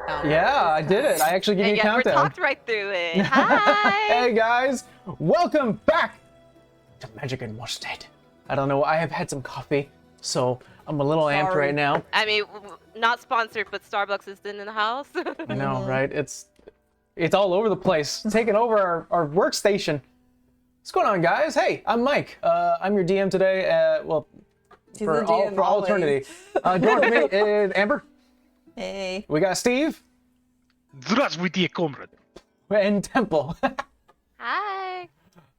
Oh. Yeah, I did it. I actually gave you a And yet we're countdown. talked right through it. Hi. Hey guys, welcome back to Magic and Mostead. I don't know, I have had some coffee, so I'm a little amped Sorry. right now. I mean, not sponsored, but Starbucks is in the house. I know, right? It's all over the place, taking over our workstation. What's going on, guys? Hey, I'm Mike. I'm your DM today. He's For the DM all always. eternity. Joining me is Amber. Hey. We got Steve Здравствуйте, comrade. and Temple. Hi.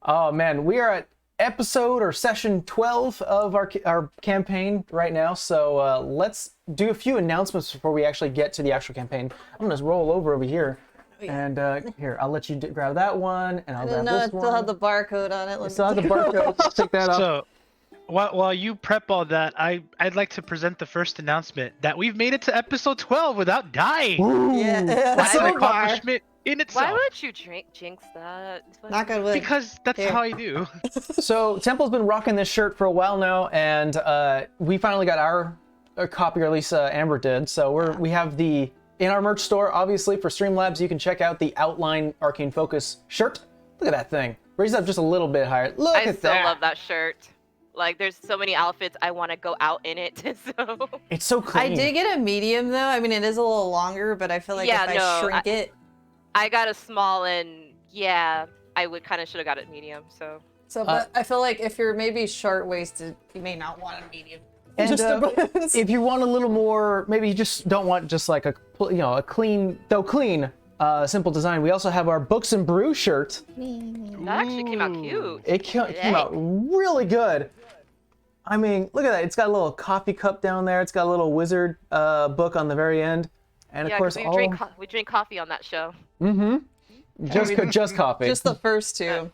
Oh man, we are at episode or session 12 of our campaign right now. So let's do a few announcements before we actually get to the actual campaign. I'm gonna roll over here, and here I'll let you grab that one, and I'll grab No, this it one. still have the barcode on it. It still has the barcode. Take that off. So, while you prep all that, I'd like to present the first announcement that we've made it to episode 12 without dying. Yeah, That's so an far. accomplishment in Why itself. would you jinx that? Not good with. Because that's Here. how I do. So Temple's been rocking this shirt for a while now, and we finally got our copy, or at least Amber did. So we have in our merch store, obviously for Streamlabs, you can check out the Outline Arcane Focus shirt. Look at that thing. Raise it up just a little bit higher. Look I at still that. love that shirt. Like, there's so many outfits I want to go out in it. So It's so clean. I did get a medium though. I mean, it is a little longer, but I feel like Yeah, if I no, shrink it, I got a small, and yeah, I would kind of should have got it medium. So but I feel like if you're maybe short waisted, you may not want a medium. And Just if you want a little more, maybe you just don't want just like a clean, simple design. We also have our Books and Brew shirt. that actually came out cute. It came out really good. I mean, look at that. It's got a little coffee cup down there. It's got a little wizard book on the very end. And of Yeah, course, 'cause all... we drink coffee on that show. just coffee. Just the first two.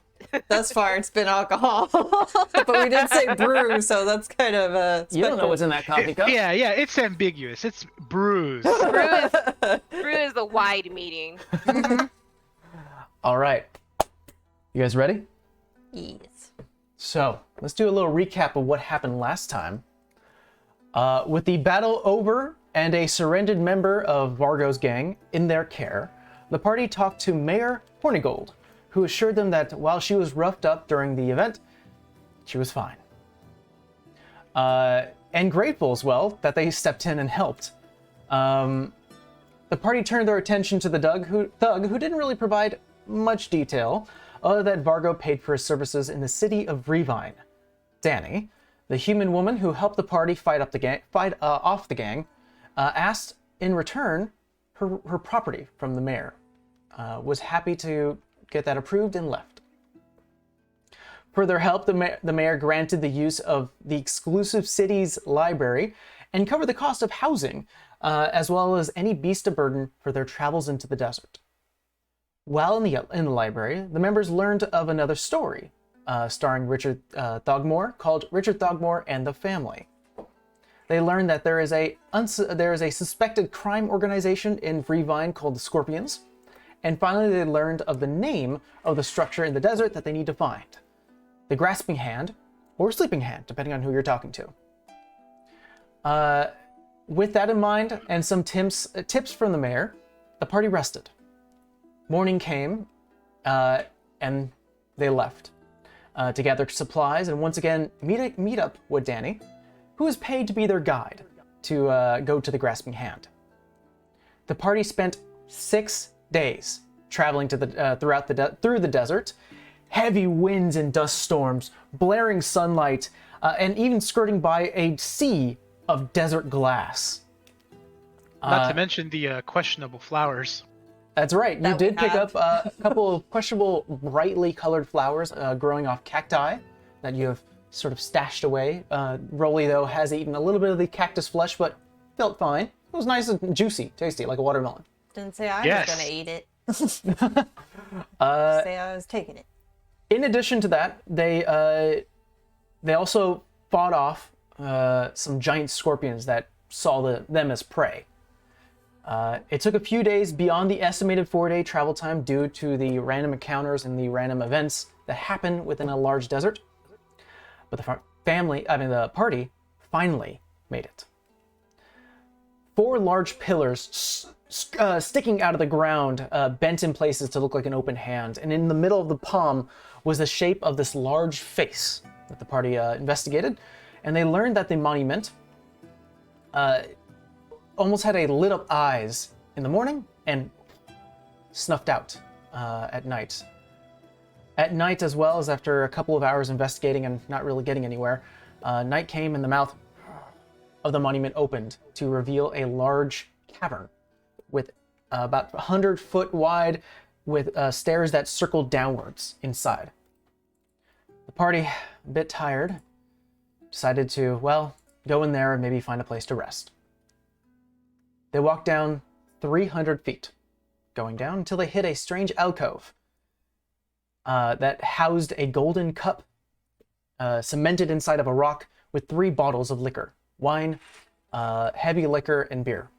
Thus far, it's been alcohol, but we did say brew, so that's kind of You don't know what's in that coffee cup. Yeah, it's ambiguous. It's bruise. Brew is the wide meeting. All right. You guys ready? Yes. So let's do a little recap of what happened last time. With the battle over and a surrendered member of Vargo's gang in their care, the party talked to Mayor Hornigold, who assured them that while she was roughed up during the event, she was fine. And grateful as well that they stepped in and helped. The party turned their attention to the thug who didn't really provide much detail, other that Vargo paid for his services in the city of Revine. Danny, the human woman who helped the party fight off the gang, asked in return her property from the mayor. Was happy to get that approved and left. For their help, the mayor granted the use of the exclusive city's library and covered the cost of housing, as well as any beast of burden for their travels into the desert. While in the library, the members learned of another story, starring Richard Thogmore, called Richard Thogmore and the Family. They learned that there is a suspected crime organization in Revine called the Scorpions, and finally they learned of the name of the structure in the desert that they need to find. The Grasping Hand, or Sleeping Hand, depending on who you're talking to. With that in mind, and some tips from the mayor, the party rested. Morning came, and they left to gather supplies and once again meet up with Danny, who was paid to be their guide to go to the Grasping Hand. The party spent 6 days traveling to through the desert, heavy winds and dust storms, blaring sunlight, and even skirting by a sea of desert glass. Not to mention the questionable flowers. That's right. You That we did pick have. up a couple of questionable, brightly colored flowers growing off cacti that you have sort of stashed away. Rolly, though, has eaten a little bit of the cactus flesh, but felt fine. It was nice and juicy, tasty, like a watermelon. Didn't say I Yes. was gonna eat it. Say I was taking it. In addition to that, they also fought off some giant scorpions that saw them as prey. It took a few days beyond the estimated 4-day travel time due to the random encounters and the random events that happen within a large desert. But the party finally made it. 4 large pillars sticking out of the ground, bent in places to look like an open hand. And in the middle of the palm was the shape of this large face that the party investigated. And they learned that the monument almost had a lit up eyes in the morning and snuffed out at night. At night, as well as after a couple of hours investigating and not really getting anywhere, night came and the mouth of the monument opened to reveal a large cavern with about 100 foot wide with stairs that circled downwards inside. The party, a bit tired, decided to, well, go in there and maybe find a place to rest. They walked down 300 feet, going down until they hit a strange alcove that housed a golden cup cemented inside of a rock with 3 bottles of liquor: wine, heavy liquor, and beer.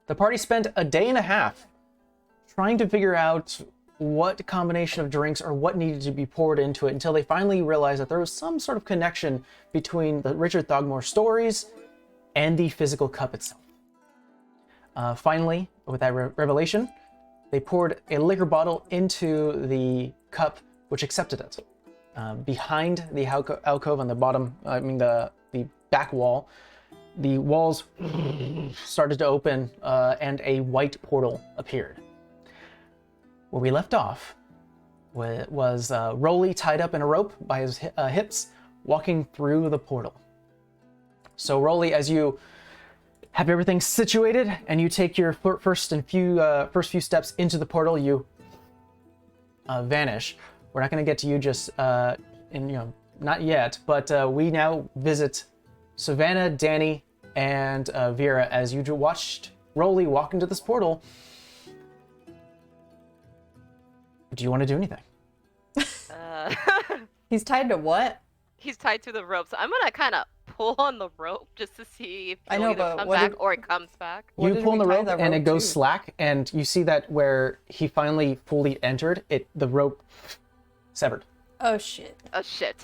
The party spent a day and a half trying to figure out what combination of drinks or what needed to be poured into it until they finally realized that there was some sort of connection between the Richard Thogmore stories and the physical cup itself. Finally, with that revelation, they poured a liquor bottle into the cup, which accepted it. Behind the alcove on the bottom, the back wall, the walls started to open and a white portal appeared. Where we left off was Rolly tied up in a rope by his hips, walking through the portal. So Rolly, as you have everything situated and you take your first few steps into the portal, you vanish. We're not going to get to you just not yet, but we now visit Savannah, Danny, and Vera as you watched Rolly walk into this portal. Do you want to do anything? He's tied to what? He's tied to the rope, so I'm gonna kind of pull on the rope just to see if I he'll know, either but come what back did- or it comes back. What You did pull on we the tie rope that and it rope goes to? slack, and you see that where he finally fully entered, the rope severed. Oh shit. Oh shit.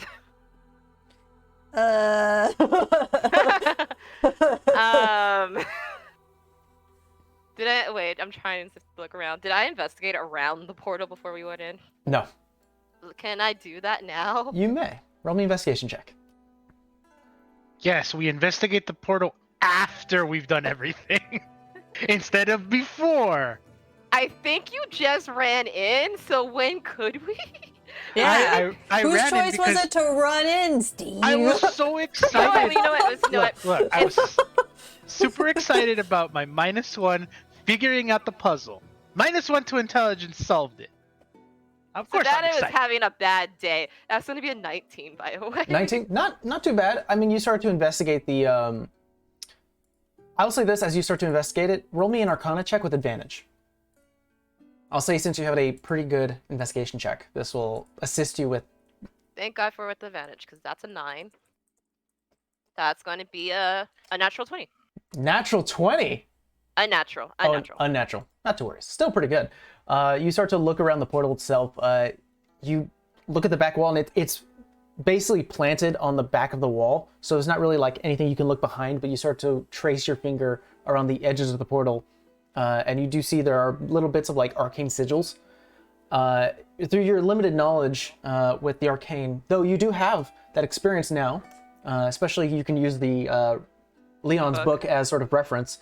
Did I wait? I'm trying to look around. Did I investigate around the portal before we went in? No, Can I do that now? you may. Roll me an investigation check. Yes, we investigate the portal after we've done everything. Instead of before. I think you just ran in, so when could we? Yeah. I Whose ran in choice was because it to run in, Steve? I was so excited. You know what? You know what? Look, I was super excited about my -1 figuring out the puzzle. -1 to intelligence solved it. Of course, I'm Savannah was excited. having a bad day. That's going to be a 19, by the way. 19? Not too bad. I mean, you start to investigate the... I'll say this, as you start to investigate it, roll me an Arcana check with advantage. I'll say since you have a pretty good investigation check, this will assist you with... Thank God for with advantage, because that's a 9. That's going to be a natural 20. Natural 20? Unnatural. Oh, Unnatural. unnatural. Not to worry. Still pretty good. You start to look around the portal itself. You look at the back wall, and it's basically planted on the back of the wall, so it's not really like anything you can look behind, but you start to trace your finger around the edges of the portal, and you do see there are little bits of like arcane sigils. Through your limited knowledge with the arcane, though you do have that experience now, especially you can use the Leon's book as sort of reference.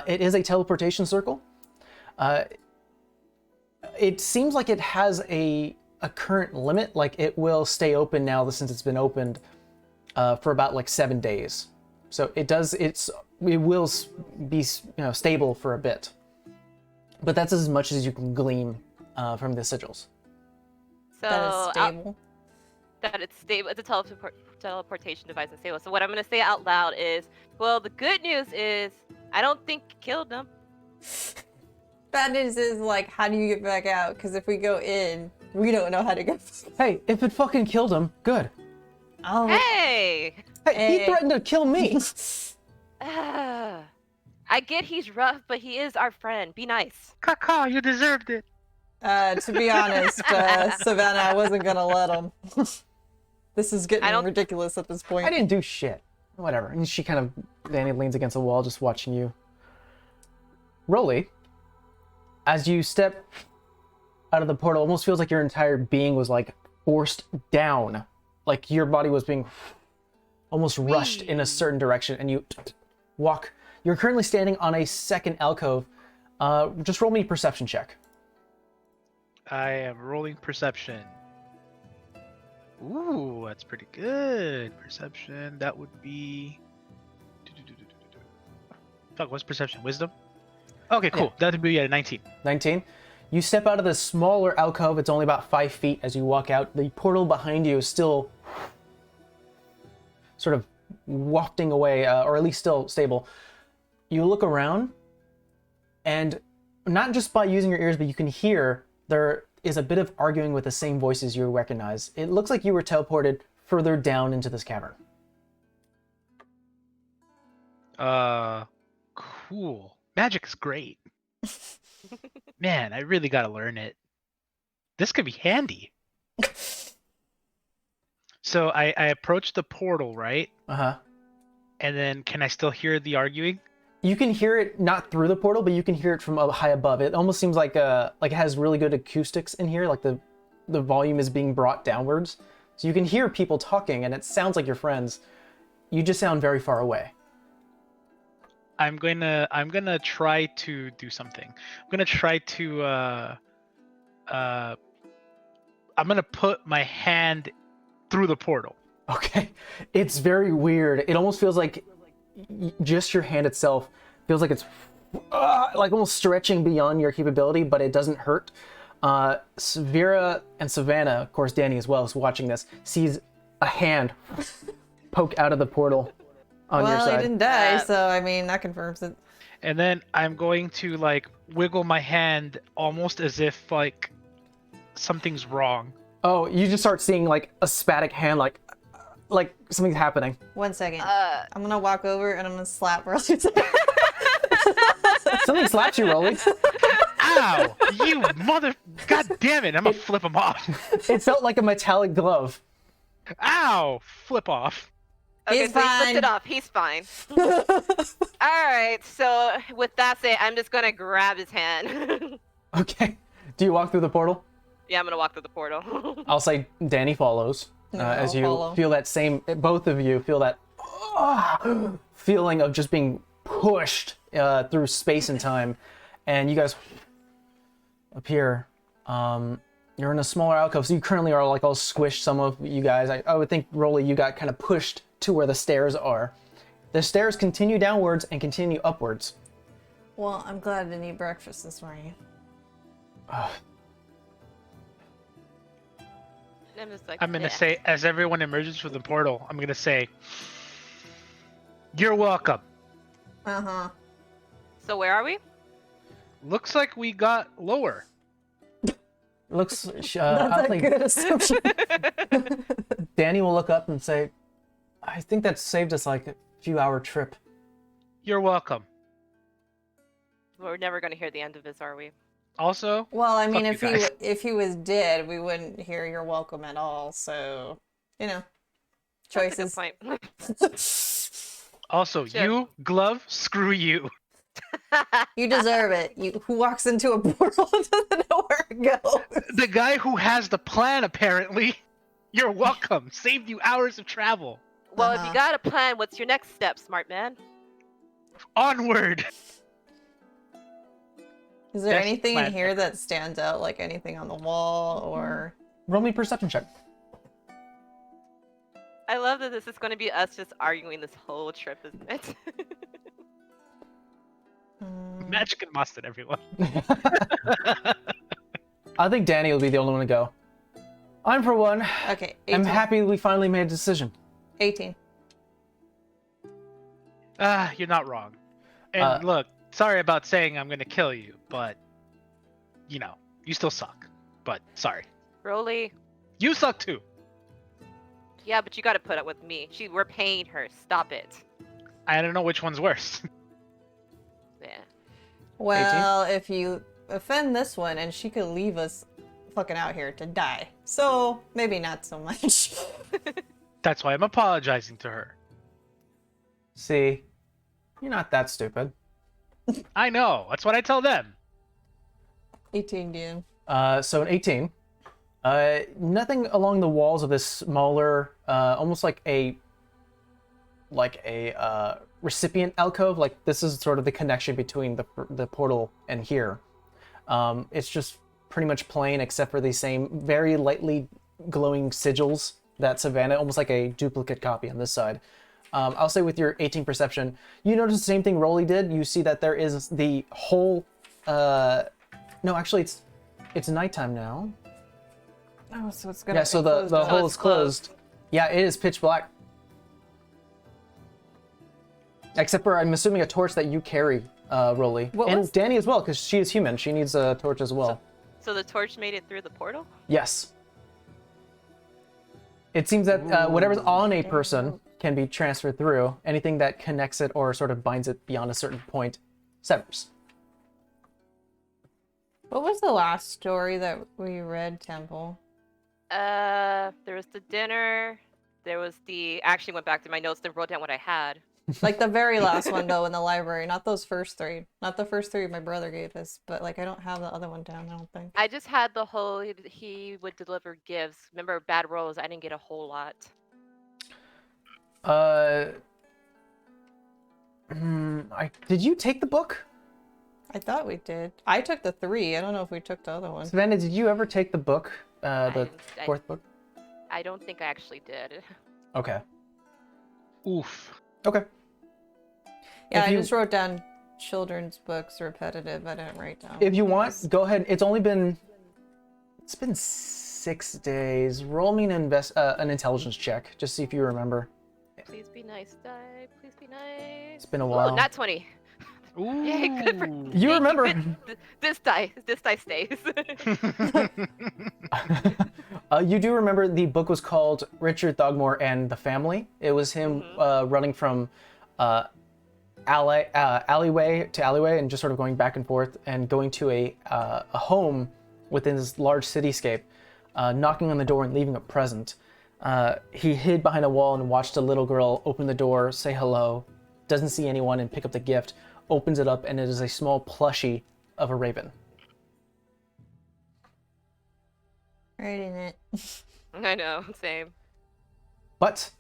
It is a teleportation circle. It seems like it has a current limit, like it will stay open now since it's been opened for about like 7 days. So it will be stable for a bit. But that's as much as you can glean from the sigils. So That is stable. that it's stable. It's a teleportation device and stable. So what I'm going to say out loud is, well, the good news is I don't think you killed them. Bad news is like, how do you get back out? Because if we go in, we don't know how to go. Hey, if it fucking killed him, good. Oh. Hey! Hey, he threatened to kill me. I get he's rough, but he is our friend. Be nice. Caca, you deserved it. To be honest, Savannah, I wasn't gonna let him. This is getting ridiculous at this point. I didn't do shit. Whatever. And Danny leans against the wall just watching you. Rolly, as you step out of the portal, it almost feels like your entire being was like forced down. Like your body was being almost rushed in a certain direction, and you walk. You're currently standing on a second alcove. Just roll me a perception check. I am rolling perception. Ooh, that's pretty good. Perception, that would be... Fuck, what's perception? Wisdom? Okay, cool. That would be 19. 19. You step out of the smaller alcove. It's only about 5 feet as you walk out. The portal behind you is still sort of wafting away, or at least still stable. You look around, and not just by using your ears, but you can hear there is a bit of arguing with the same voices you recognize. It looks like you were teleported further down into this cavern. Cool. Magic is great. Man, I really gotta learn it. This could be handy. So I approach the portal, right? Uh-huh. And then can I still hear the arguing? You can hear it not through the portal, but you can hear it from up high above. It almost seems like it has really good acoustics in here, like the volume is being brought downwards. So you can hear people talking, and it sounds like your friends. You just sound very far away. I'm gonna try to do something. I'm gonna try to I'm gonna put my hand through the portal. Okay. It's very weird. It almost feels like just your hand itself feels like it's like almost stretching beyond your capability, but it doesn't hurt. Vera and Savannah, of course Danny as well, is watching this, sees a hand poke out of the portal on your Well, side. he didn't die, so I mean that confirms it. And then I'm going to like wiggle my hand almost as if like something's wrong. Oh, you just start seeing like a spatic hand, like something's happening. 1 second. I'm gonna walk over and I'm gonna slap Rolly. Something slaps you, Rolly. Ow! You mother... God damn it! I'm gonna flip him off. It felt like a metallic glove. Ow! Flip off. Okay, He's so he fine. flipped it off. He's fine. All right. So with that said, I'm just gonna grab his hand. Okay. Do you walk through the portal? Yeah, I'm gonna walk through the portal. I'll say Danny follows. As I'll you follow. feel that same, both of you feel that feeling of just being pushed through space and time, and you guys appear. You're in a smaller alcove, so you currently are like all squished. Some of you guys, I would think, Rolly, you got kind of pushed to where the stairs are. The stairs continue downwards and continue upwards. Well, I'm glad I didn't eat breakfast this morning. I'm just like, I'm gonna "Yeah." say, as everyone emerges from the portal, I'm gonna say, "You're welcome." Uh-huh. So where are we? Looks like we got lower. Looks. That's I'll a think good assumption. Danny will look up and say, "I think that saved us like a few-hour trip." You're welcome. We're never gonna hear the end of this, are we? Also, Well, I mean, fuck you guys. if he was dead, we wouldn't hear "You're welcome" at all. So, you know, choices. That's a good point. Also, Sure. you, Glove, screw you. You deserve it. You who walks into a portal doesn't know where it goes. The guy who has the plan, apparently. You're welcome. Saved you hours of travel. Well, if Uh-huh. you got a plan, what's your next step, smart man? Onward. Is there Best anything plan in here ever. that stands out, like anything on the wall or? Roll me a perception check. I love that this is going to be us just arguing this whole trip, isn't it? Magic and Mostead, everyone. I think Danny will be the only one to go. I'm for one. Okay, I'm 18. happy we finally made a decision. 18. You're not wrong. And look, sorry about saying I'm gonna kill you, but you know, you still suck. But sorry. Rolly. You suck too. Yeah, but you got to put up with me. We're paying her. Stop it. I don't know which one's worse. Yeah. Well, if you offend this one, and she could leave us fucking out here to die. So maybe not so much. That's why I'm apologizing to her. See, you're not that stupid. I know. That's what I tell them. 18 DM. So an 18. Nothing along the walls of this smaller, almost like a recipient alcove. Like this is sort of the connection between the portal and here. It's just pretty much plain, except for the same very lightly glowing sigils that Savannah, almost like a duplicate copy on this side. I'll say with your 18 perception, you notice the same thing Rolly did. You see that there is the whole. No, actually, it's nighttime now. Oh, so it's gonna. Yeah, so the hole is closed. Yeah, it is pitch black. Except for, I'm assuming, a torch that you carry, Rolly. And Danny as well, because she is human. She needs a torch as well. So the torch made it through the portal? Yes. It seems that whatever's on a person can be transferred through. Anything that connects it or sort of binds it beyond a certain point severs. What was the last story that we read, Temple? There was the dinner. There was the. I actually went back to my notes and wrote down what I had. Like the very last one though in the library, not those first three. Not the first three my brother gave us, but like I don't have the other one down, I don't think. I just had the whole he would deliver gifts. Remember Bad Rose? I didn't get a whole lot. Did you take the book? I thought we did. I took the 3. I don't know if we took the other one. Savannah, did you ever take the book? The fourth book? I don't think I actually did. Okay. Oof. Okay. Yeah, If I you- just wrote down children's books repetitive. I didn't write down. If you want, go ahead. It's been 6 days. Roll me an intelligence check. Just see if you remember. Please be nice, die. Please be nice. It's been a while. Oh, not 20. Ooh. Yay, good for You remember. This die stays. You do remember the book was called Richard Thogmore and the Family. It was him running from alleyway to alleyway and just sort of going back and forth and going to a home within this large cityscape, knocking on the door and leaving a present. He hid behind a wall and watched a little girl open the door, say hello, doesn't see anyone and pick up the gift, opens it up, and it is a small plushie of a raven. Right in it. I know, same. But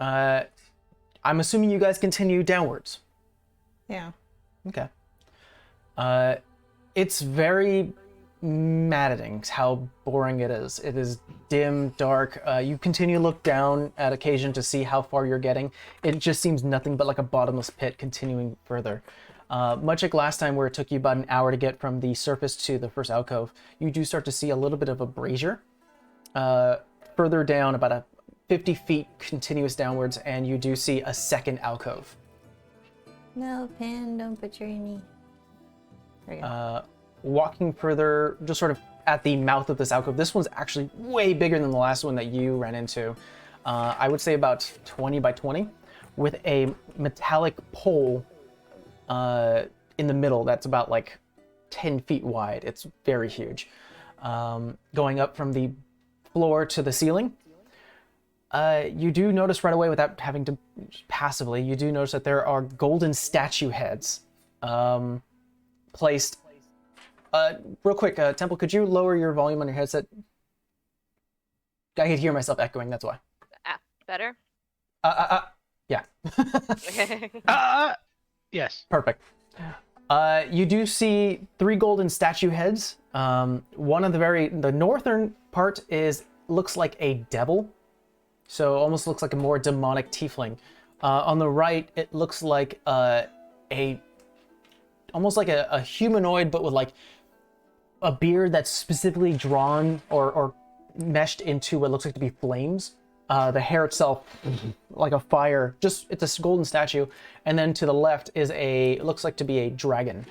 I'm assuming you guys continue downwards. Yeah. Okay. It's very maddening how boring it is. It is dim, dark. You continue to look down at occasion to see how far you're getting. It just seems nothing but like a bottomless pit continuing further. Much like last time where it took you about an hour to get from the surface to the first alcove, you do start to see a little bit of a brazier further down, about 50 feet continuous downwards, and you do see a second alcove. No, Pan, don't put your knee. There you go. Walking further, just sort of at the mouth of this alcove. This one's actually way bigger than the last one that you ran into. I would say about 20 by 20, with a metallic pole in the middle that's about like 10 feet wide. It's very huge. Going up from the floor to the ceiling. You do notice right away, without having to passively, you do notice that there are golden statue heads placed. Real quick, Temple, could you lower your volume on your headset? I could hear myself echoing, that's why. Better? Yeah. Okay. Yes. Perfect. You do see 3 golden statue heads. One of the northern part looks like a devil. So almost looks like a more demonic tiefling. On the right, it looks like almost like a humanoid, but with like a beard that's specifically drawn or meshed into what looks like to be flames. The hair itself, like a fire, it's a golden statue. And then to the left is looks like to be a dragon.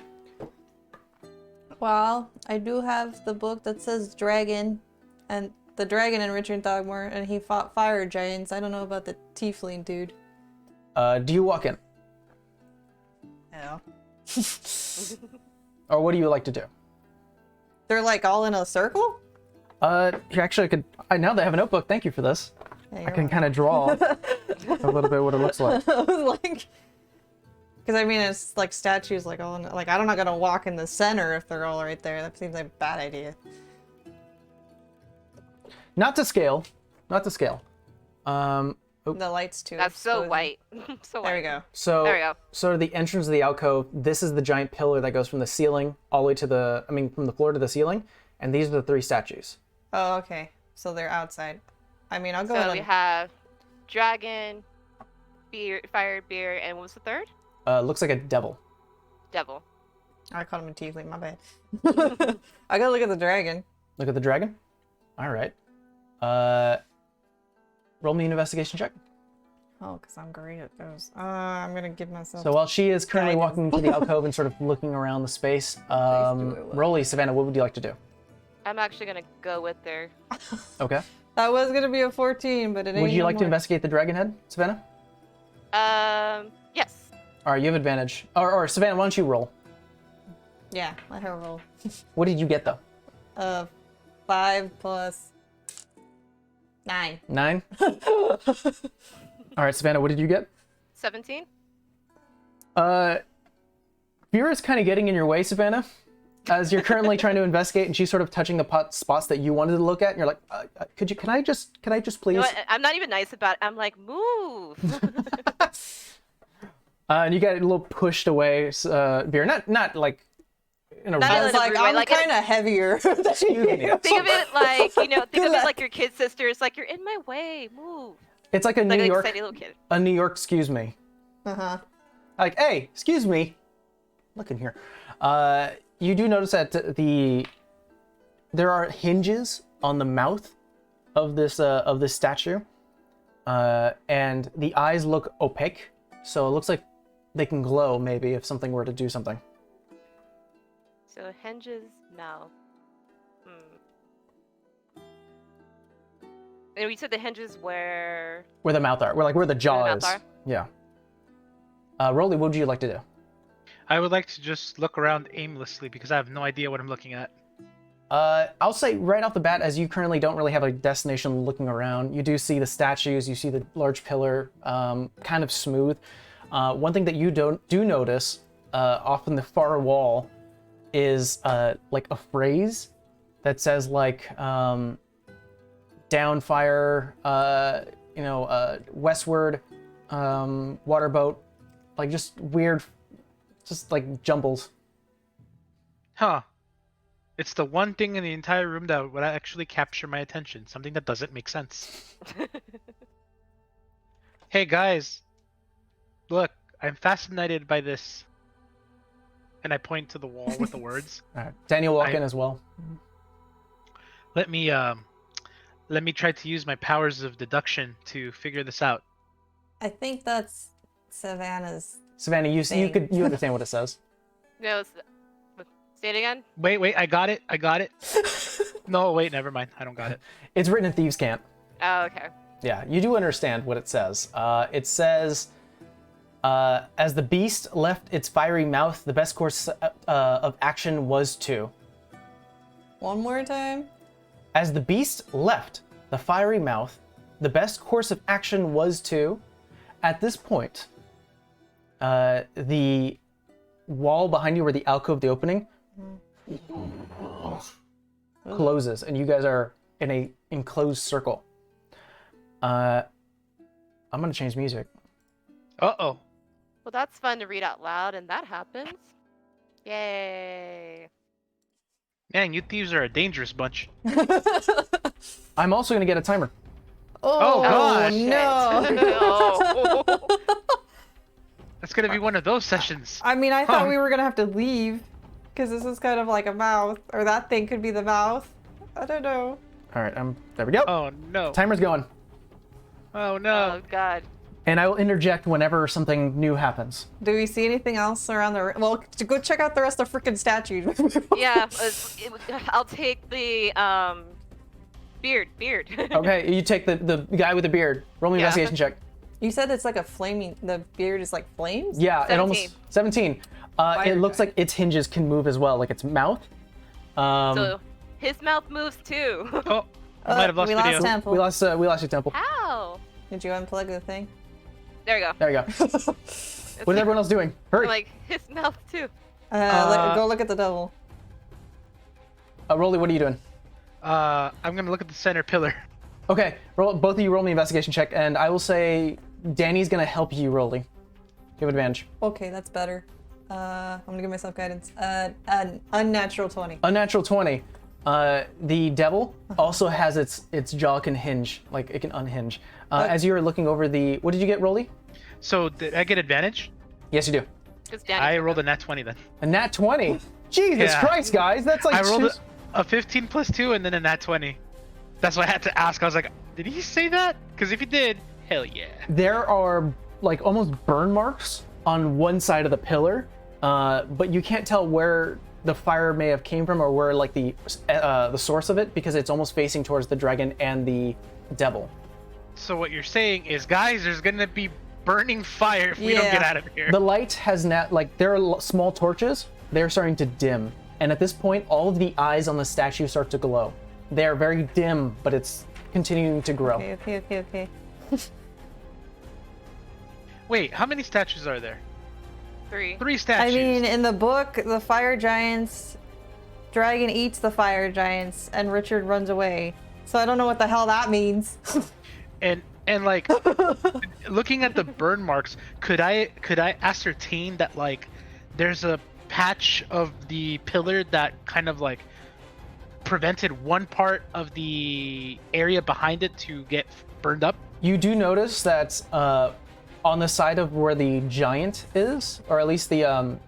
Well, I do have the book that says dragon, and the dragon in Richard Thogmore, and he fought fire giants. I don't know about the tiefling dude. Do you walk in? Yeah. Or what do you like to do? They're like all in a circle? Actually, now that I have a notebook, thank you for this. Yeah, I can kind of draw a little bit what it looks like. I was like, Because I mean, it's like statues, like all like I'm not gonna walk in the center if they're all right there. That seems like a bad idea. Not to scale. Not to scale. Oh. The lights too. That's so exposing. white. So white. There we go. So There we go. So the entrance of the alcove, this is the giant pillar that goes from the ceiling all the way to the, from the floor to the ceiling, and these are the 3 statues. Oh, okay. So they're outside. I mean, I'll go. So we have dragon, beer, fire, beer, and what was the third? Looks like a devil. Devil. I called him a tiefling. My bad. I gotta look at the dragon. Look at the dragon. All right. Roll me an investigation check. Oh, because I'm great at those. I'm gonna give myself. So while she is currently Guidance. walking to the alcove and sort of looking around the space, Rolly, Savannah, what would you like to do? I'm actually gonna go with her. Okay. That was gonna be a 14, but it ain't. Would you no like to more. investigate the dragon head, Savannah? Yes. All right, you have advantage. Or Savannah, why don't you roll? Yeah, let her roll. What did you get though? 5 plus 9. 9? All right, Savannah, what did you get? 17. Fear is kind of getting in your way, Savannah, as you're currently trying to investigate, and she's sort of touching the spots that you wanted to look at, and you're like, can I just please? You know what? I'm not even nice about it. I'm like, move. And you get a little pushed away, Beer. Not like in a Not I in was a like, rude way, I'm like kind of heavier than you. Think of it like, think Good of it luck. like your kid sister. It's like, you're in my way. Move. It's like a Like New an York, excited little kid. a New York, excuse me. Uh-huh. Like, hey, excuse me. Look in here. You do notice that there are hinges on the mouth of this statue, and the eyes look opaque. So it looks like they can glow maybe if something were to do something. So Henge's mouth. And we said the hinges where Where the mouth are, where the jaw mouth is. are? Yeah. Rolly, what would you like to do? I would like to just look around aimlessly because I have no idea what I'm looking at. I'll say right off the bat, as you currently don't really have a destination looking around, you do see the statues, you see the large pillar, kind of smooth. One thing that you do notice off in the far wall is like a phrase that says like down fire, westward, waterboat, like just weird, just like jumbles. Huh. It's the one thing in the entire room that would actually capture my attention. Something that doesn't make sense. Hey guys, look, I'm fascinated by this. And I point to the wall with the words. All right. Daniel, walk in as well. Let me try to use my powers of deduction to figure this out. I think that's Savannah's. Savannah, you understand what it says. no. Say it again. Wait, I got it. No, wait, never mind. I don't got it. It's written in Thieves' Cant. Oh, okay. Yeah, you do understand what it says. It says, as the beast left its fiery mouth, the best course of action was to. One more time. As the beast left the fiery mouth, the best course of action was to. At this point, the wall behind you, where the alcove, the opening, closes, and you guys are in a enclosed circle. I'm gonna change music. Uh-oh. Well, that's fun to read out loud, and that happens. Yay. Man, you thieves are a dangerous bunch. I'm also gonna get a timer. Oh, gosh. no. No. That's gonna be one of those sessions. I mean, I thought Huh. we were gonna have to leave because this is kind of like a mouth, or that thing could be the mouth. I don't know. All right, there we go. Oh no. Timer's going. Oh no. Oh, God. And I will interject whenever something new happens. Do we see anything else around the? Well, to go check out the rest of the freaking statues. Yeah, I'll take the beard. Okay, you take the guy with the beard. Roll me an Yeah. investigation check. You said it's like a flaming. The beard is like flames. Yeah, it 17. almost 17. It looks like its hinges can move as well, like its mouth. So his mouth moves too. Oh, I might have lost we video. lost Temple. we lost your temple. How? Did you unplug the thing? There we go. There you go. What is everyone else doing? Hurry! Like his mouth too. Go look at the devil. Rolly, what are you doing? I'm gonna look at the center pillar. Okay, both of you roll me investigation check, and I will say Danny's gonna help you, Rolly. You have advantage. Okay, that's better. I'm gonna give myself guidance. An unnatural 20. Unnatural 20. The devil also has its jaw can hinge, like it can unhinge. As you're looking over the, what did you get, Rolly? So did I get advantage? Yes, you do. I rolled a nat 20 then. A nat 20. Jesus Yeah. Christ, guys, that's like I rolled a 15 plus 2 and then a nat 20. That's why I had to ask. I was like, did he say that? Because if he did, hell yeah. There are like almost burn marks on one side of the pillar, but you can't tell where the fire may have came from or where like the source of it, because it's almost facing towards the dragon and the devil. So what you're saying is, guys, there's gonna be burning fire if we don't get out of here. The light has now, like, there are small torches. They're starting to dim, and at this point, all of the eyes on the statue start to glow. They're very dim, but it's continuing to grow. Okay. Wait, how many statues are there? 3. 3 I statues. mean, in the book, the fire giants, dragon eats the fire giants, and Richard runs away. So I don't know what the hell that means. and like looking at the burn marks, could I ascertain that like there's a patch of the pillar that kind of like prevented one part of the area behind it to get burned up? You do notice that on the side of where the giant is, or at least the,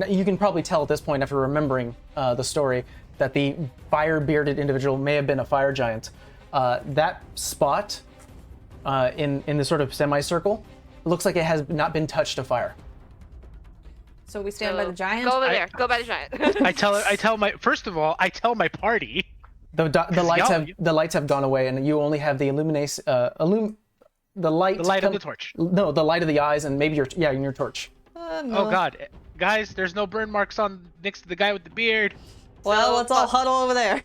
you can probably tell at this point after remembering the story, that the fire-bearded individual may have been a fire giant. That spot in the sort of semicircle looks like it has not been touched to fire. So we stand by the giant? Go over there. Go by the giant. I tell my party. The lights have gone away, and you only have the the light of the torch. No, the light of the eyes, and maybe in your torch. No. Oh god, guys, there's no burn marks on next to the guy with the beard. Well, let's all huddle over there.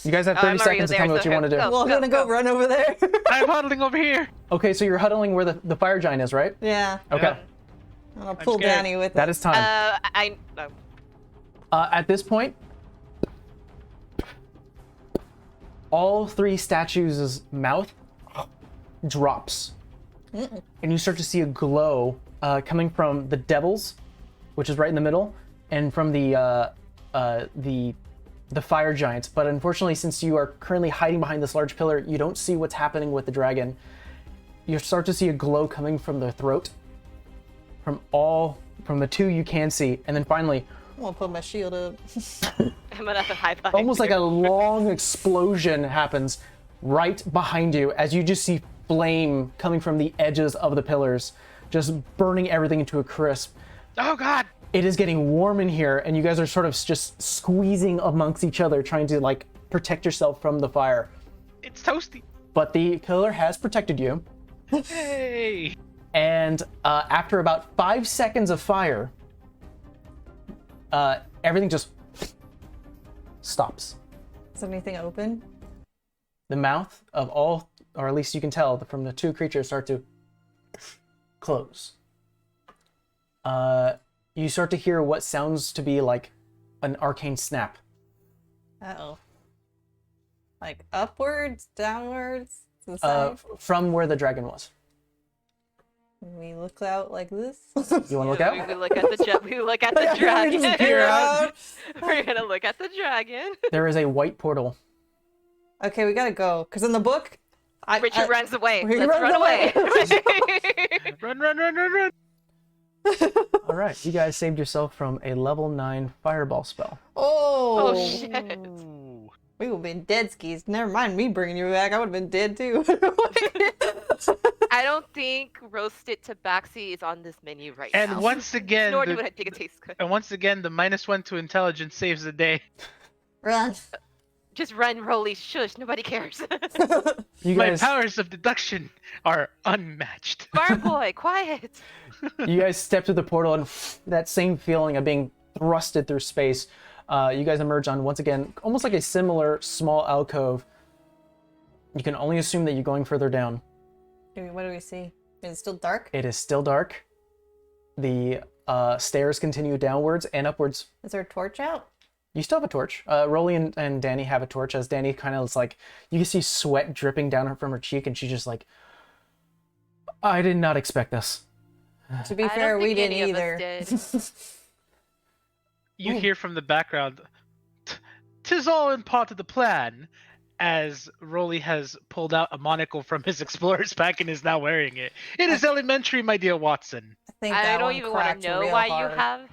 You guys have 30 seconds to tell me what you want to do. Well, I'm gonna go run over there. I'm huddling over here. Okay, so you're huddling where the fire giant is, right? Yeah. Okay, I'm gonna pull scared. Danny with that it. is time. No. At this point, all 3 statues' mouth drops, and you start to see a glow coming from the devil's, which is right in the middle, and from the fire giants. But unfortunately, since you are currently hiding behind this large pillar, you don't see what's happening with the dragon. You start to see a glow coming from the throat, from the 2 you can see, and then finally, I'm gonna put my shield up. I'm gonna have to high five. almost like a long explosion happens right behind you as you just see flame coming from the edges of the pillars, just burning everything into a crisp. Oh god. It is getting warm in here, and you guys are sort of just squeezing amongst each other, trying to like protect yourself from the fire. It's toasty. But the pillar has protected you, Hey. and after about 5 seconds of fire, everything just stops. Is there anything open? The mouth of all, or at least you can tell from the 2 creatures, start to close. You start to hear what sounds to be like an arcane snap. Uh-oh. Like upwards, downwards, to the side? From where the dragon was. We look out like this. You want to look out? We look at the dragon. Just peer out. We're gonna look at the dragon. There is a white portal. Okay, we gotta go. Because in the book, Richard runs away. He Let's runs run away. Run. All right, you guys saved yourself from a level 9 fireball spell. Oh, Oh shit. Ooh. we would have been dead skis. Never mind me bringing you back. I would have been dead too. I don't think roasted tabaxi is on this menu right now. And once again, Nor do I think it tastes good. the -1 to intelligence saves the day. Run. Just run, Rolly. Shush. Nobody cares. You My guys, powers of deduction are unmatched. Bar boy, quiet. you guys step through the portal, and that same feeling of being thrusted through space. You guys emerge on, once again, almost like a similar small alcove. You can only assume that you're going further down. What do we see? Is it still dark? It is still dark. the stairs continue downwards and upwards. Is there a torch out? You still have a torch. Rolly and Danny have a torch. As Danny kind of is like, you can see sweat dripping down from her cheek, and she's just like, I did not expect this. To be I fair, don't we think didn't any either. of us did. You hear from the background, "'Tis all in part of the plan," as Rolly has pulled out a monocle from his explorer's pack and is now wearing it. It is elementary, my dear Watson. I think I that don't one even want cracked to know real why hard. you have.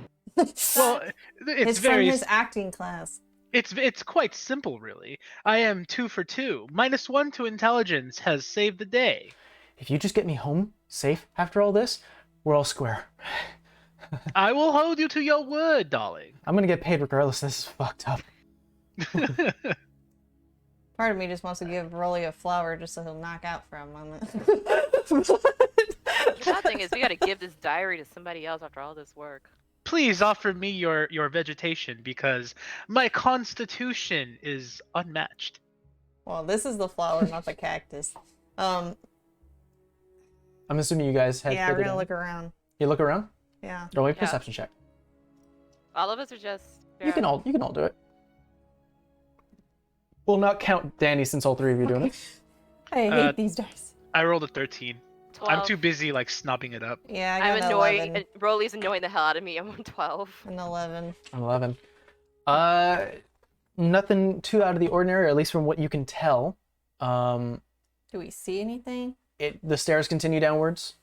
Well, it's From very his acting class. it's quite simple, really. I am 2 for 2. -1 to intelligence has saved the day. If you just get me home safe after all this, we're all square. I will hold you to your word, darling. I'm gonna get paid regardless. This is fucked up. Part of me just wants to give Rolly a flower just so he'll knock out from him. The bad thing is we gotta give this diary to somebody else after all this work. Please offer me your vegetation because my constitution is unmatched. Well, this is the flower, not the cactus. I'm assuming you guys head Yeah, further we're gonna down. look around. You look around? Yeah. Roll me a Yeah. perception check. All of us are just. You can all do it. We'll not count Danny since all three of you are doing it. I hate these dice. I rolled a 13. 12. I'm too busy like snobbing it up. Yeah, I I'm got an annoyed. 11. Rolly's annoying the hell out of me. I'm on 12. An 11. 11. Nothing too out of the ordinary, or at least from what you can tell. Do we see anything? The stairs continue downwards.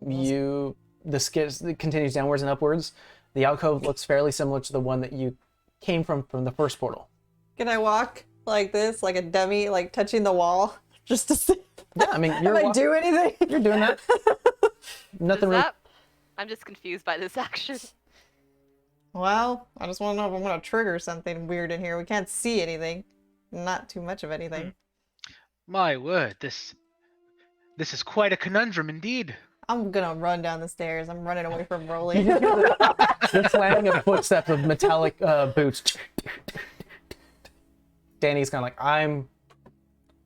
The skis continues downwards and upwards. The alcove looks fairly similar to the one that you came from the first portal. Can I walk like this, like a dummy, like touching the wall, just to see Yeah, I mean, if I do anything? you're doing that. Nothing really. I'm just confused by this action. Well, I just want to know if I'm going to trigger something weird in here. We can't see anything. Not too much of anything. My word, this is quite a conundrum indeed. I'm going to run down the stairs. I'm running away from Rolly. The slamming of footsteps of metallic boots. Danny's kind of like,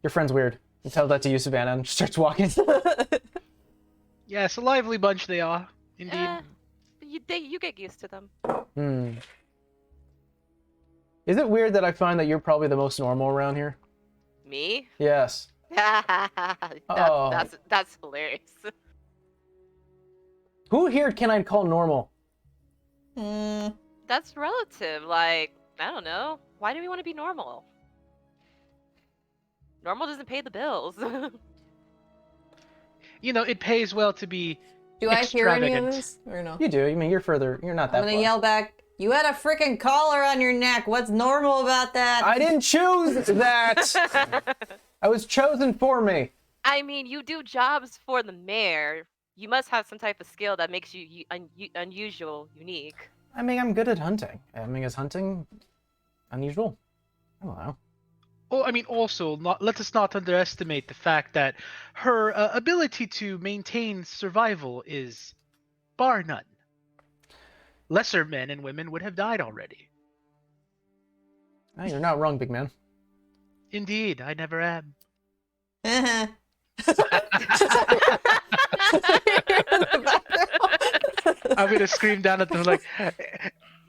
your friend's weird. You tell that to you, Savannah, and starts walking. Yes, a lively bunch they are, indeed. You get used to them. Is it weird that I find that you're probably the most normal around here? Me? Yes. That's hilarious. Who here can I call normal? That's relative. Like, I don't know. Why do we want to be normal? Normal doesn't pay the bills. It pays well to be Do I hear any of extravagant. this? Or no? You do. I mean, you're not that I'm going far. to yell back, you had a freaking collar on your neck. What's normal about that? I didn't choose that. I was chosen for me. I mean, you do jobs for the mayor. You must have some type of skill that makes you unusual, unique. I mean, I'm good at hunting. I mean, is hunting unusual? I don't know. Oh, I mean, also, let us not underestimate the fact that her ability to maintain survival is bar none. Lesser men and women would have died already. No, you're not wrong, big man. Indeed, I never am. I'm gonna scream down at them like,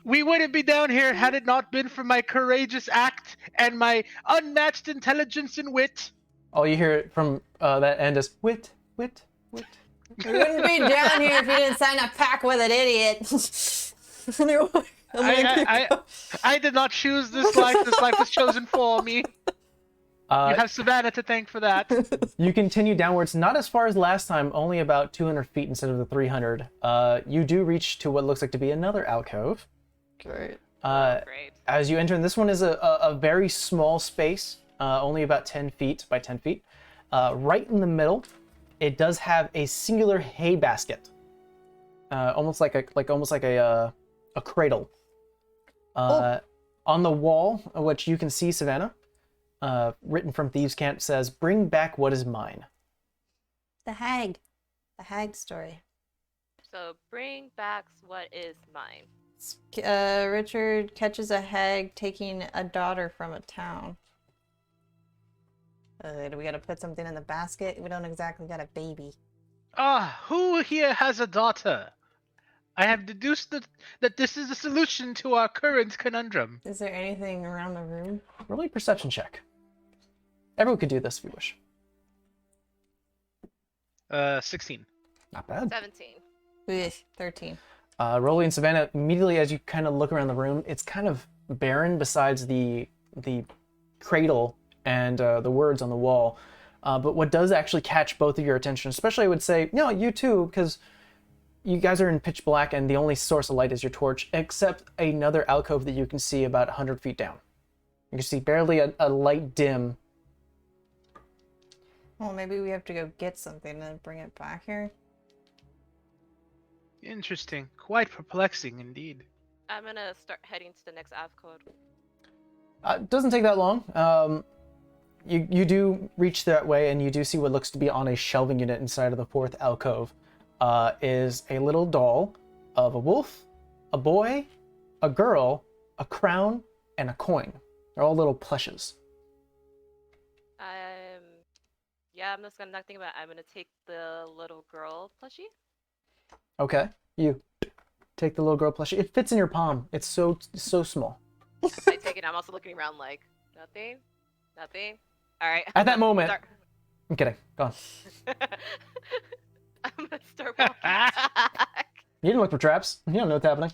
we wouldn't be down here had it not been for my courageous act and my unmatched intelligence and wit. All you hear from that end is wit, wit, wit. We wouldn't be down here if you didn't sign a pact with an idiot. I did not choose this life. This life was chosen for me. You have Savannah to thank for that. You continue downwards, not as far as last time, only about 200 feet instead of the 300. You do reach to what looks like to be another alcove. Great. Great. As you enter, and this one is a very small space, only about 10 feet by 10 feet. Right in the middle, it does have a singular hay basket, almost like a cradle. On the wall, which you can see, Savannah, written from Thieves' Cant, says, "Bring back what is mine." The hag story. So bring back what is mine. Richard catches a hag taking a daughter from a town. Do we gotta put something in the basket? We don't exactly got a baby. Who here has a daughter? I have deduced that this is the solution to our current conundrum. Is there anything around the room? Roll a perception check. Everyone could do this if you wish. 16. Not bad. 17. Ugh, 13. Rolly and Savannah, immediately as you kind of look around the room, it's kind of barren besides the cradle and the words on the wall. But what does actually catch both of your attention, especially I would say, no, you too, because you guys are in pitch black and the only source of light is your torch, except another alcove that you can see about 100 feet down. You can see barely a light dim. Well, maybe we have to go get something and bring it back here. Interesting. Quite perplexing indeed. I'm gonna start heading to the next alcove. It doesn't take that long. You do reach that way, and you do see what looks to be on a shelving unit inside of the fourth alcove. Is a little doll of a wolf, a boy, a girl, a crown, and a coin. They're all little plushes. Yeah, I'm just gonna not think about it. I'm gonna take the little girl plushie. Okay, you take the little girl plushie. It fits in your palm. It's so small. I take it. I'm also looking around like nothing. All right. At that moment, I'm kidding. Go on. I'm gonna start walking back. You didn't look for traps. You don't know what's happening.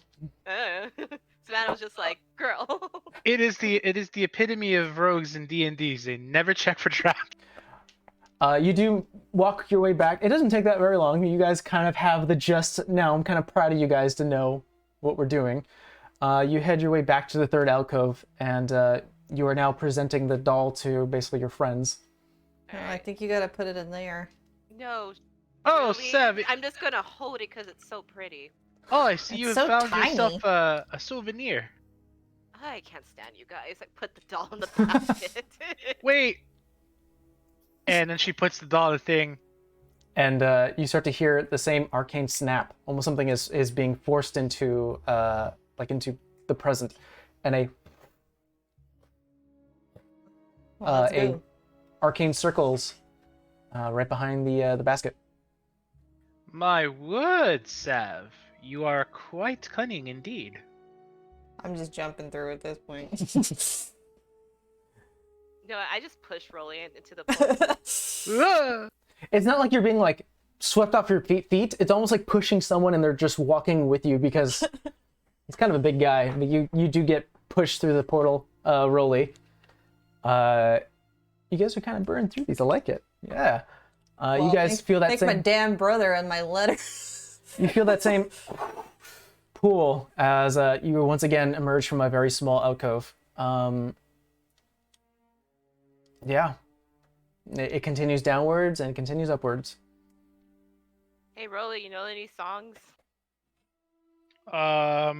Savannah was just like, "Girl." It is the epitome of rogues in D&Ds. They never check for traps. You do walk your way back. It doesn't take that very long. You guys kind of have the just now. I'm kind of proud of you guys to know what we're doing. You head your way back to the third alcove, and you are now presenting the doll to basically your friends. I think you gotta put it in there. No. Oh, really? Sev. I'm just gonna hold it because it's so pretty. Oh, I see It's you have so found tiny. yourself a souvenir. I can't stand you guys. I put the doll in the basket. Wait. And then she puts the doll in the thing. And you start to hear the same arcane snap. Almost something is being forced into into the present, and Well, let's a go. arcane circles right behind the basket. My word, Sav. You are quite cunning indeed. I'm just jumping through at this point. No, I just push Rolly into the pool. Ah! It's not like you're being like swept off your feet. It's almost like pushing someone and they're just walking with you because it's kind of a big guy. But you do get pushed through the portal, Rolly. You guys are kind of burning through these. I like it. Yeah. You guys feel that thank same. my damn brother and my letter. You feel that same pool as you once again emerge from a very small alcove. Yeah. It continues downwards and continues upwards. Hey, Rolly, you know any songs? I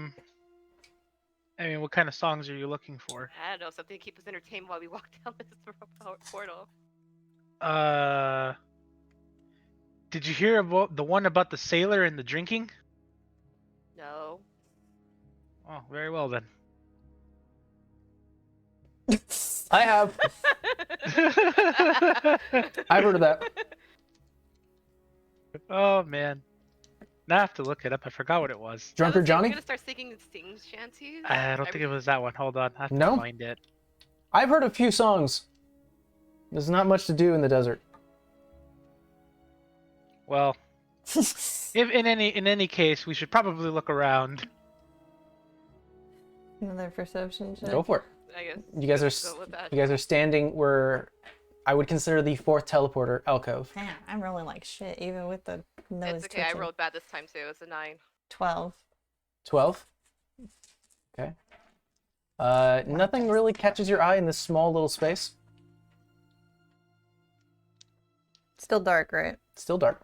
mean, what kind of songs are you looking for? I don't know, something to keep us entertained while we walk down this portal. Did you hear about the one about the sailor and the drinking? No. Oh, very well then. I have. I've heard of that. Oh man. Now I have to look it up. I forgot what it was. Drunker Johnny? We're gonna start singing shanties. I don't think it was that one. Hold on. I have to No? find it. I've heard a few songs. There's not much to do in the desert. Well, if in any case, we should probably look around. Another perception check. Go for it. I guess. You guys Go with that. are standing where I would consider the fourth teleporter alcove. Man, I'm rolling like shit, even with the nose It's okay. twitching. I rolled bad this time too. It's a 9. 12. 12. Okay. Nothing really catches your eye in this small little space. Still dark, right? Still dark.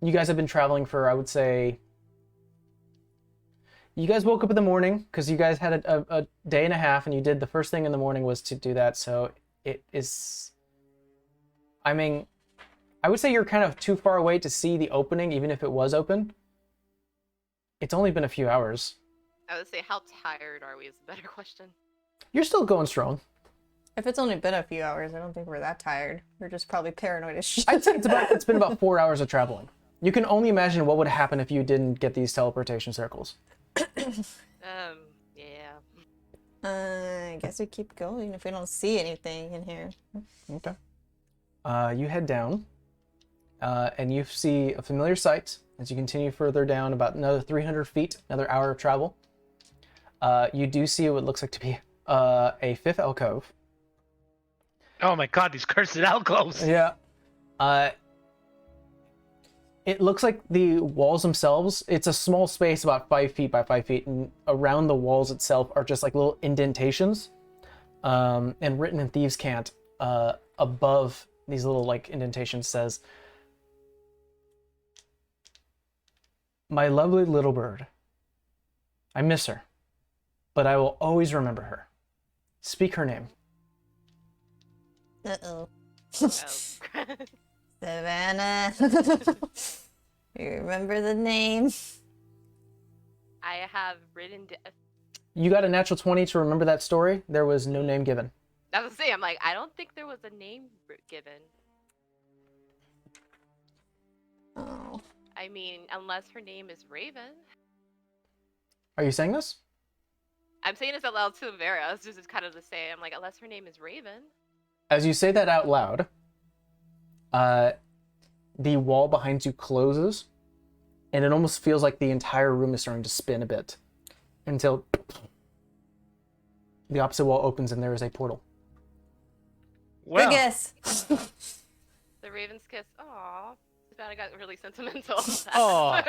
You guys have been traveling for, I would say... You guys woke up in the morning, because you guys had a day and a half, and you did the first thing in the morning was to do that, so it is... I mean, I would say you're kind of too far away to see the opening, even if it was open. It's only been a few hours. I would say, how tired are we is a better question. You're still going strong. If it's only been a few hours, I don't think we're that tired. We're just probably paranoid as shit. I'd say it's been about 4 hours of traveling. You can only imagine what would happen if you didn't get these teleportation circles. Yeah. I guess we keep going if we don't see anything in here. Okay. You head down, and you see a familiar sight as you continue further down, about another 300 feet, another hour of travel. You do see what looks like to be a fifth alcove. Oh my god, these cursed alcoves! Yeah. It looks like the walls themselves, it's a small space about 5 feet by 5 feet, and around the walls itself are just like little indentations. And written in Thieves' Cant, above these little like indentations says, "My lovely little bird. I miss her, but I will always remember her. Speak her name." Uh-oh. Oh. Savannah. You remember the name? I have written. You got a natural 20 to remember that story. There was no name given. I was saying, I'm like, I don't think there was a name given. Oh. I mean, unless her name is Raven. Are you saying this? I'm saying this out loud to Vera. This is kind of the same. I'm like, unless her name is Raven. As you say that out loud, the wall behind you closes, and it almost feels like the entire room is starting to spin a bit until the opposite wall opens and there is a portal. Well, Good guess. The Raven's kiss. Aw. Too bad I got really sentimental. Aw.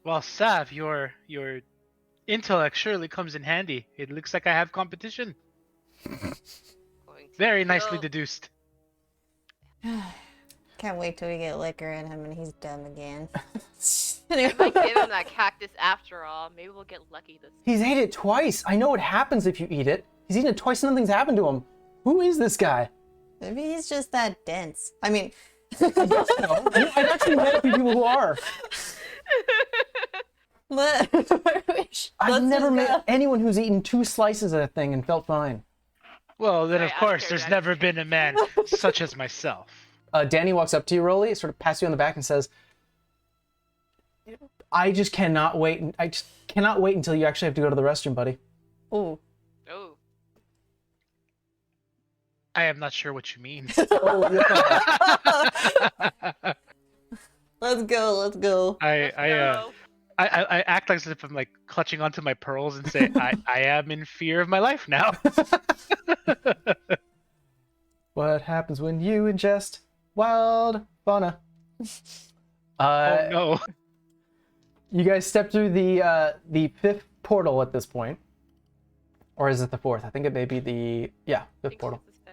well, Sav, your intellect surely comes in handy. It looks like I have competition. Going to Very nicely kill- deduced. Can't wait till we get liquor in him and he's dumb again. I might give him that cactus after all. Maybe we'll get lucky this time. He's ate it twice. I know what happens if you eat it. He's eaten it twice and nothing's happened to him. Who is this guy? Maybe he's just that dense. I mean, I've actually met a few people who are. I've never met anyone who's eaten 2 slices of that thing and felt fine. Well, then Sorry, of out of course, there's never curiosity. been a man such as myself. Danny walks up to you, Rolly, sort of pats you on the back and says, I just cannot wait. I just cannot wait until you actually have to go to the restroom, buddy. ooh. Oh. I am not sure what you mean. Let's go, let's go. I act like as if I'm like clutching onto my pearls and say, I am in fear of my life now. What happens when you ingest wild fauna? Oh no. You guys step through the 5th portal at this point. Or is it the 4th? I think it may be the, I 5th think portal. this is good.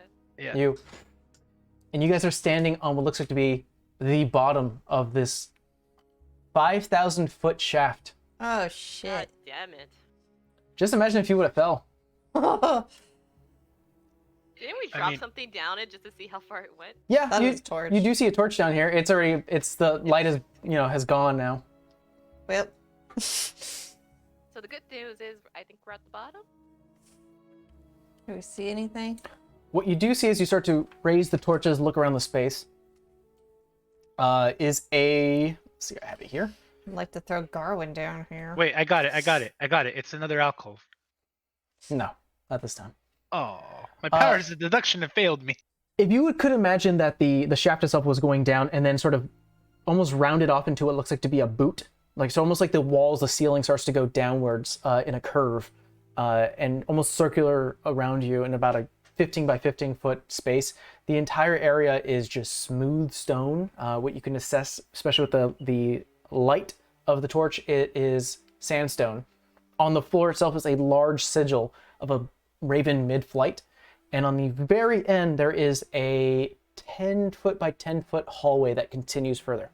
Yeah. And you guys are standing on what looks like to be the bottom of this 5,000 foot shaft. Oh, God shit. damn it. Just imagine if you would have fell. Didn't we I drop mean- something down it just to see how far it went? Yeah, That you, was torch. you do see a torch down here. It's the light is, has gone now. Yep. So the good news is, I think we're at the bottom. Do we see anything? What you do see as you start to raise the torches, look around the space, is a, let's see, I have it here. I'd like to throw Garwin down here. Wait, I got it. It's another alcove. No, not this time. Oh, my powers of deduction have failed me. If you could imagine that the shaft itself was going down and then sort of almost rounded off into what looks like to be a boot, like so almost like the walls, the ceiling starts to go downwards in a curve and almost circular around you in about a 15 by 15 foot space. The entire area is just smooth stone. What you can assess, especially with the light of the torch, it is sandstone. On the floor itself is a large sigil of a raven mid-flight, and on the very end there is a 10 foot by 10 foot hallway that continues further.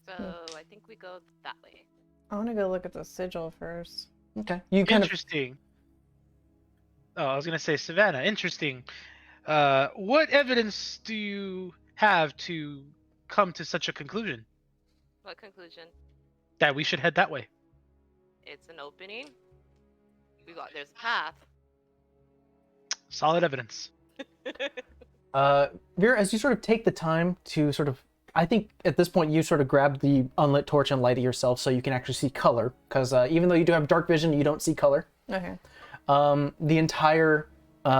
So I think we go that way. I want to go look at the sigil first. Okay. You kind of Interesting. Oh, I was gonna say, Savannah. Interesting. What evidence do you have to come to such a conclusion What conclusion? that we should head that way? It's an opening. There's a path. Solid evidence. Vera, as you sort of take the time to sort of I think at this point you sort of grab the unlit torch and light it yourself so you can actually see color, because even though you do have dark vision, you don't see color. Okay. The entire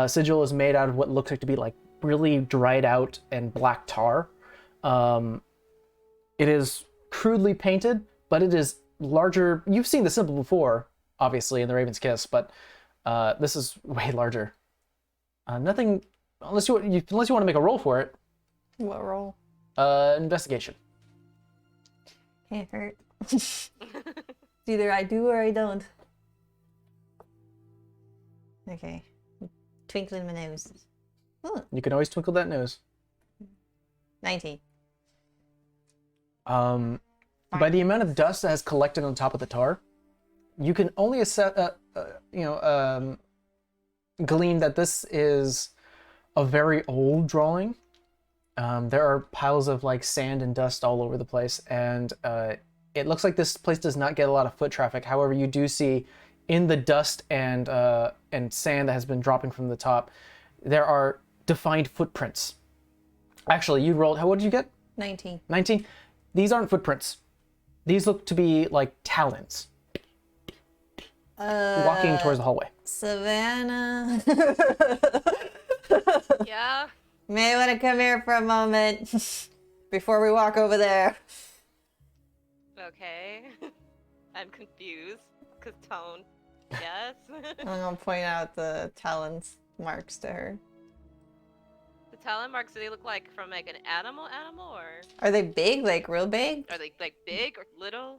sigil is made out of what looks like to be like really dried out and black tar. It is crudely painted, but it is larger. You've seen the symbol before, obviously, in the Raven's Kiss, but this is way larger. Nothing, unless you want to make a roll for it. What roll? Investigation. Can't hurt. It's either I do or I don't. Okay. Twinkling my nose. Oh, You can always twinkle that nose. 19. By the amount of dust that has collected on top of the tar, you can only glean that this is a very old drawing. There are piles of like sand and dust all over the place, and it looks like this place does not get a lot of foot traffic. However, you do see in the dust and sand that has been dropping from the top, there are defined footprints. Actually, you rolled, what did you get? 19. 19? These aren't footprints. These look to be like talons walking towards the hallway. Savannah. Yeah. May want to come here for a moment before we walk over there. Okay. I'm confused. Cause tone. Yes. I'm gonna point out the talons marks to her. The talon marks, do they look like from like an animal or Are they big? Like real big? are they like big or little?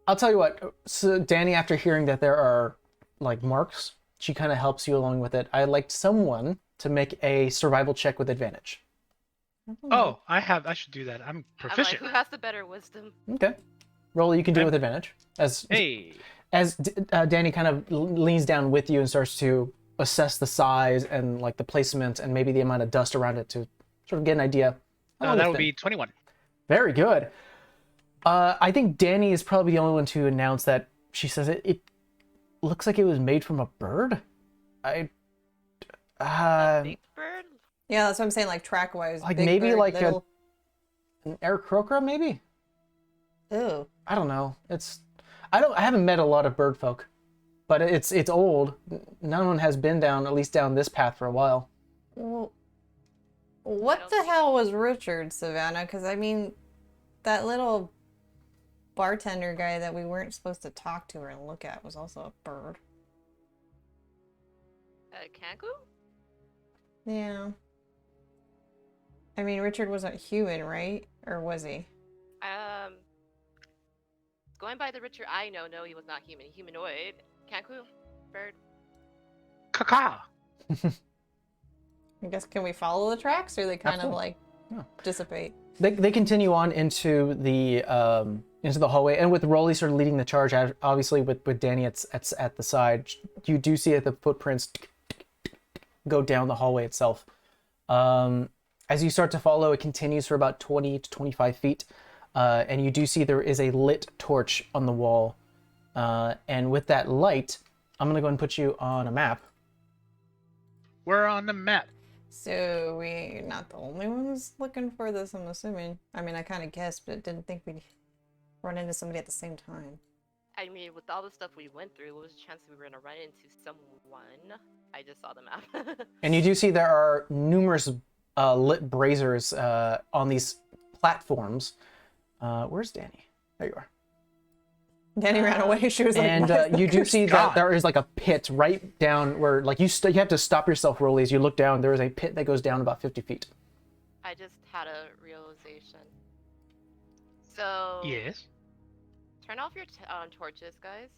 I'll tell you what, so Danny, after hearing that there are like marks, she kind of helps you along with it. I'd like someone to make a survival check with advantage. Oh, I should do that. I'm I'm like, proficient. who has the better wisdom? Okay. Roll, you can do it with advantage. Hey. As Danny kind of leans down with you and starts to assess the size and like the placement and maybe the amount of dust around it to sort of get an idea. That would be 21. Very good. I think Danny is probably the only one to announce that she says it looks like it was made from a bird. Big bird? Yeah, that's what I'm saying. Like track wise, like big maybe bird, like little... an Aarakocra, maybe. Ew. I don't know. I haven't met a lot of bird folk, but it's old. No one has been at least down this path for a while. Well, what the hell was Richard, Savannah? Because I mean, that little bartender guy that we weren't supposed to talk to or look at was also a bird. Kanku? Yeah. I mean, Richard wasn't human, right? Or was he? Going by the Richard I know, no, he was not human. Humanoid. Kanku? Bird? Kaka. I guess, can we follow the tracks or they kind of Absolutely. like Yeah. dissipate? They continue on into the hallway, and with Rolly sort of leading the charge, obviously with Danny at the side, you do see that the footprints go down the hallway itself. As you start to follow, it continues for about 20 to 25 feet, and you do see there is a lit torch on the wall, and with that light, I'm gonna go and put you on a map. We're on the map. So we're not the only ones looking for this, I'm assuming. I mean, I kind of guessed, but didn't think we'd run into somebody at the same time. I mean, with all the stuff we went through, what was the chance we were gonna run into someone? I just saw the map. And you do see there are numerous lit braziers on these platforms. Where's Danny? There you are. Danny ran away. She was like, And "What is you do that?" see that there is like a pit right down where like you have to stop yourself, Rolly, as you look down. There is a pit that goes down about 50 feet. I just had a realization. So Yes. turn off your torches, guys.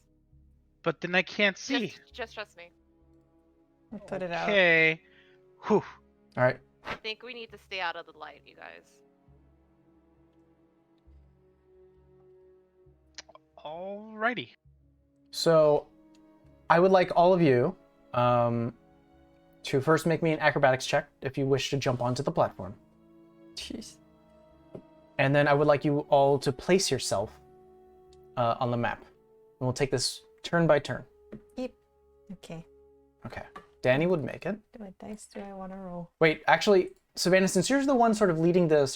But then I can't see. Just trust me. Put it out. Okay. Whew. All right. I think we need to stay out of the light, you guys. Alrighty. So I would like all of you to first make me an acrobatics check if you wish to jump onto the platform. Jeez. And then I would like you all to place yourself on the map. And we'll take this turn by turn. Yep. Okay. Okay. Danny would make it. What dice do I want to roll? Wait, actually, Savannah, since you're the one sort of leading the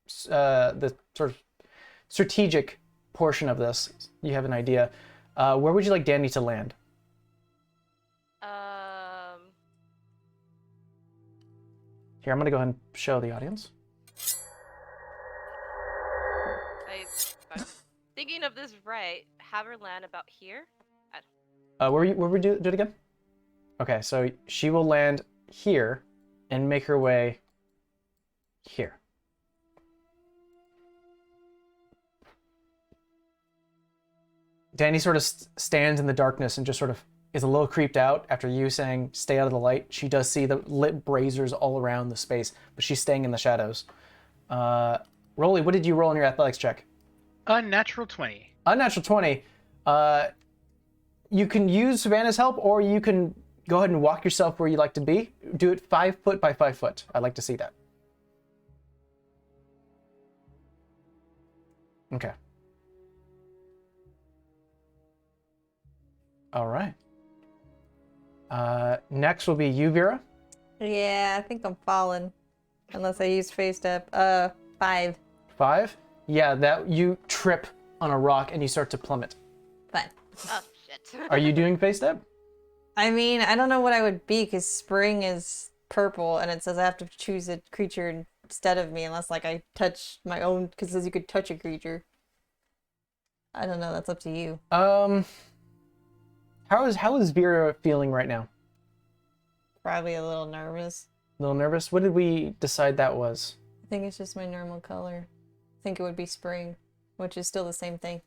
the sort of strategic portion of this, you have an idea. Where would you like Danny to land? Here, I'm gonna go ahead and show the audience. I'm thinking of this right. Have her land about here. Where would you do it again? Okay, so she will land here and make her way here. Danny sort of stands in the darkness and just sort of is a little creeped out after you saying stay out of the light. She does see the lit braziers all around the space, but she's staying in the shadows. Rolly, what did you roll in your athletics check? Unnatural 20. Unnatural 20. You can use Savannah's help, or you can go ahead and walk yourself where you like to be. Do it 5 foot by 5 foot. I'd like to see that. Okay. All right. Next will be you, Vera. Yeah, I think I'm falling. Unless I use face step. 5. 5? Yeah, that you trip on a rock and you start to plummet. Fine. Oh shit. Are you doing face step? I mean, I don't know what I would be because spring is purple and it says I have to choose a creature instead of me unless like I touch my own, because it says you could touch a creature. I don't know, that's up to you. How is Vera feeling right now? Probably a little nervous. A little nervous? What did we decide that was? I think it's just my normal color. I think it would be spring, which is still the same thing.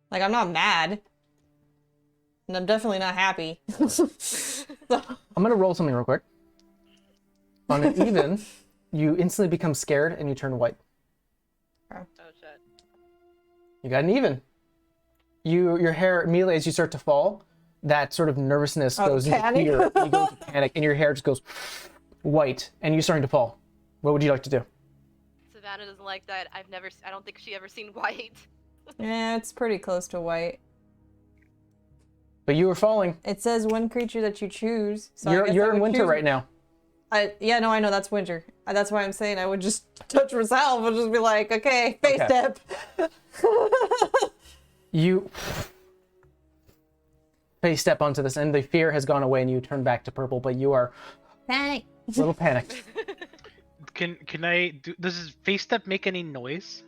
Like, I'm not mad. And I'm definitely not happy. So. I'm gonna roll something real quick. On an even, you instantly become scared and you turn white. Oh shit. You got an even. Your hair immediately as you start to fall, that sort of nervousness goes into panic? fear. You go into panic, and your hair just goes white, and you're starting to fall. What would you like to do? Savannah doesn't like that. I don't think she ever seen white. Yeah, it's pretty close to white. But you were falling. It says one creature that you choose. So You're in winter right now. Yeah, no, I know that's winter. That's why I'm saying I would just touch myself and just be like, okay, face step. You face step onto this, and the fear has gone away, and you turn back to purple. But you are Panic. a little panicked. Can I do? Does his face step make any noise?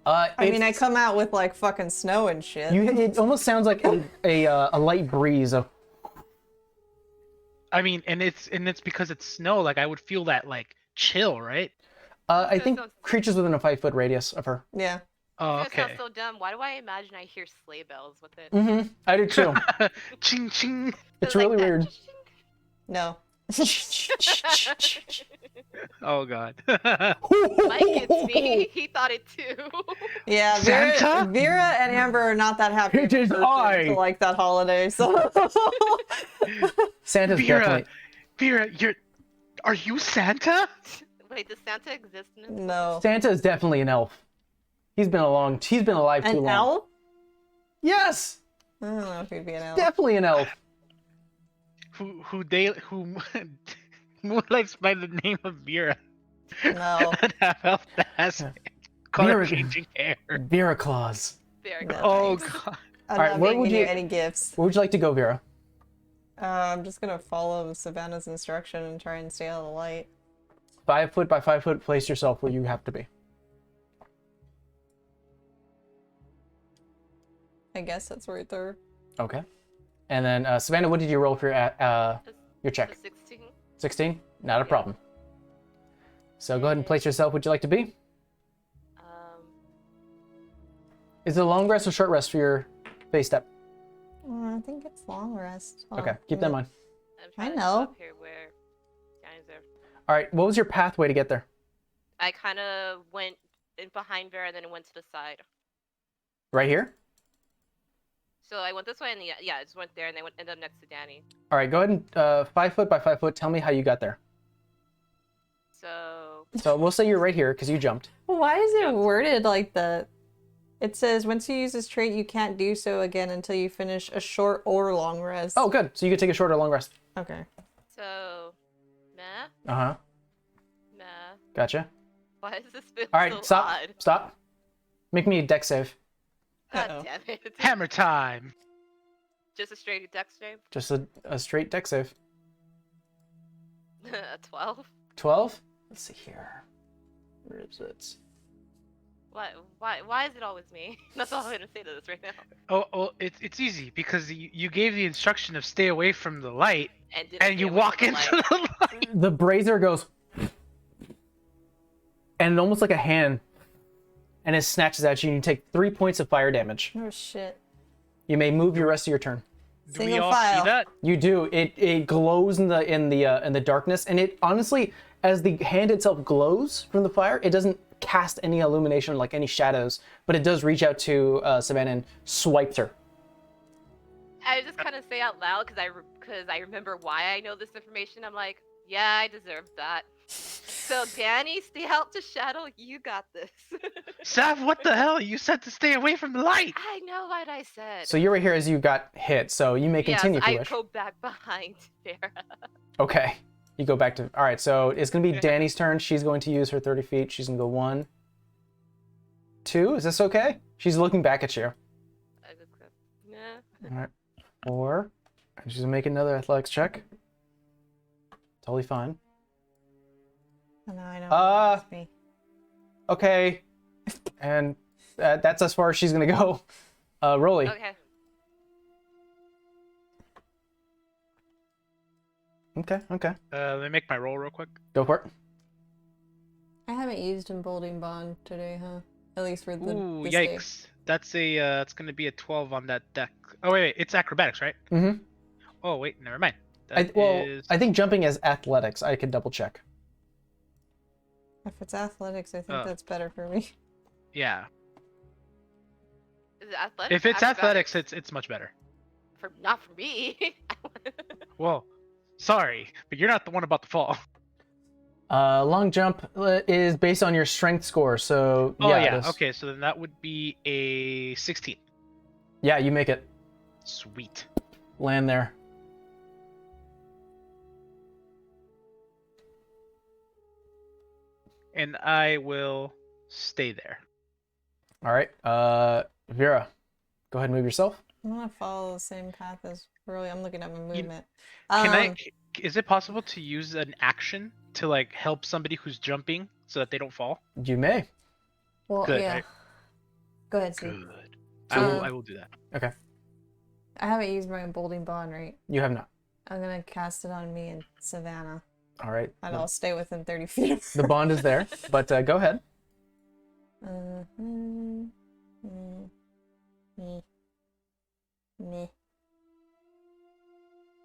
I mean, I come out with like fucking snow and shit. It almost sounds like a light breeze of. I mean, and it's because it's snow. Like I would feel that like chill, right? I think creatures within a 5 foot radius of her. Yeah. Oh, It sounds okay. so dumb. Why do I imagine I hear sleigh bells with it? Mm-hmm. I do too. Ching ching. It's Like really that. weird. No. Oh god. Mike, it's me. He thought it too. Yeah, Santa? Vera and Amber are not that happy. It is I. To like that holiday, so. Santa's Vera, definitely. are you Santa? Wait, does Santa exist in it? No. Santa is definitely an elf. He's been alive too An long. elf? Yes, I don't know if he'd be an elf. definitely an elf. Who moonlights by the name of Vera. No. And have elf that has color changing hair. Vera Claus. Very No. good. Oh thanks. god. I'm Alright, not where making would you you- any gifts. Where would you like to go, Vera? I'm just gonna follow Savannah's instruction and try and stay out of the light. 5 foot by 5 foot. Place yourself where you have to be. I guess that's right there. Okay. And then Savannah, what did you roll for your check? The 16. 16? Not a problem. So go ahead and place yourself. Would you like to be? Is it a long rest or short rest for your face step? I think it's long rest. Oh, Okay, keep that in mind. I'm trying I to know. go up here where Danny's there. All right. What was your pathway to get there? I kind of went in behind Vera and then it went to the side. Right here. So I went this way and yeah, I just went there and then ended up next to Danny. All right. Go ahead and 5 foot by 5 foot. Tell me how you got there. So So we'll say you're right here because you jumped. Why is it Yeah. worded like that? It says once you use this trait, you can't do so again until you finish a short or long rest. Oh, good. So you could take a short or long rest. Okay. so meh, Uh huh. meh, Gotcha. Why does this feel All right, so stop. odd? Stop. Make me a deck save. God Uh-oh. damn it. Hammer time. Just a straight deck stream? Just a straight deck save. A 12? 12? Let's see here. Where is it? Why is it always me? That's all I'm gonna say to this right now. Oh, it's easy because you gave the instruction of stay away from the light, Didn't and stay you away walk from the into light. the light. The brazier goes, and almost like a hand, and it snatches at you, and you take 3 points of fire damage. Oh shit. You may move your rest of your turn. Do we Single all file. see that? You do. It glows in the darkness, and it honestly, as the hand itself glows from the fire, it doesn't cast any illumination, like any shadows, but it does reach out to Savannah and swipes her. I just kind of say out loud because I remember why I know this information. I'm like, yeah, I deserve that. So Danny, stay out to shadow. You got this. Sav, what the hell? You said to stay away from the light. I know what I said. So you're right here as you got hit, so you may continue yes, if you I wish. go back behind Farah. Okay. You go back to... All right, so it's going to be Danny's turn. She's going to use her 30 feet. She's going to go 1, 2. Is this okay? She's looking back at you. I just go, nah. All right. 4. And she's going to make another athletics check. Totally fine. Oh, no, I know. It's me. Okay. And that's as far as she's going to go. Rolly. Okay. Okay. Let me make my roll real quick. Go for it. I haven't used emboldening bond today, huh? At least for the Ooh, this day. yikes! That's a it's gonna be a 12 on that deck. Oh wait, it's acrobatics, right? Mm-hmm. Oh wait, never mind. That is... I think jumping is athletics. I could double check. If it's athletics, I think Oh. that's better for me. yeah. Is it athletics? If it's athletics, it's much better. Not for me. Well, sorry, but you're not the one about to fall. Long jump is based on your strength score, so Oh yeah. it yeah. is. Okay, so then that would be a 16. Yeah, you make it. Sweet. Land there. And I will stay there. All right. Vera, go ahead and move yourself. I'm gonna follow the same path as Rory. I'm looking at my movement. Can is it possible to use an action to like help somebody who's jumping so that they don't fall? You may. Well, Good, yeah. right? Go ahead, Steve. Good. So- I will do that. Okay. I haven't used my emboldening bond, right? You have not. I'm gonna cast it on me and Savannah, All right. and I'll stay within 30 feet of The bond is there, but go ahead. Me.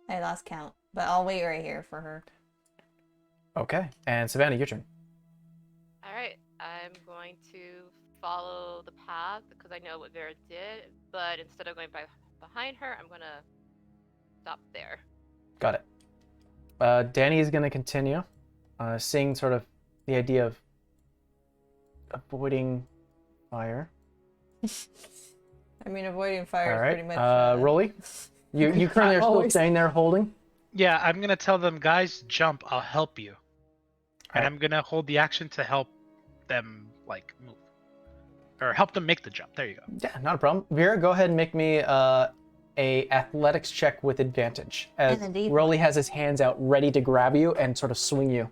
I lost count, but I'll wait right here for her. Okay. And Savannah, your turn. All right, I'm going to follow the path because I know what Vera did, but instead of going behind her, I'm gonna stop there. Got it. Danny is going to continue, seeing sort of the idea of avoiding fire. I mean, avoiding fire All is pretty right. much. Rolly, you currently are still Always. staying there holding. Yeah, I'm gonna tell them, guys, jump. I'll help you. And Alright. I'm gonna hold the action to help them like move, or help them make the jump. There you go. Yeah, not a problem. Vera, go ahead and make me a athletics check with advantage, as And a D4. Rolly has his hands out ready to grab you and sort of swing you.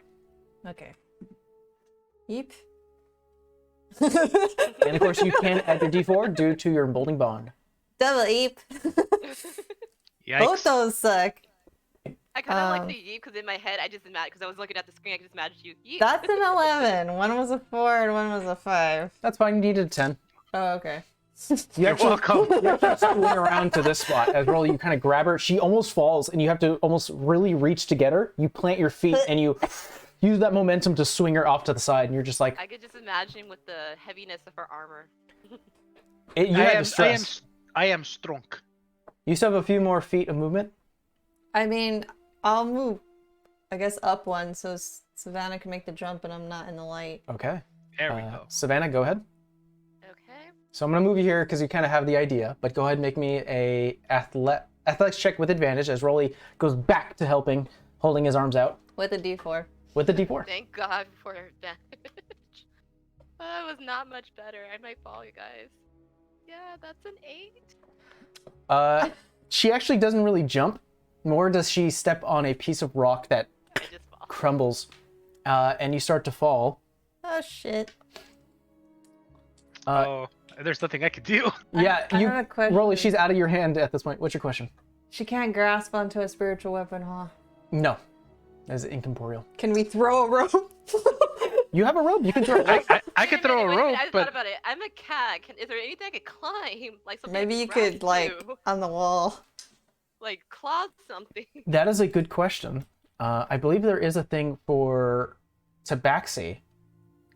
Okay. Yeep. And of course, you can add your D4 due to your emboldening bond. Double eep. Yikes. Both those suck. I kind of like the yeet because in my head I just imagined, because I was looking at the screen, I just imagined you yeet. That's an 11. One was a 4 and one was a 5. That's fine. You needed a 10. Oh, okay. You You're actually, welcome. you actually swing around to this spot as Rolly, you kind of grab her. She almost falls, and you have to almost really reach to get her. You plant your feet, and you use that momentum to swing her off to the side, and you're just like, I could just imagine with the heaviness of her armor. you had the stress. I am strong. You still have a few more feet of movement. I mean, I'll move, I guess, up one so Savannah can make the jump and I'm not in the light. Okay. There we go. Savannah, go ahead. Okay. So I'm going to move you here because you kind of have the idea, but go ahead and make me a athletics check with advantage as Rolly goes back to helping, holding his arms out With a D4. with the D4. Thank God for advantage. It was not much better. I might fall, you guys. Yeah, that's an 8. She actually doesn't really jump, nor does she step on a piece of rock that I just fall. crumbles, and you start to fall. Oh shit. Oh, there's nothing I could do. Yeah, I have a question. Rolly, she's out of your hand at this point. What's your question? She can't grasp onto a spiritual weapon, huh? No, that's incorporeal. Can we throw a rope? You have a rope. You can throw. I could throw a Wait rope, I just but thought about it. I'm a cat. Is there anything I could climb? Like something Maybe I you grab could, like, to? on the wall. Like claw something. That is a good question. I believe there is a thing for tabaxi.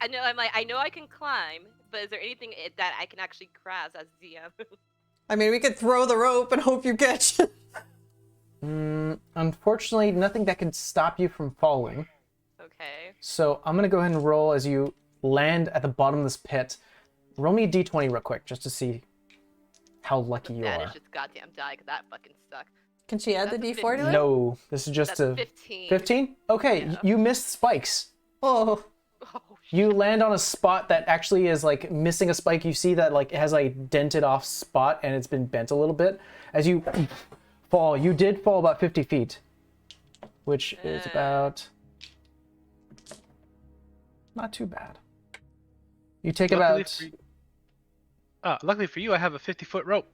I know. I know I can climb, but is there anything that I can actually grasp as DM? I mean, we could throw the rope and hope you catch it. Unfortunately, nothing that can stop you from falling. Okay. So I'm gonna go ahead and roll as you land at the bottom of this pit. Roll me a d20 real quick, just to see how lucky you That are. is just goddamn die, 'cause that fucking sucked. Can she add the That's a d4 to it? No, this is just That's a 15. 15. Okay, Yeah. you missed spikes. Oh. Oh, You land on a spot that actually is like missing a spike. You see that like it has a dented off spot and it's been bent a little bit. As you fall, you did fall about 50 feet, which is about not too bad. You take luckily about for you, luckily for you, I have a 50-foot rope.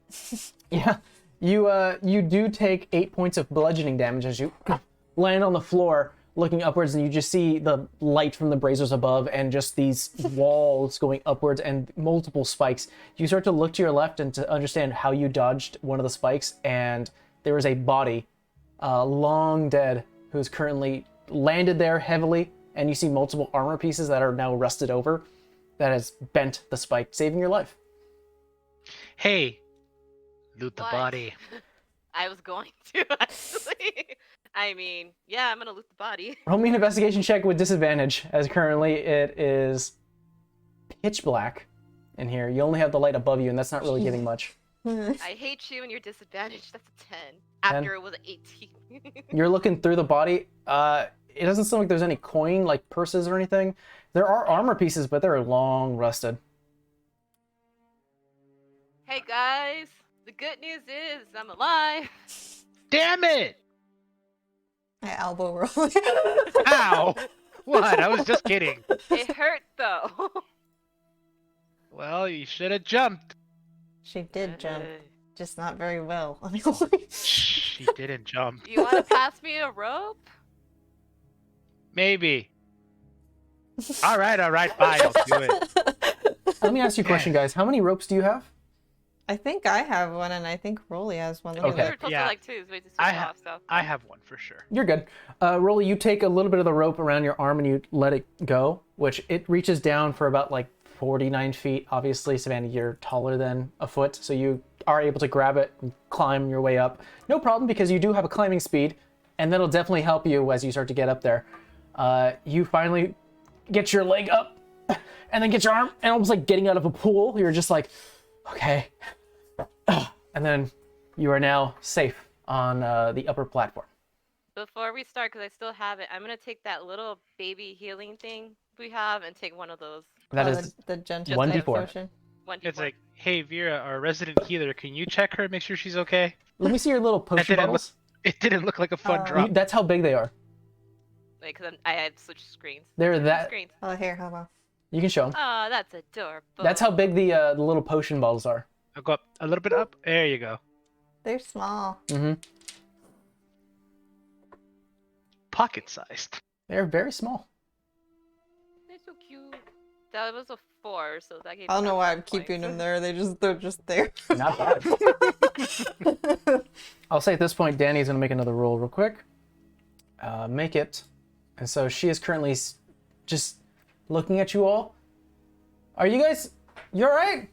yeah. You do take 8 points of bludgeoning damage as you land on the floor, looking upwards, and you just see the light from the braziers above, and just these walls going upwards and multiple spikes. You start to look to your left and to understand how you dodged one of the spikes, and there is a body, long dead, who's currently landed there heavily, and you see multiple armor pieces that are now rusted over, that has bent the spike, saving your life. Hey, loot the What? body. I was going to actually. I mean, yeah, I'm gonna loot the body. Roll me an investigation check with disadvantage, as currently it is pitch black in here. You only have the light above you, and that's not really giving much. I hate you and your disadvantage. That's a 10. After it was an 18. You're looking through the body. It doesn't seem like there's any coin, like purses or anything. There are armor pieces, but they're long rusted. Hey guys, the good news is I'm alive. Damn it! I elbow roll. Ow! What? I was just kidding. It hurt though. Well, you should have jumped. She did jump, Uh, just not very well. She didn't jump. You want to pass me a rope? Maybe. All right, fine, I'll do it. Let me ask you a question, guys. How many ropes do you have? I think I have one, and I think Rolly has one. Look Okay. We at were that. supposed Yeah. to like twos. We just I switched have- off stuff. I have one for sure. You're good. Rolly, you take a little bit of the rope around your arm and you let it go, which it reaches down for about like 49 feet. Obviously, Savannah, you're taller than a foot, so you are able to grab it and climb your way up. No problem, because you do have a climbing speed, and that'll definitely help you as you start to get up there. You finally get your leg up, and then get your arm, and almost like getting out of a pool. You're just like, okay. And then you are now safe on the upper platform. Before we start, because I still have it, I'm gonna take that little baby healing thing we have and take one of those. That Oh, is the gentle 1d4. type potion. One It's D4. like, hey Vera, our resident healer, can you check her, make sure she's okay? Let me see your little potion didn't bottles. It didn't look like a fun Oh. drop. That's how big they are. Wait, because I had switched screens. They're Switched that. Screens. Oh, here, how about? You can show them. Oh, that's adorable. That's how big the little potion bottles are. I'll go up a little bit up. There you go. They're small. Mm-hmm. Pocket sized. They're very small. They're so cute. That was a 4, so that gave I don't me know why I'm 4 keeping points. them there. They're just there. Not bad. I'll say at this point, Danny's gonna make another roll real quick. Make it. And so she is currently just looking at you all. Are you guys? You all right?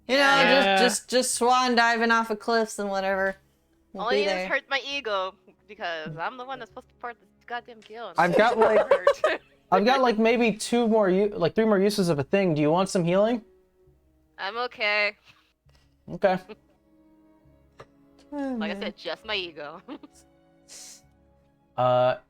You know, Yeah. just swan diving off of cliffs and whatever. We'll Only be this there. hurt my ego because I'm the one that's supposed to part this goddamn guild. I've got, like- Hurt. I've got like maybe three more uses of a thing. Do you want some healing? I'm okay. Okay. Like I said, just my ego.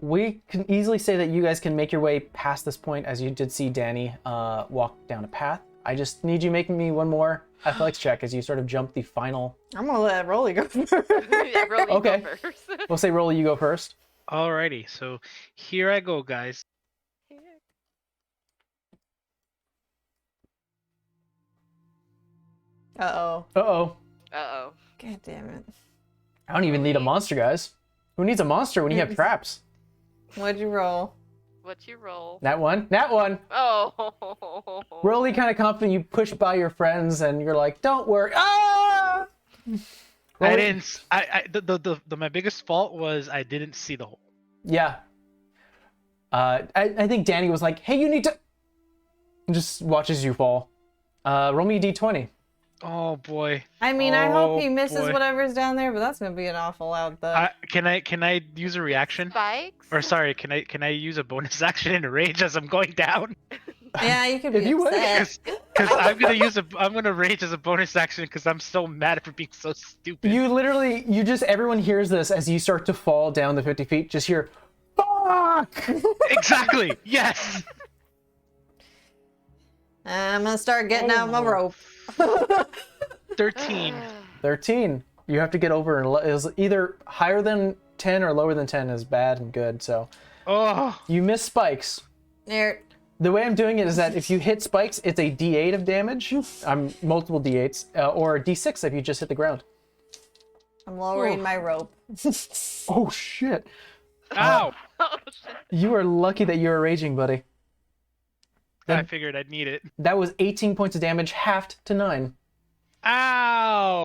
We can easily say that you guys can make your way past this point, as you did see Danny walk down a path. I just need you making me one more athletics check as you sort of jump the final. I'm gonna let Rolly go first. Yeah, Rolly, you Okay. go first. We'll say Rolly, you go first. Alrighty, so here I go, guys. Uh-oh. Uh-oh. Uh-oh. God damn it. I don't even need a monster, guys. Who needs a monster when you have traps? What'd you roll? What's your roll? That one. That one. Oh. Rolly kind of confident. You push by your friends and you're like, don't worry. Ah! I Rolly- didn't. My biggest fault was I didn't see the hole. Yeah. I think Danny was like, hey, you need to... And just watches you fall. Roll me a d20. Oh boy. I mean, I hope he Oh, misses boy. whatever's down there, but that's gonna be an awful loud thud. Can I use a reaction? Spikes? Or sorry, can I use a bonus action in rage as I'm going down? Yeah, you could If be you would. upset. Because I'm gonna rage as a bonus action because I'm so mad for being so stupid. Everyone hears this as you start to fall down the 50 feet. Just hear, fuck! Exactly. Yes. I'm gonna start getting out my Oh. rope. 13. 13. You have to get over, and is either higher than 10 or lower than 10 is bad and good. So Oh. you miss spikes. There. The way I'm doing it is that if you hit spikes, it's a D8 of damage. Multiple D8s, or a D6 if you just hit the ground. I'm lowering Oof. my rope. Oh shit! Ow. Oh, shit. You are lucky that you were raging, buddy. I figured I'd need it. That was 18 points of damage, halved to 9. Ow.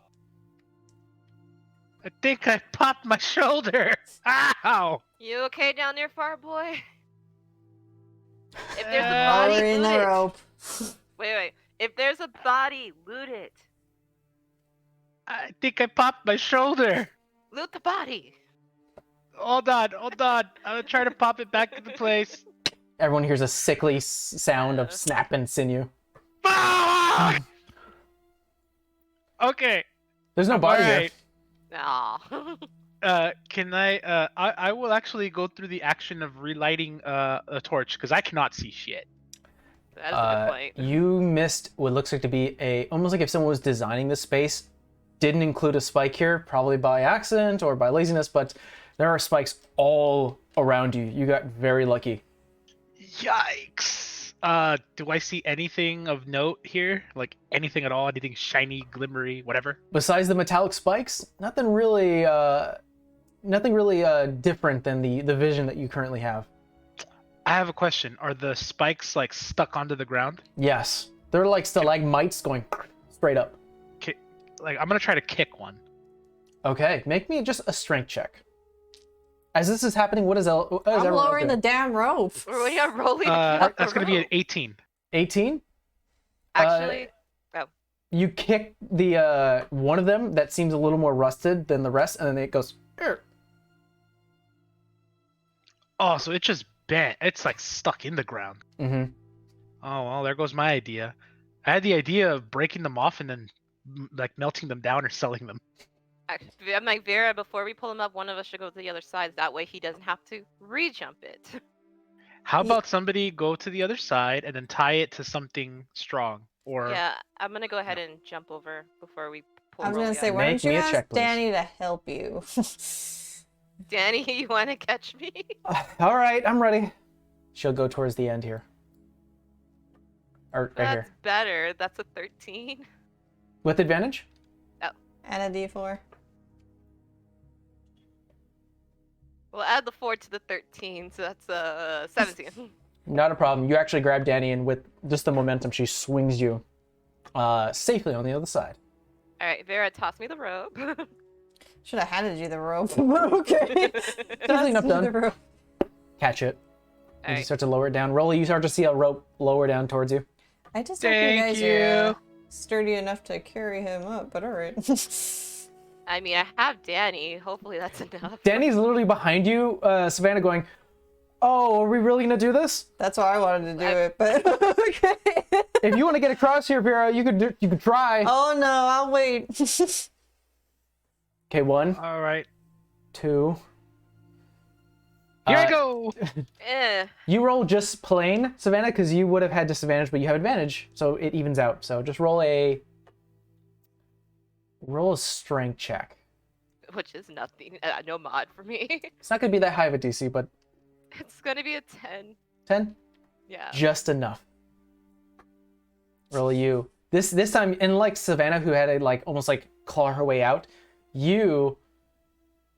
I think I popped my shoulder. Ow. You okay down there, far boy? If there's a body, Lowering loot the it. rope. Wait. If there's a body, loot it. I think I popped my shoulder. Loot the body. Hold on. I'm gonna try to pop it back into place. Everyone hears a sickly sound of snapping sinew. Fuck! Okay. There's no body here. Aw. Can I will actually go through the action of relighting a torch because I cannot see shit. That's a good point. You missed what looks like to be almost like if someone was designing this space, didn't include a spike here, probably by accident or by laziness, but there are spikes all around you. You got very lucky. Yikes. Do I see anything of note here? Like anything at all? Anything shiny, glimmery, whatever? Besides the metallic spikes, nothing really different than the vision that you currently have. I have a question. Are the spikes like stuck onto the ground? Yes, they're like stalagmites going straight up. Like I'm gonna try to kick one. Okay, make me just a strength check. As this is happening, what is I'm everyone else lowering the doing? damn rope. Or we are rolling. That's gonna be an 18. 18. Actually, You kick the one of them that seems a little more rusted than the rest, and then it goes. "Er." Oh, so it just bent. It's like stuck in the ground. Mhm. Oh well, there goes my idea. I had the idea of breaking them off and then like melting them down or selling them. I'm like, Vera, before we pull him up, one of us should go to the other side. That way he doesn't have to re-jump it. How about somebody go to the other side and then tie it to something strong? Or Yeah, I'm gonna go ahead and jump over before we pull I was gonna Rolly say, up. why Make don't you me a ask check, please. Danny to help you? Danny, you wanna catch me? All right, I'm ready. She'll go towards the end here. Or right That's here. better. That's a 13. With advantage? And a D4. We'll add the 4 to the 13, so that's 17. Not a problem. You actually grab Danny, and with just the momentum, she swings you safely on the other side. Alright, Vera, toss me the rope. Should have handed you the rope. Okay. Easily enough Toss me done. the rope. Catch it. And you Alright. start to lower it down. Rolly, you start to see a rope lower down towards you. I just hope you Thank guys are you. sturdy enough to carry him up, but alright. I mean, I have Danny. Hopefully that's enough. Danny's literally behind you, Savannah, going, "Oh, are we really gonna do this? That's why I wanted to do it, but okay. If you want to get across here, Vera, you could try." Oh no, I'll wait. Okay, 1, all right. 2, Here I go. You roll just plain, Savannah, because you would have had disadvantage, but you have advantage, so it evens out. So just roll a strength check. Which is nothing. No mod for me. It's not going to be that high of a DC, but It's gonna be a 10. 10? Yeah. Just enough. Roll you. This time, and like Savannah, who had to like almost like claw her way out, you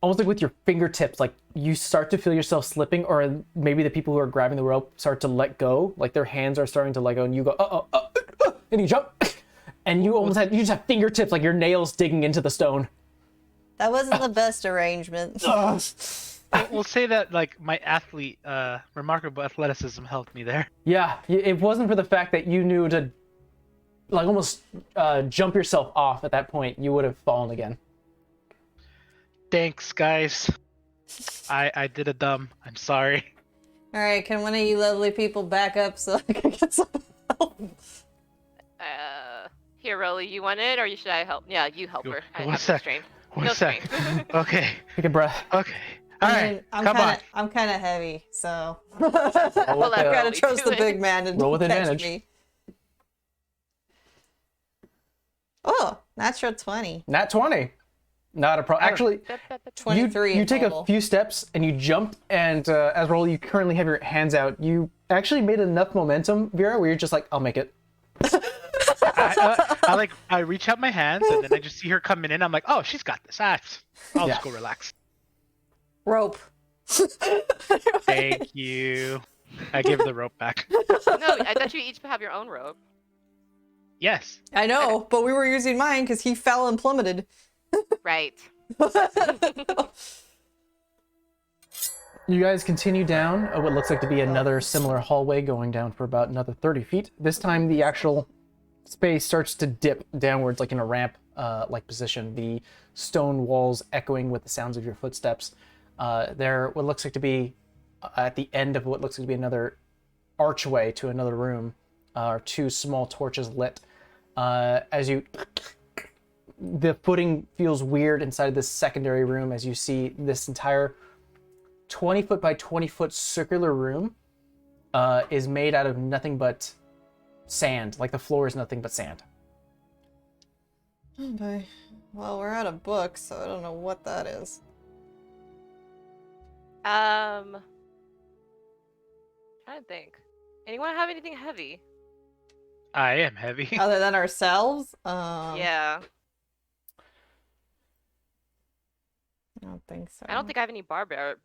almost like with your fingertips, like you start to feel yourself slipping, or maybe the people who are grabbing the rope start to let go, like their hands are starting to let go, and you go, and you jump, and you you just have fingertips, like your nails digging into the stone. That wasn't the best arrangement. We'll say that like my remarkable athleticism helped me there. Yeah, it wasn't for the fact that you knew to like almost jump yourself off at that point, you would have fallen again. Thanks, guys. I did a dumb. I'm sorry. All right, can one of you lovely people back up so I can get some help? Here, Rolly, you want it, or should I help? Yeah, you help her. I One have no sec. strength. One No sec. strength. Okay. Take a breath. Okay. All right. Come on. I'm kind of heavy, so Roll Well, with, I've I've got to Rolly trust do the it. big man to Roll with catch advantage. me. Oh, natural 20. Nat 20. Not a problem. Actually, 23 you in take total. a few steps and you jump, and as Roll, you currently have your hands out. You actually made enough momentum, Vera, where you're just like, I'll make it. I reach out my hands and then I just see her coming in. I'm like, oh, she's got this. I'll just Yeah. go relax. Rope. Thank you. I give her the rope back. No, I thought you each have your own rope. Yes. I know, but we were using mine because he fell and plummeted. Right. You guys continue down what looks like to be another similar hallway going down for about another 30 feet. This time the actual space starts to dip downwards like in a ramp like position, the stone walls echoing with the sounds of your footsteps. There what looks like to be at the end of what looks like to be another archway to another room are two small torches lit. As you the footing feels weird inside this secondary room as you see this entire 20 foot by 20 foot circular room is made out of nothing but sand. Like the floor is nothing but sand. Oh boy. Well, we're out of books, so I don't know what that is. Trying to think. Anyone have anything heavy? I am heavy. Other than ourselves? Yeah. I don't think so. I don't think I have any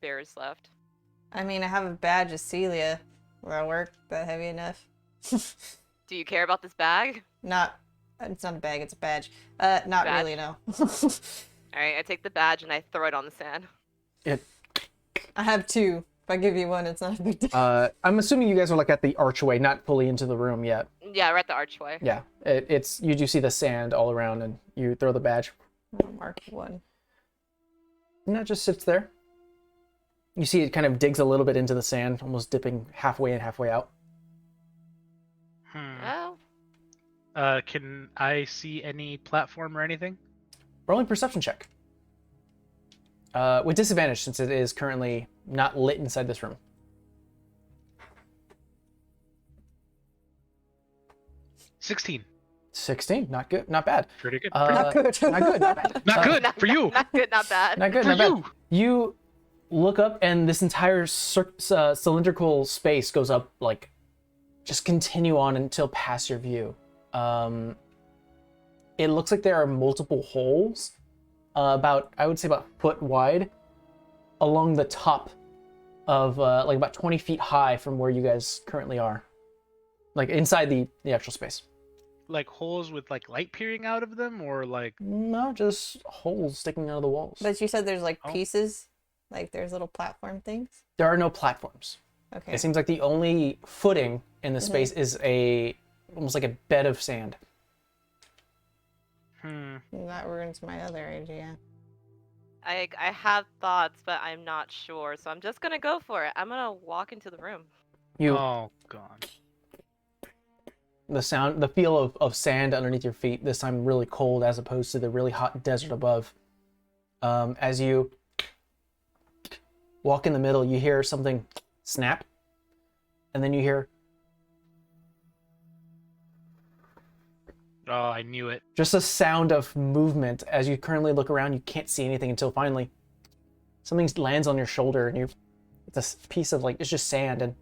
bears left. I mean, I have a badge of Celia where I work. That heavy enough? Do you care about this bag? Not. It's not a bag. It's a badge. Not Badge? really. No. Alright, I take the badge and I throw it on the sand. I have two. If I give you one, it's not a big deal. I'm assuming you guys are like at the archway, not fully into the room yet. Yeah, we're at the archway. Yeah, it's you do see the sand all around, and you throw the badge. I'll mark one. And it just sits there. You see it kind of digs a little bit into the sand, almost dipping halfway in, halfway out. Well, Can I see any platform or anything? Rolling perception check. With disadvantage since it is currently not lit inside this room. 16. 16, not good, not bad. Pretty good. Not good. Not good, not bad. Not good for you. Not good, not bad. Not good, For not bad. you. You look up, and this entire cylindrical space goes up, like, just continue on until past your view. It looks like there are multiple holes, I would say about a foot wide, along the top of, like, about 20 feet high from where you guys currently are. Like, inside the actual space. Like holes with like light peering out of them, or like No, just holes sticking out of the walls. But you said there's like Oh. pieces, like there's little platform things. There are no platforms. Okay. It seems like the only footing in the space is almost like a bed of sand. That ruins my other idea. I have thoughts, but I'm not sure, so I'm just gonna go for it. I'm gonna walk into the room. You oh god. the feel of sand underneath your feet, this time really cold as opposed to the really hot desert above. As you walk in the middle, you hear something snap, and then you hear Oh, I knew it. just a sound of movement. As you currently look around, you can't see anything until finally something lands on your shoulder, and it's a piece of, like, it's just sand, and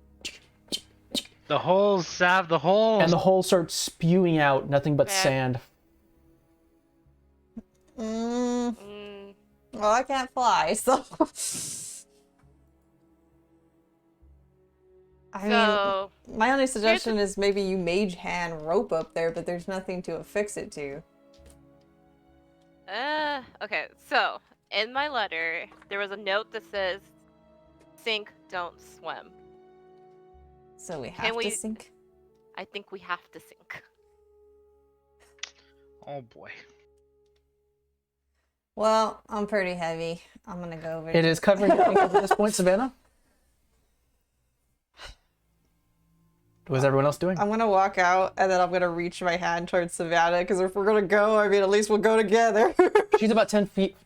The holes, Sav, the holes. the hole starts spewing out nothing but Man. sand. Well, I can't fly, so. I So, mean, my only suggestion is maybe you mage hand rope up there, but there's nothing to affix it to. okay, so in my letter, there was a note that says, "Sink, don't swim." So we have we- to sink. I think we have to sink. Oh boy. Well, I'm pretty heavy. I'm gonna go over. It is covering your ankles at this point, Savannah. What's everyone else doing? I'm gonna walk out and then I'm gonna reach my hand towards Savannah because if we're gonna go, I mean, at least we'll go together. She's about 10 feet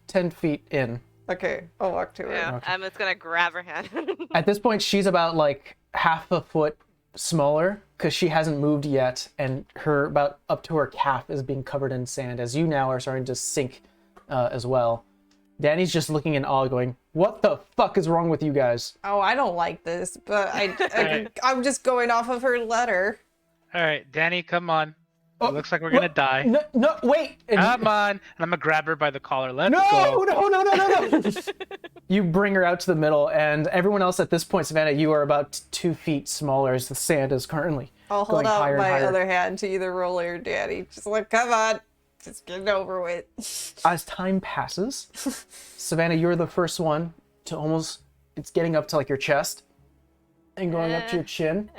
in. Okay, I'll walk to her. Yeah, Okay. I'm just gonna grab her hand. At this point, she's about like half a foot smaller because she hasn't moved yet, and her about up to her calf is being covered in sand as you now are starting to sink as well. Danny's just looking in awe, going, "What the fuck is wrong with you guys?" Oh, I don't like this, but Alright. I'm just going off of her letter. All right, Danny, come on. Oh, It looks like we're gonna what? die. No, no, wait! And Come on. And I'm gonna grab her by the collar. Let's no, go. no! You bring her out to the middle, and everyone else at this point, Savannah, you are about 2 feet smaller as the sand is currently I'll hold going out higher and my higher. other hand to either Rolly or Daddy. Just like, come on, just get it over with. As time passes, Savannah, you're the first one to almost, it's getting up to like your chest and going up to your chin.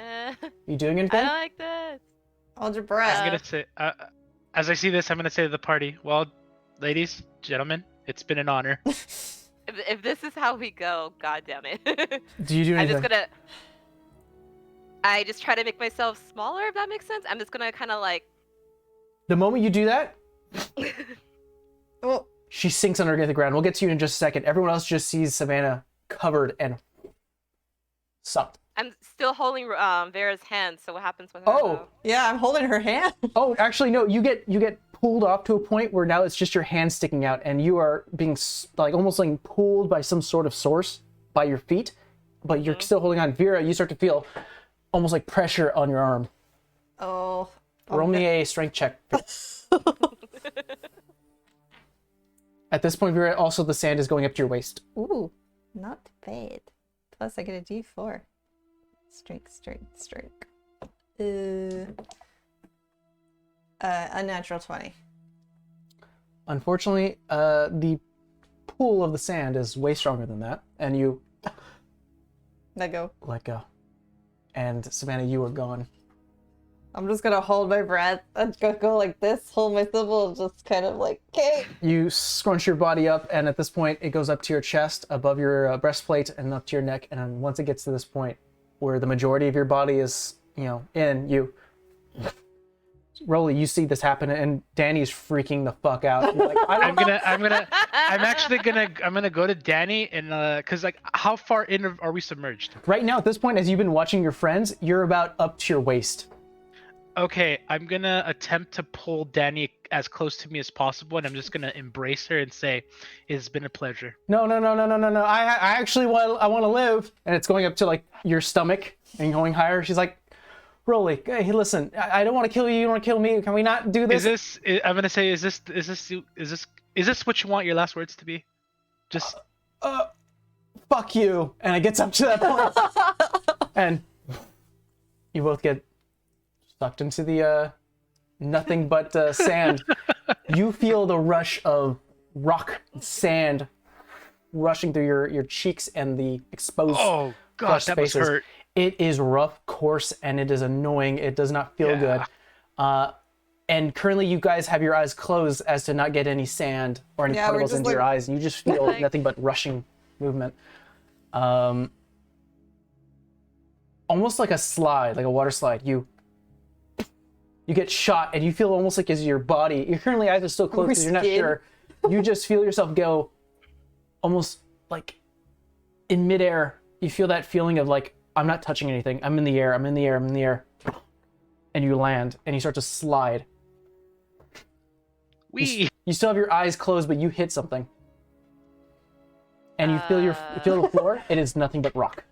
You doing I anything? don't like this. Hold your I'm breath. gonna say, as I see this, I'm gonna say to the party, well, ladies, gentlemen, it's been an honor. If this is how we go, god damn it. Do you do I'm anything? just gonna. I just try to make myself smaller, if that makes sense. I'm just gonna kind of like. The moment you do that, Oh, she sinks underneath the ground. We'll get to you in just a second. Everyone else just sees Savannah covered and sucked. I'm still holding Vera's hand, so what happens with her? Oh. though? yeah, I'm holding her hand. Oh, actually, no. You get pulled off to a point where now it's just your hand sticking out, and you are being like almost like pulled by some sort of source by your feet, but you're still holding on. Vera, you start to feel almost like pressure on your arm. Oh. Roll me a strength check. At this point, Vera, also the sand is going up to your waist. Ooh, not bad. Plus, I get a D4. Strength. A natural 20. Unfortunately, the pool of the sand is way stronger than that, and you Let go. let go. And Savannah, you are gone. I'm just gonna hold my breath and go like this, hold my symbol, and just kind of like, okay. You scrunch your body up, and at this point, it goes up to your chest, above your breastplate, and up to your neck. And then once it gets to this point, where the majority of your body is, in, you, Rolly, you see this happen, and Danny's freaking the fuck out. You're like, I'm gonna go to Danny and cause like how far in are we submerged? Right now, at this point, as you've been watching your friends, you're about up to your waist. Okay, I'm gonna attempt to pull Danny as close to me as possible, and I'm just gonna embrace her and say, "It's been a pleasure." No. I actually want to live, and it's going up to like your stomach and going higher. She's like, Rolly, hey, listen, I don't want to kill you. You don't want to kill me. Can we not do this? I'm gonna say, is this what you want your last words to be? Just Fuck you. And it gets up to that point, and you both get sucked into the nothing but sand. You feel the rush of rock sand rushing through your cheeks and the exposed oh gosh, flesh that must spaces. hurt. It is rough, coarse, and it is annoying. It does not feel good. And currently you guys have your eyes closed as to not get any sand or any Yeah, we're particles just into your like- eyes. And you just feel Like- nothing but rushing movement. Almost like a slide, like a water slide. You get shot, and you feel almost like as your body, your currently eyes are still closed because you're not Skid. sure. You just feel yourself go almost like in midair, you feel that feeling of like, I'm not touching anything. I'm in the air. I'm in the air. I'm in the air. And you land, and you start to slide. You still have your eyes closed, but you hit something. And you feel you feel the floor. It is nothing but rock.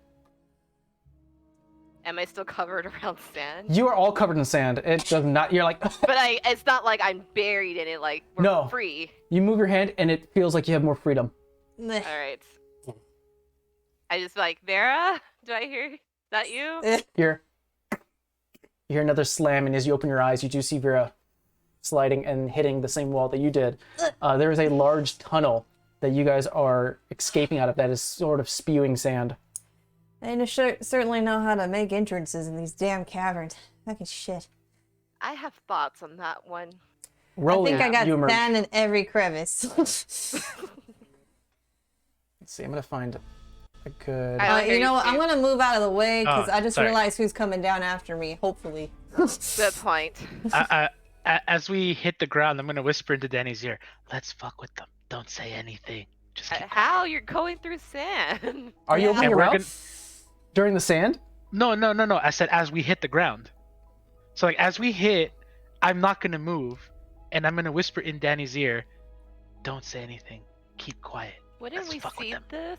Am I still covered around sand? You are all covered in sand. It does not. You're like. But it's not like I'm buried in it. Like we're No. free. You move your hand, and it feels like you have more freedom. All right. I just like Vera. Do I hear? Is that you? You hear another slam, and as you open your eyes, you do see Vera sliding and hitting the same wall that you did. There is a large tunnel that you guys are escaping out of that is sort of spewing sand. They certainly know how to make entrances in these damn caverns. Fucking shit. I have thoughts on that one. Roll I think I got you emerge. sand in every crevice. Let's see, I'm gonna find a good... You know what? I'm gonna move out of the way because I just sorry. realized who's coming down after me, hopefully. Good point. As we hit the ground, I'm gonna whisper into Danny's ear. Let's fuck with them. Don't say anything. Just keep How you're going through sand? Are you Yeah. opening And your we're mouth during the sand? No. I said as we hit the ground. So like as we hit, I'm not gonna move, and I'm gonna whisper in Danny's ear. Don't say anything. Keep quiet. Wouldn't Let's we fuck with see them. this?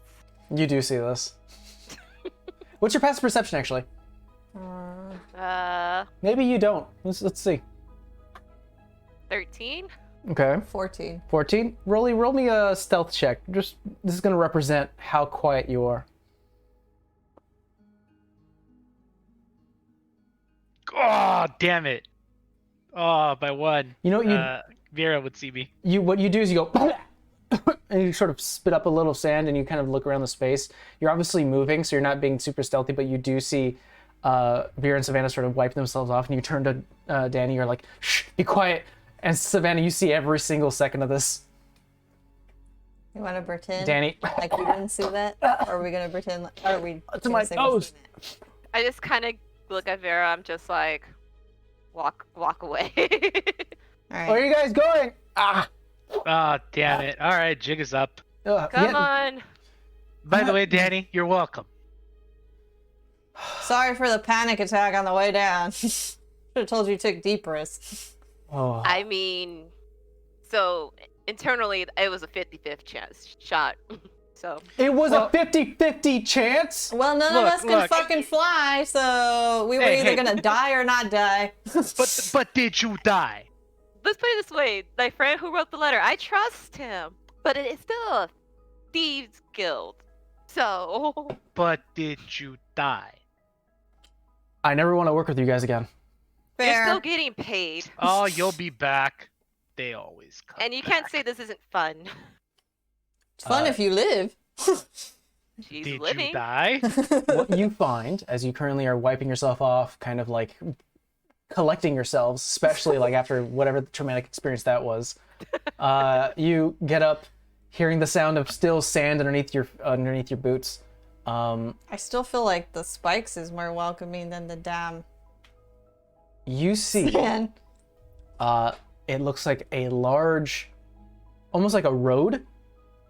You do see this. What's your passive perception, actually? Maybe you don't. Let's see. 13. Okay. 14. 14. Roll me a stealth check. This is going to represent how quiet you are. Oh damn it! Oh, by one. You know what Vera would see me. what you do is you go and you sort of spit up a little sand and you kind of look around the space. You're obviously moving, so you're not being super stealthy, but you do see Vera and Savannah sort of wipe themselves off, and you turn to Danny. You're like, shh, be quiet. And Savannah, you see every single second of this. You want to pretend Danny, like we didn't see that? Or are we gonna pretend like, are we to gonna my say we nose. seen it? I just kind of look at Vera. I'm just like, walk away. All Where are right. you guys going? Ah. Oh damn it! All right, jig is up. Come on. By the way, Danny, you're welcome. Sorry for the panic attack on the way down. Should have told you took deep risks. Oh. I mean, so internally it was a 50-50 chance shot. So It was a 50-50 chance. Well, none of Look, us can look. fucking fly, so we were Hey, either hey. gonna die or not die. But did you die? let's put it this way: my friend who wrote the letter, I trust him, but it is still a thieves guild. So But did you die? I never want to work with you guys again. you're Fair. still getting paid, Oh, you'll be back. They always come. and you can't back. say this isn't fun. It's fun if you live. She's Did living. you die? What you find as you currently are wiping yourself off, kind of like collecting yourselves, especially like after whatever the traumatic experience that was, you get up, hearing the sound of still sand underneath your boots. I still feel like the spikes is more welcoming than the damn You see, sand. it looks like a large, almost like a road.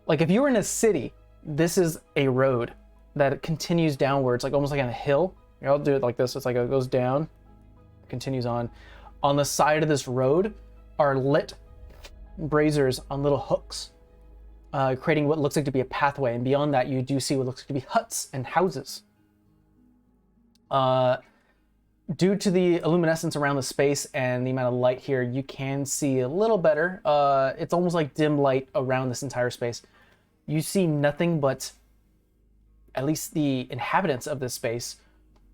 Like if you were in a city, this is a road that continues downwards, like almost like on a hill. Here, I'll do it like this. It's like it goes down, continues on. On the side of this road are lit braziers on little hooks, creating what looks like to be a pathway. And beyond that, you do see what looks like to be huts and houses. Due to the luminescence around the space and the amount of light here, you can see a little better. It's almost like dim light around this entire space. You see nothing but, at least the inhabitants of this space,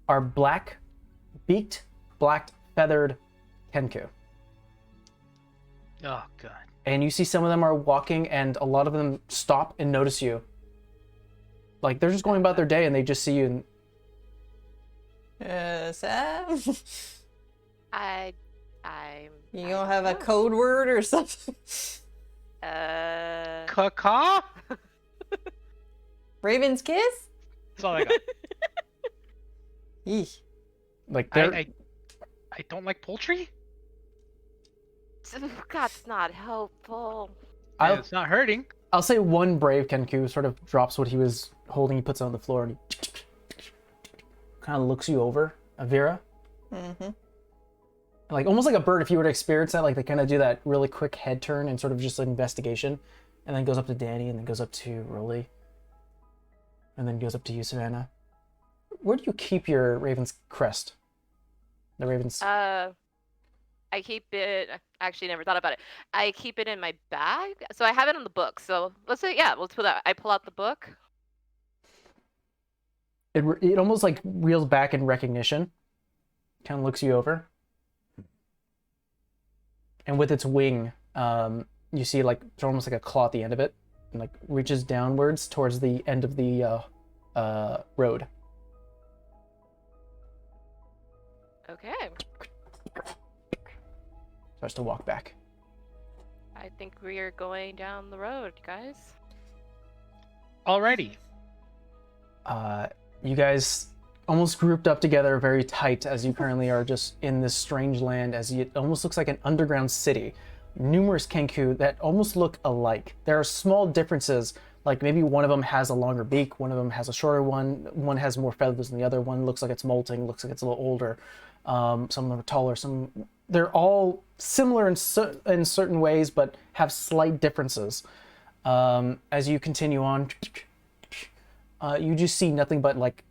are black-beaked, black-feathered Kenku. Oh god. And you see some of them are walking, and a lot of them stop and notice you. Like, they're just going about their day, and they just see you, and Sam? I'm. You gonna have a code word or something? Caw? Raven's kiss? That's all I got. Yeesh. like, they're... I don't like poultry. That's not helpful. I'll- It's not hurting. I'll say one brave Kenku sort of drops what he was holding, he puts it on the floor, and he kind of looks you over, Vera. Mm-hmm. Like almost like a bird, if you were to experience that, like they kind of do that really quick head turn and sort of just an investigation, and then goes up to Danny, and then goes up to Rolly, and then goes up to you, Savannah. Where do you keep your Raven's crest? The Raven's. I keep it. I actually never thought about it. I keep it in my bag, so I have it in the book. So let's say, yeah, let's put that. I pull out the book. It almost like reels back in recognition. Kind of looks you over. And with its wing, you see like it's almost like a claw at the end of it, and like reaches downwards towards the end of the road. Okay. Starts to walk back. I think we are going down the road, guys. Alrighty. You guys almost grouped up together very tight as you currently are just in this strange land, as it almost looks like an underground city. Numerous Kenku that almost look alike. There are small differences, like maybe one of them has a longer beak, one of them has a shorter one has more feathers than the other, one looks like it's molting, looks like it's a little older. Some of them are taller, they're all similar in certain ways, but have slight differences. As you continue on, you just see nothing but like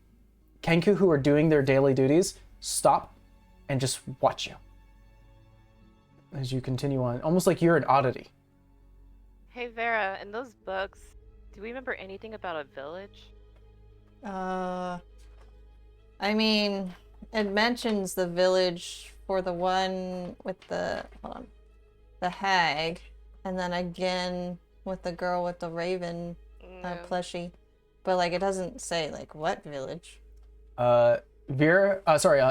Kenku who are doing their daily duties stop and just watch you as you continue on, almost like you're an oddity. Hey Vera, in those books, do we remember anything about a village? I mean, it mentions the village for the one with the hag, and then again with the girl with the raven No. plushie, but like it doesn't say like what village. Vera,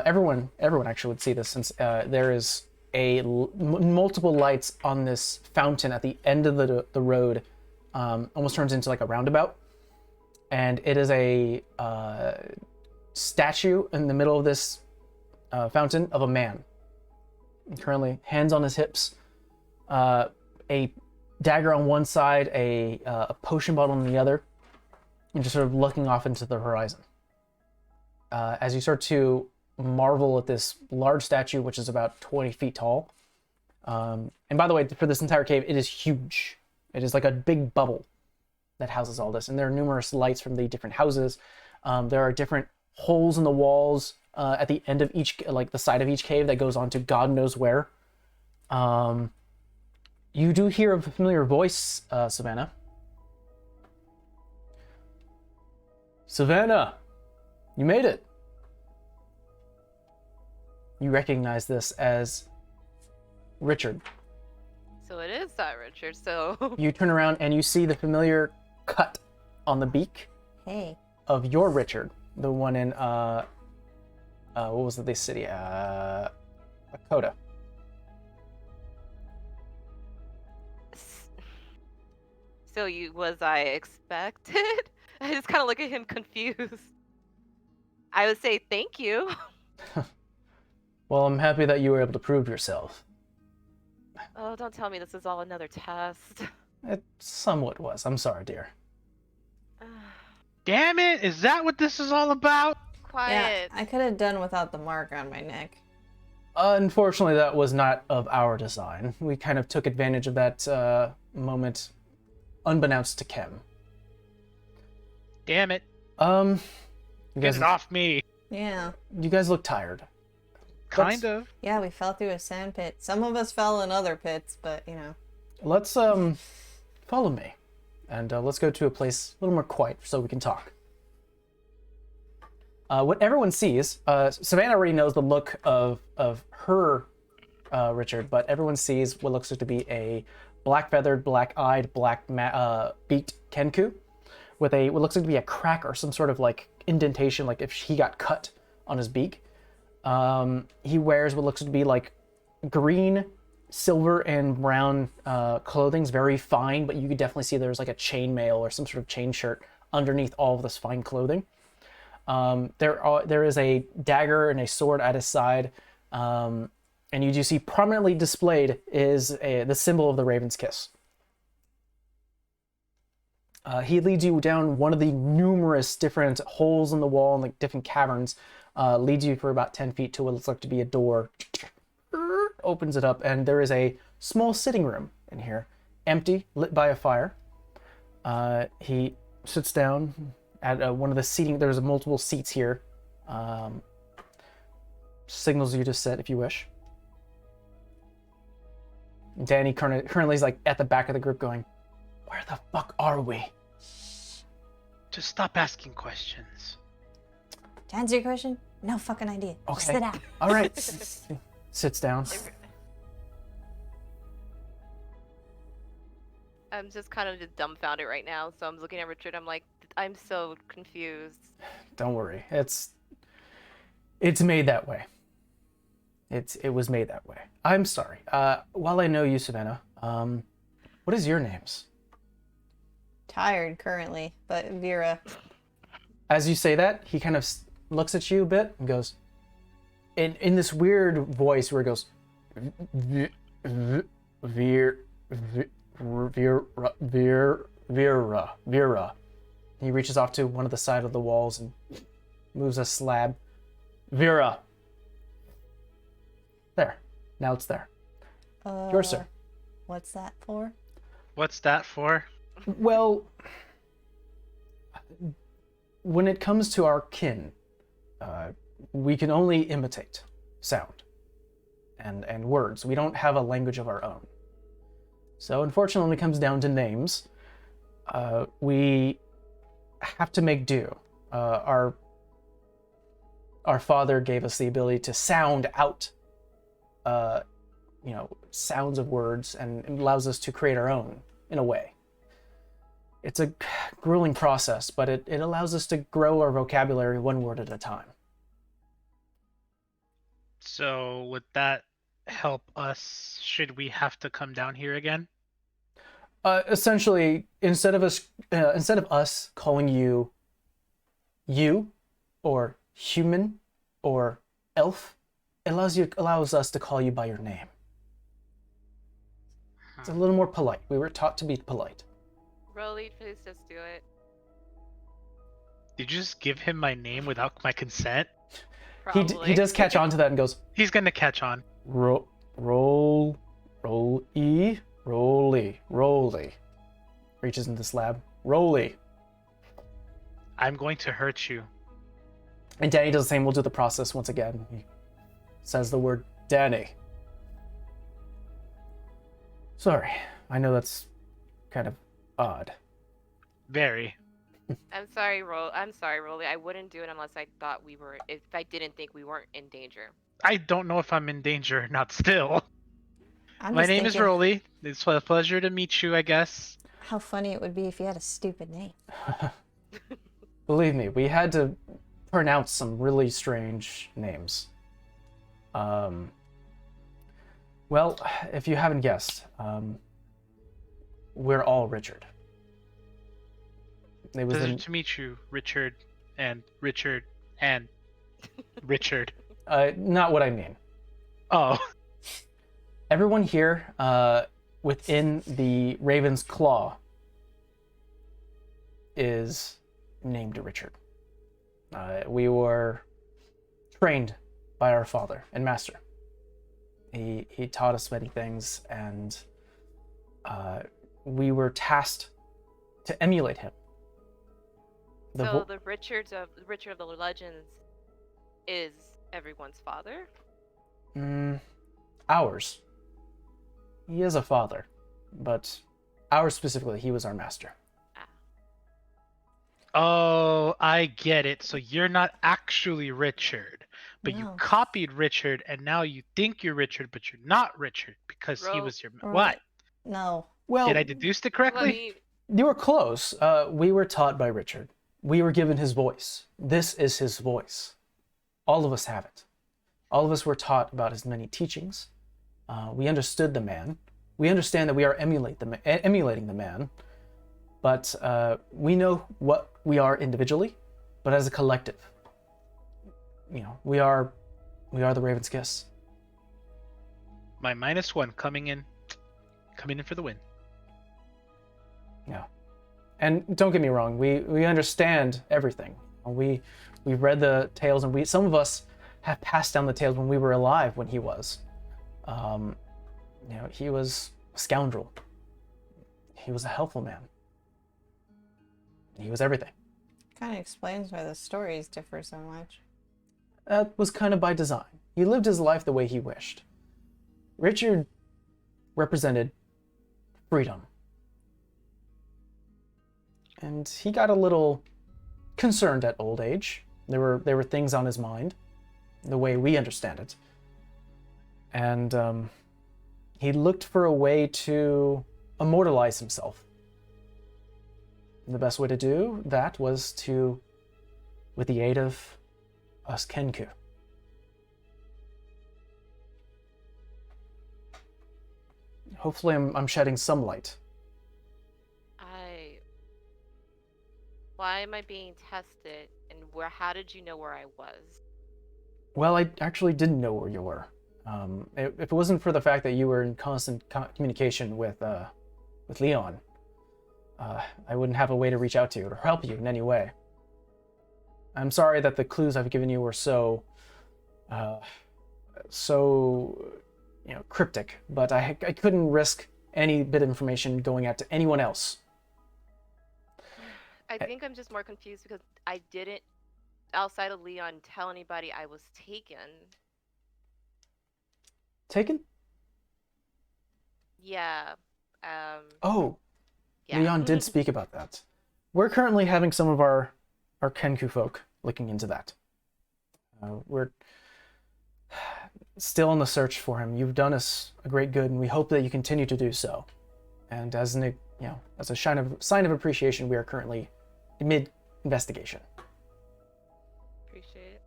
everyone actually would see this, since there is multiple lights on this fountain at the end of the road. Almost turns into like a roundabout, and it is a statue in the middle of this fountain of a man. Currently, hands on his hips, a dagger on one side, a potion bottle on the other, and just sort of looking off into the horizon. As you start to marvel at this large statue, which is about 20 feet tall. And by the way, for this entire cave, it is huge. It is like a big bubble that houses all this. And there are numerous lights from the different houses. There are different holes in the walls at the end of each, like the side of each cave that goes on to God knows where. You do hear a familiar voice, Savannah. Savannah, you made it. You recognize this as Richard. So it is that Richard, so... You turn around and you see the familiar cut on the beak Hey. of your Richard, the one in what was the city? Lakota. So was I expected? I just kind of look at him confused. I would say thank you. Well, I'm happy that you were able to prove yourself. Oh, don't tell me this is all another test. It somewhat was. I'm sorry, dear. Damn it! Is that what this is all about? Yeah, Quiet. I could have done without the mark on my neck. Unfortunately, that was not of our design. We kind of took advantage of that moment, unbeknownst to Kim. Damn it! You Get guys, it off me! Yeah. you guys look tired. Kind of. Yeah, we fell through a sand pit. Some of us fell in other pits, but you know. Let's follow me, and let's go to a place a little more quiet so we can talk. What everyone sees, Savannah already knows the look of her Richard, but everyone sees what looks like to be a black-feathered, black-eyed, beaked Kenku with what looks like to be a crack or some sort of like indentation, like if he got cut on his beak. He wears what looks to be like green, silver, and brown clothing. It's very fine, but you could definitely see there's like a chainmail or some sort of chain shirt underneath all of this fine clothing. There is a dagger and a sword at his side, and you do see prominently displayed is the symbol of the Raven's Kiss. He leads you down one of the numerous different holes in the wall and like different caverns. Leads you for about 10 feet to what looks like to be a door. Opens it up, and there is a small sitting room in here, empty, lit by a fire. He sits down at one of the seating. There's multiple seats here. Signals you to sit if you wish. Danny currently is like at the back of the group going, "Where the fuck are we?" Just stop asking questions. To answer your question, no fucking idea. Just Okay. sit down. All right. Sits down. I'm just kind of just dumbfounded right now. So I'm looking at Richard. I'm like, I'm so confused. Don't worry. It's made that way. It was made that way. I'm sorry. While I know you, Savannah, what is your names? Tired currently, but Vera. As you say that, he kind of looks at you a bit and goes, in this weird voice where he goes, Vera. He reaches off to one of the side of the walls and moves a slab. Vera. There. Now it's there. Yours, sir. What's that for? What's that for? Well, when it comes to our kin, we can only imitate sound and words. We don't have a language of our own. So unfortunately, when it comes down to names, we have to make do. Our father gave us the ability to sound out, sounds of words, and it allows us to create our own in a way. It's a grueling process, but it allows us to grow our vocabulary one word at a time. So would that help us? Should we have to come down here again? Essentially, instead of us calling you or human or elf, it allows us to call you by your name. It's a little more polite. We were taught to be polite. Rolly, please just do it. Did you just give him my name without my consent? Probably. He does catch on to that and goes, He's gonna catch on. Rolly. Reaches into the slab. Rolly. I'm going to hurt you. And Danny does the same. We'll do the process once again. He says the word Danny. Sorry, I know that's kind of odd. Very. I'm sorry, Rolly. I wouldn't do it unless I thought if I didn't think we weren't in danger. I don't know if I'm in danger, not still. I'm My just name is thinking Rolly. It's a pleasure to meet you, I guess. how funny it would be if you had a stupid name. Believe me, we had to pronounce some really strange names. Well, if you haven't guessed, we're all Richard. It was Pleasure to meet you, Richard and Richard and Richard. not what I mean. Oh. Everyone here within the Raven's Claw is named Richard. We were trained by our father and master. He taught us many things, and we were tasked to emulate him. So the Richard of the Legends is everyone's father? Ours. He is a father, but ours specifically, he was our master. Oh, I get it. So you're not actually Richard, but you No. copied Richard, and now you think you're Richard, but you're not Richard because he was your... Right. What? No. Well, Did I deduce it Well, I correctly? mean, you were close. We were taught by Richard. We were given his voice. This is his voice. All of us have it. All of us were taught about his many teachings. We understood the man. We understand that we are emulating the man. But we know what we are individually, but as a collective, we are the Raven's Kiss. My -1 coming in for the win. Yeah. And don't get me wrong, we understand everything. We've read the tales, and some of us have passed down the tales when we were alive when he was. He was a scoundrel. He was a helpful man. He was everything. Kind of explains why the stories differ so much. That was kind of by design. He lived his life the way he wished. Richard represented freedom. And he got a little concerned at old age. There were things on his mind, the way we understand it. And he looked for a way to immortalize himself. And the best way to do that was with the aid of us Kenku. Hopefully I'm shedding some light. Why am I being tested, and how did you know where I was? Well, I actually didn't know where you were. If it wasn't for the fact that you were in constant communication with Leon, I wouldn't have a way to reach out to you or help you in any way. I'm sorry that the clues I've given you were so cryptic, but I couldn't risk any bit of information going out to anyone else. I think I'm just more confused because I didn't, outside of Leon, tell anybody I was taken. Taken? Yeah. Oh, Yeah. Leon did speak about that. We're currently having some of our Kenku folk looking into that. We're still on the search for him. You've done us a great good, and we hope that you continue to do so. And as a sign of appreciation, we are currently mid-investigation. Appreciate it.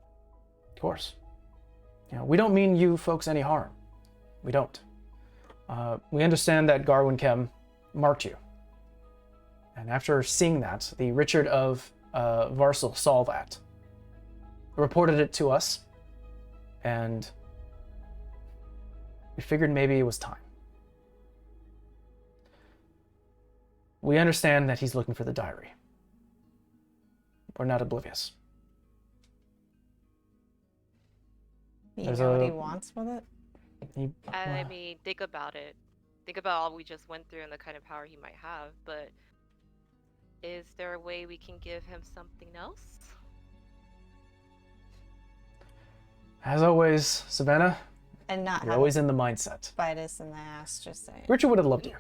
Of course. We don't mean you folks any harm. We don't. We understand that Garwin Kem marked you. And after seeing that, the Richard of Varsal saw that, reported it to us, and we figured maybe it was time. We understand that he's looking for the diary. We're not oblivious. You know what he wants with it? I mean, think about it. Think about all we just went through and the kind of power he might have, but is there a way we can give him something else? As always, Savannah, And not you're have always it in the mindset. bite us in the ass, just saying. Richard would have loved you.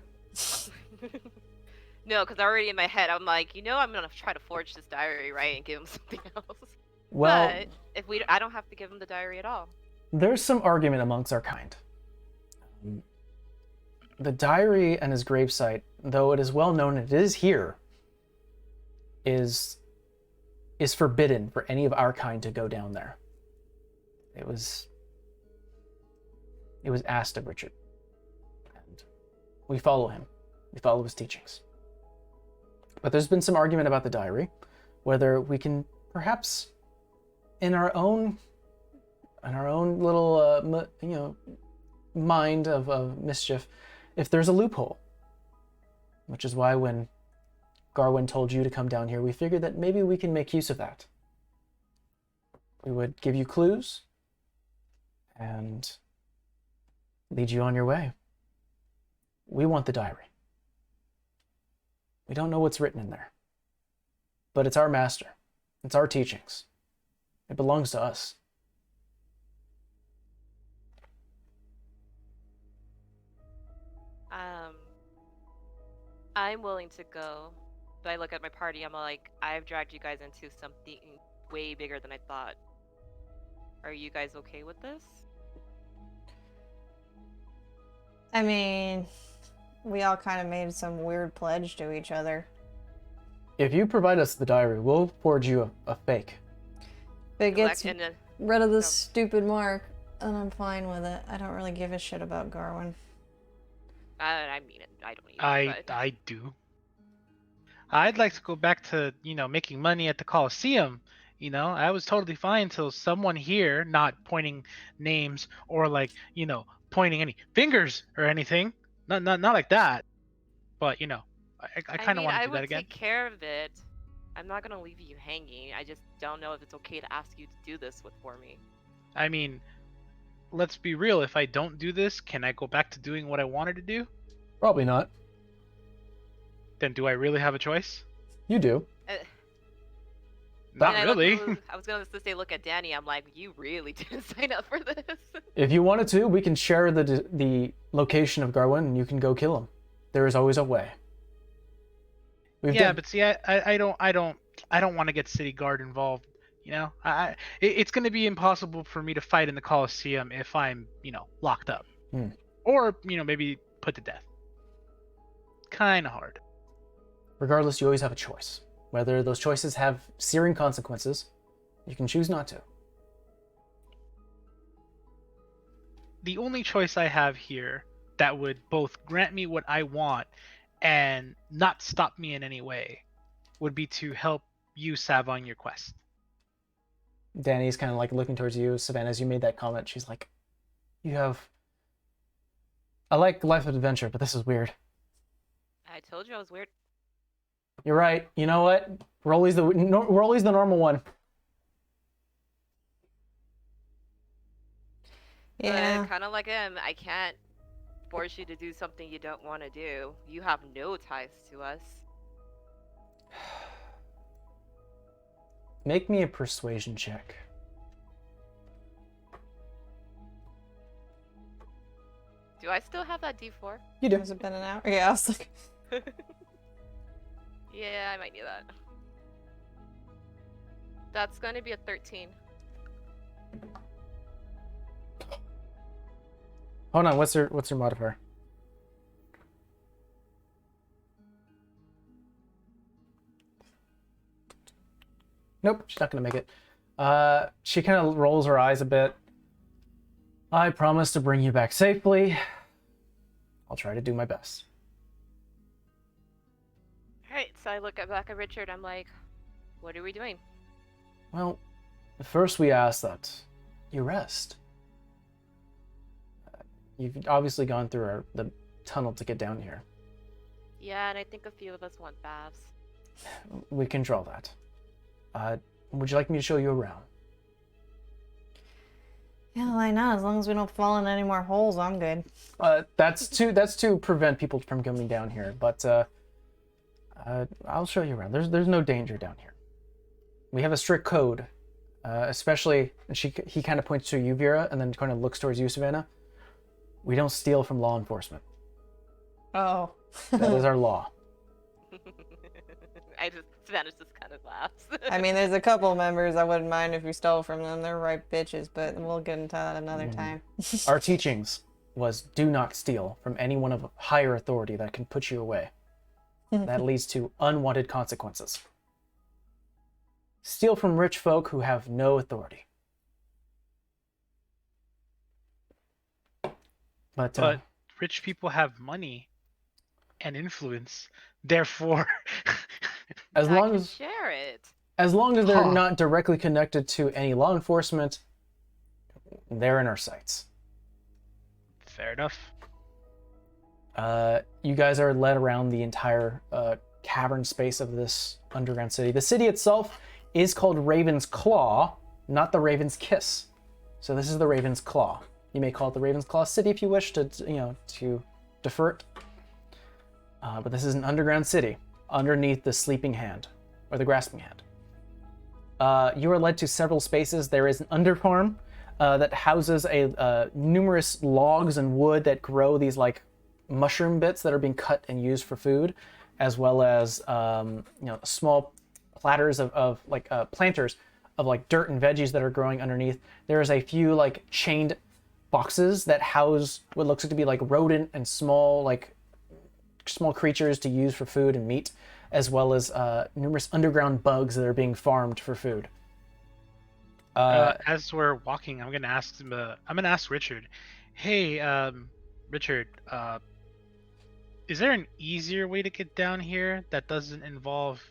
No, because already in my head, I'm like, I'm gonna try to forge this diary, right, and give him something else. Well, But if I don't have to give him the diary at all. there's some argument amongst our kind. The diary and his gravesite, though it is well known it is here, is forbidden for any of our kind to go down there. It was asked of Richard, and we follow him. We follow his teachings. But there's been some argument about the diary, whether we can perhaps, in our own little mind of mischief, if there's a loophole. Which is why when Garwin told you to come down here, we figured that maybe we can make use of that. We would give you clues and lead you on your way. We want the diary. We don't know what's written in there, but it's our master. It's our teachings. It belongs to us. I'm willing to go, but I look at my party, I'm like, I've dragged you guys into something way bigger than I thought. Are you guys okay with this? I mean, we all kind of made some weird pledge to each other. If you provide us the diary, we'll forge you a fake. If it gets And then- rid of this stupid mark, then I'm fine with it. I don't really give a shit about Garwin. I mean it. I don't even. I do. I'd like to go back to, making money at the Coliseum. I was totally fine until someone here, not pointing names or pointing any fingers or anything. Not like that. But, I kind of want to I do that would again. take care of it. I'm not gonna leave you hanging. I just don't know if it's okay to ask you to do this for me. I mean, let's be real. If I don't do this, can I go back to doing what I wanted to do? Probably not. Then do I really have a choice? You do. Not And really. I was gonna say, look at Danny. I'm like, you really didn't sign up for this. If you wanted to, we can share the location of Garwin, and you can go kill him. There is always a way. But see, I don't want to get city guard involved. It's going to be impossible for me to fight in the Coliseum if I'm, locked up, or maybe put to death. Kind of hard. Regardless, you always have a choice. Whether those choices have searing consequences, you can choose not to. The only choice I have here that would both grant me what I want and not stop me in any way would be to help you, Sav, on your quest. Danny's kind of like looking towards you, Savannah, as you made that comment. She's like, I like life of adventure, but this is weird. I told you I was weird. You're right. You know what? Rolly's the normal one. Yeah. Kind of like him. I can't force you to do something you don't want to do. You have no ties to us. Make me a persuasion check. Do I still have that D4? You do. Has it been an hour? Yeah, I was like, Yeah, I might need that. That's going to be a 13. Hold on. What's her modifier? Nope, she's not gonna make it. She kind of rolls her eyes a bit. I promise to bring you back safely. I'll try to do my best. Alright, so I look back at Richard. I'm like, what are we doing? Well, first we ask that you rest. You've obviously gone through the tunnel to get down here. Yeah, and I think a few of us want baths. We control that. Would you like me to show you around? yeah, why not? As long as we don't fall in any more holes, I'm good. That's to prevent people from coming down here. But I'll show you around. There's no danger down here. We have a strict code, especially. And he kind of points to you, Vera, and then kind of looks towards you, Savannah. We don't steal from law enforcement. Oh. That is our law. Savannah just kind of laughs. I mean, there's a couple members I wouldn't mind if we stole from them. They're right bitches, but we'll get into that another time. Our teachings was do not steal from anyone of higher authority that can put you away. That leads to unwanted consequences. Steal from rich folk who have no authority. But rich people have money and influence. Therefore, as I long can as share it. they're not directly connected to any law enforcement, they're in our sights. fair enough. You guys are led around the entire cavern space of this underground city. The city itself is called Raven's Claw, not the Raven's Kiss. So this is the Raven's Claw. You may call it the Raven's Claw City if you wish to defer it. But this is an underground city underneath the Sleeping Hand, or the Grasping Hand. You are led to several spaces. There is an underfarm that houses numerous logs and wood that grow these like mushroom bits that are being cut and used for food, as well as small platters of planters of like dirt and veggies that are growing underneath. There's a few like chained boxes that house what looks to be like rodent and small creatures to use for food and meat, as well as numerous underground bugs that are being farmed for food. As we're walking, I'm gonna ask Richard. Hey, Richard, is there an easier way to get down here that doesn't involve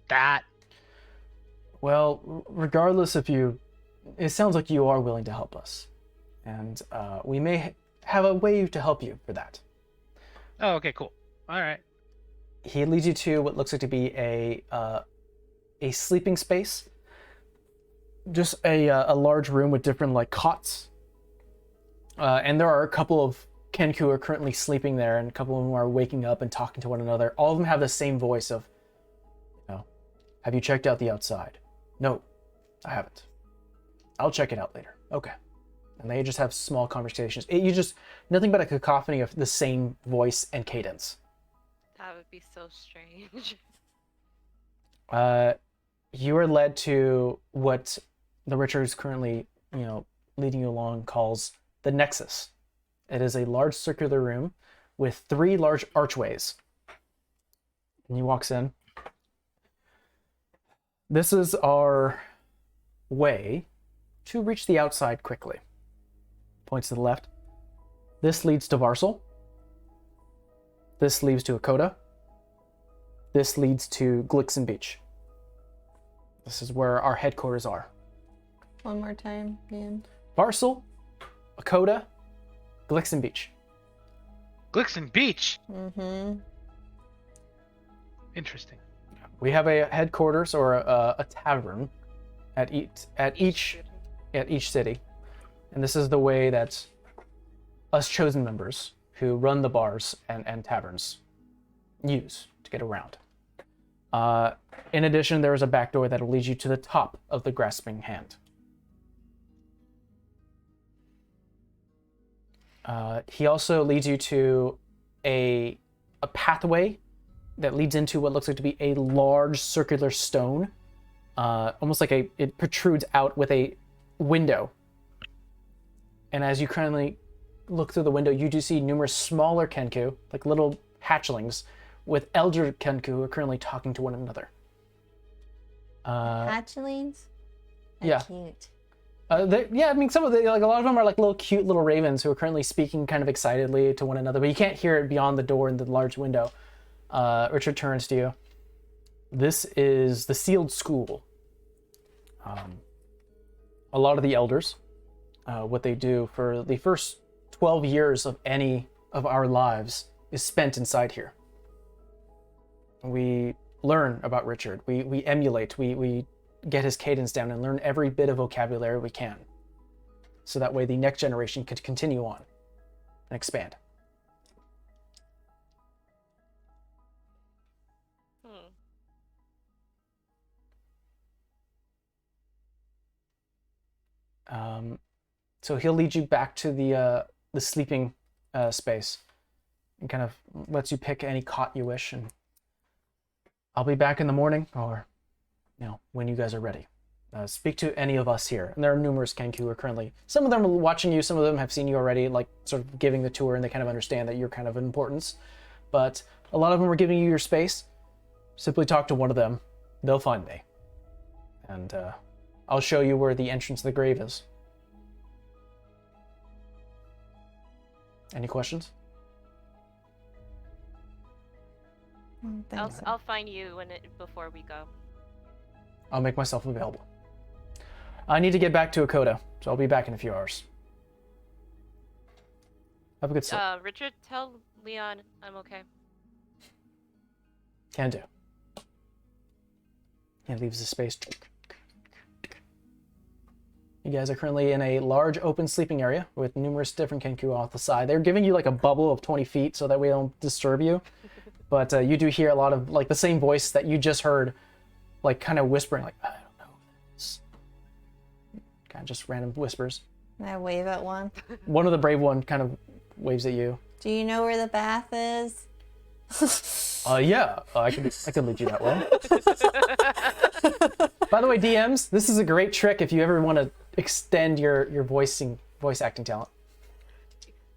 that? Well, regardless if it sounds like you are willing to help us, and we may have a way to help you for that. Oh, okay, cool. All right. he leads you to what looks like to be a sleeping space. Just a large room with different like cots. And there are a couple of Kenku who are currently sleeping there, and a couple of them are waking up and talking to one another. All of them have the same voice of, have you checked out the outside? No, I haven't. I'll check it out later. Okay. And they just have small conversations. Nothing but a cacophony of the same voice and cadence. That would be so strange. You are led to what the Richard is currently, leading you along calls the Nexus. It is a large circular room with 3 large archways. And he walks in. This is our way to reach the outside quickly. Points to the left. This leads to Varsal. This leads to Akoda. This leads to Glixen Beach. This is where our headquarters are. One more time, Ian. Varsal, Akoda, Glixen Beach. Glixen Beach. Mm-hmm. Interesting. We have a headquarters or a tavern at each city, and this is the way that us chosen members who run the bars and taverns use to get around. In addition, there is a back door that will lead you to the top of the grasping hand. He also leads you to a pathway that leads into what looks like to be a large circular stone, almost like it protrudes out with a window. And as you currently look through the window, you do see numerous smaller Kenku, like little hatchlings, with elder Kenku who are currently talking to one another. Hatchlings? Yeah. Cute. Some of the, like a lot of them are like little cute little ravens who are currently speaking kind of excitedly to one another, but you can't hear it beyond the door in the large window. Richard turns to you. This is the sealed school. A lot of the elders, what they do for the first 12 years of any of our lives is spent inside here. We learn about Richard. We emulate. We get his cadence down and learn every bit of vocabulary we can. So that way the next generation could continue on and expand. So he'll lead you back to the sleeping space and kind of lets you pick any cot you wish, and I'll be back in the morning, or when you guys are ready. Speak to any of us here. And there are numerous Kenku who are currently, some of them are watching you, some of them have seen you already, like sort of giving the tour, and they kind of understand that you're kind of of importance. But a lot of them are giving you your space. Simply talk to one of them. They'll find me. And I'll show you where the entrance to the grave is. Any questions? I'll find you before we go. I'll make myself available. I need to get back to Akoda, so I'll be back in a few hours. Have a good sleep. Richard, tell Leon I'm okay. Can do. He leaves the space. You guys are currently in a large open sleeping area with numerous different Kenku off the side. They're giving you like a bubble of 20 feet so that we don't disturb you. But you do hear a lot of like the same voice that you just heard, like kind of whispering, like, I don't know who that is. Kind of just random whispers. Can I wave at one? One of the brave one kind of waves at you. Do you know where the bath is? Yeah, I could lead you that way. By the way, DMs, this is a great trick if you ever want to extend your voice acting talent.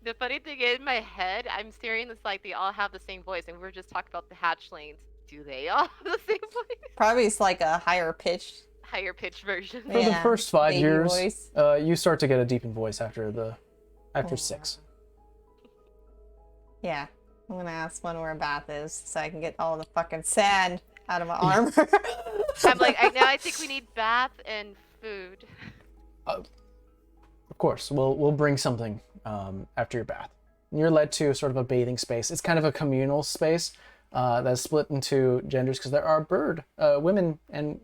The funny thing is, in my head, I'm staring this like they all have the same voice, and we're just talking about the hatchlings. Do they all have the same voice? Probably it's like a higher pitch. Higher pitch version. For the first 5 baby years, voice. You start to get a deepened voice after 6. Yeah, I'm gonna ask one where a bath is so I can get all the fucking sand out of my armor. I'm like, I think we need bath and food. Of course, we'll bring something after your bath. And you're led to sort of a bathing space. It's kind of a communal space. that's split into genders because there are women and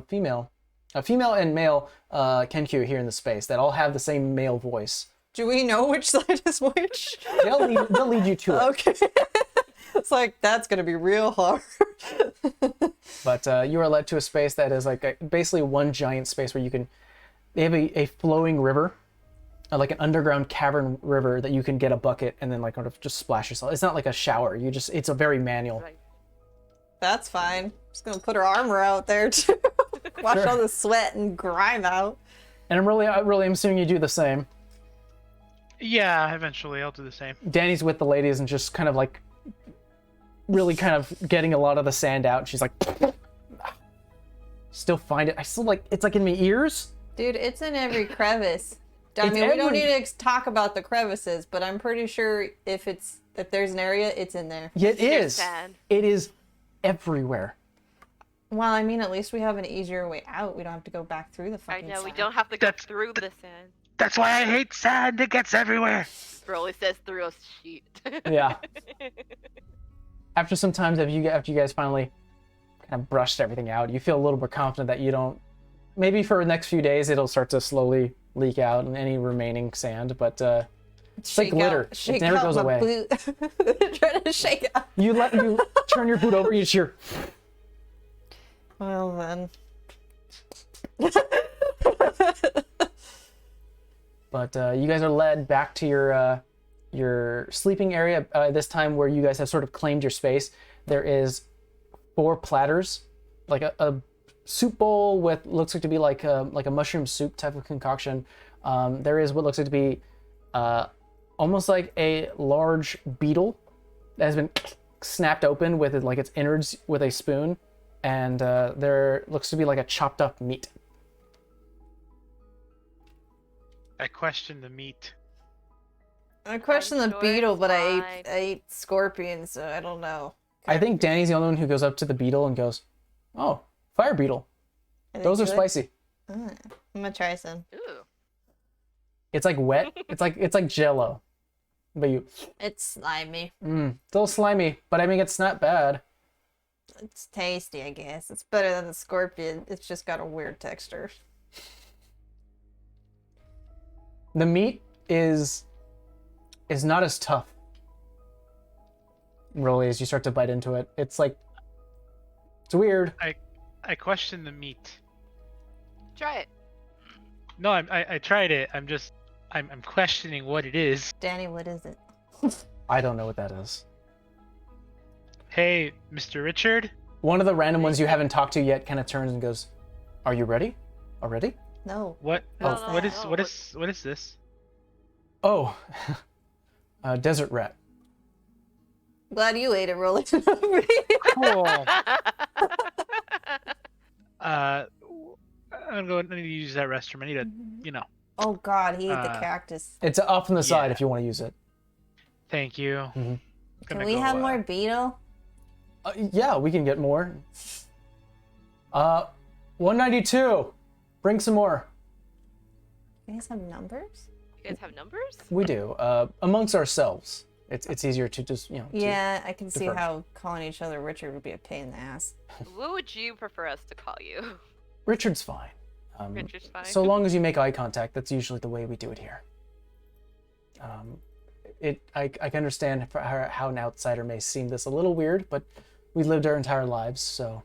female and male Kenkyu here in the space that all have the same male voice. Do we know which side is which? They'll lead you to it. Okay. It's like, that's gonna be real hard. But you are led to a space that is like basically one giant space where they have a flowing river, like an underground cavern river that you can get a bucket and then like kind of just splash yourself. It's not like a shower. It's a very manual. Right. That's fine. Just gonna put her armor out there too. Wash Sure. all the sweat and grime out. And I really am assuming you do the same. Yeah, eventually I'll do the same. Danny's with the ladies and just kind of like really kind of getting a lot of the sand out. She's like, still find it. I still like, it's like in my ears. Dude, it's in every crevice. I It's mean, we don't every- need to talk about the crevices, but I'm pretty sure if there's an area, it's in there. Yeah, it There's is. sand. It is everywhere. Well, I mean, at least we have an easier way out. We don't have to go back through the I fucking know, we sand. don't have to go That's- through the sand. That's why I hate sand. It gets everywhere. Broly says through a sheet. Yeah. After some time, after you guys finally kind of brushed everything out, you feel a little more confident that you don't. Maybe for the next few days, it'll start to slowly leak out in any remaining sand, but it's like glitter. It never goes away. Boot. Trying to shake out. You turn your boot over, you just hear. Well then. But you guys are led back to your sleeping area. This time, where you guys have sort of claimed your space, there is 4 platters, like a soup bowl with looks like to be like a mushroom soup type of concoction. There is what looks like to be almost like a large beetle that has been snapped open with like its innards with a spoon, and there looks to be like a chopped up meat. I question the meat. I question the sure beetle, it's but I fine. ate scorpions, so I don't know. I think Danny's the only one who goes up to the beetle and goes, "Oh, fire beetle. Those are spicy." I'm gonna try some. Ooh. It's like wet. It's like Jello, but It's slimy. it's a little slimy. But I mean, it's not bad. It's tasty, I guess. It's better than the scorpion. It's just got a weird texture. The meat is not as tough, really, as you start to bite into it. It's weird. I question the meat. Try it. No, I tried it. I'm questioning what it is. Danny, what is it? I don't know what that is. Hey, Mr. Richard. One of the random ones you haven't talked to yet kind of turns and goes, "Are you ready? Already?" No. What? No, Oh, no, what is no, what is this? Oh, desert rat. Glad you ate it, Rolly. Cool. I'm gonna go. I need to use that restroom. I need to, Oh god, he ate the Uh, cactus. It's off on the side Yeah. if you want to use it. Thank you. Mhm. Can Gonna we go, have more beetle? Yeah, we can get more. 192. Bring some more. You guys have numbers? You guys have numbers? We do. Amongst ourselves, it's easier to just to- Yeah, I can see defer. how calling each other Richard would be a pain in the ass. What would you prefer us to call you? Richard's fine. Richard's fine. So long as you make eye contact, that's usually the way we do it here. I can understand how an outsider may seem this a little weird, but we lived our entire lives, so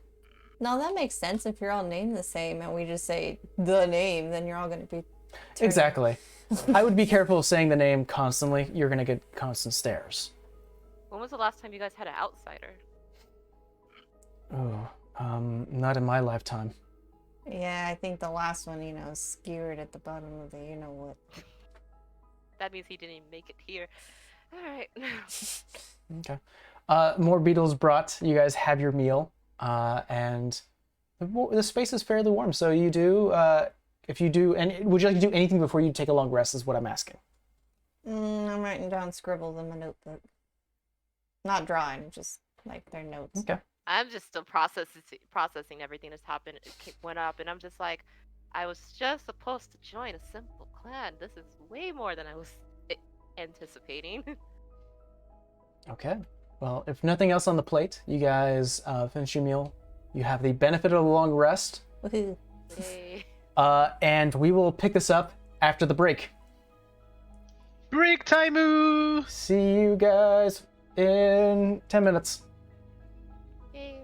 No, that makes sense. If you're all named the same and we just say the name, then you're all going to be... turning- exactly. I would be careful of saying the name constantly. You're gonna get constant stares. When was the last time you guys had an outsider? Oh, not in my lifetime. Yeah, I think the last one, skewered at the bottom of the you-know-what. That means he didn't even make it here. Alright. Okay. More beetles brought. You guys have your meal, and the space is fairly warm. So you do, if you do, and would you like to do anything before you take a long rest? Is what I'm asking. I'm writing down scribbles in my notebook. Not drawing, just like their notes. Okay. I'm just still processing everything that's happened. Went up, and I'm just like, I was just supposed to join a simple clan. This is way more than I was anticipating. Okay. Well, if nothing else on the plate, you guys finish your meal. You have the benefit of a long rest, Woohoo. Yay. and we will pick this up after the break. Break time! See you guys in 10 minutes. Yay.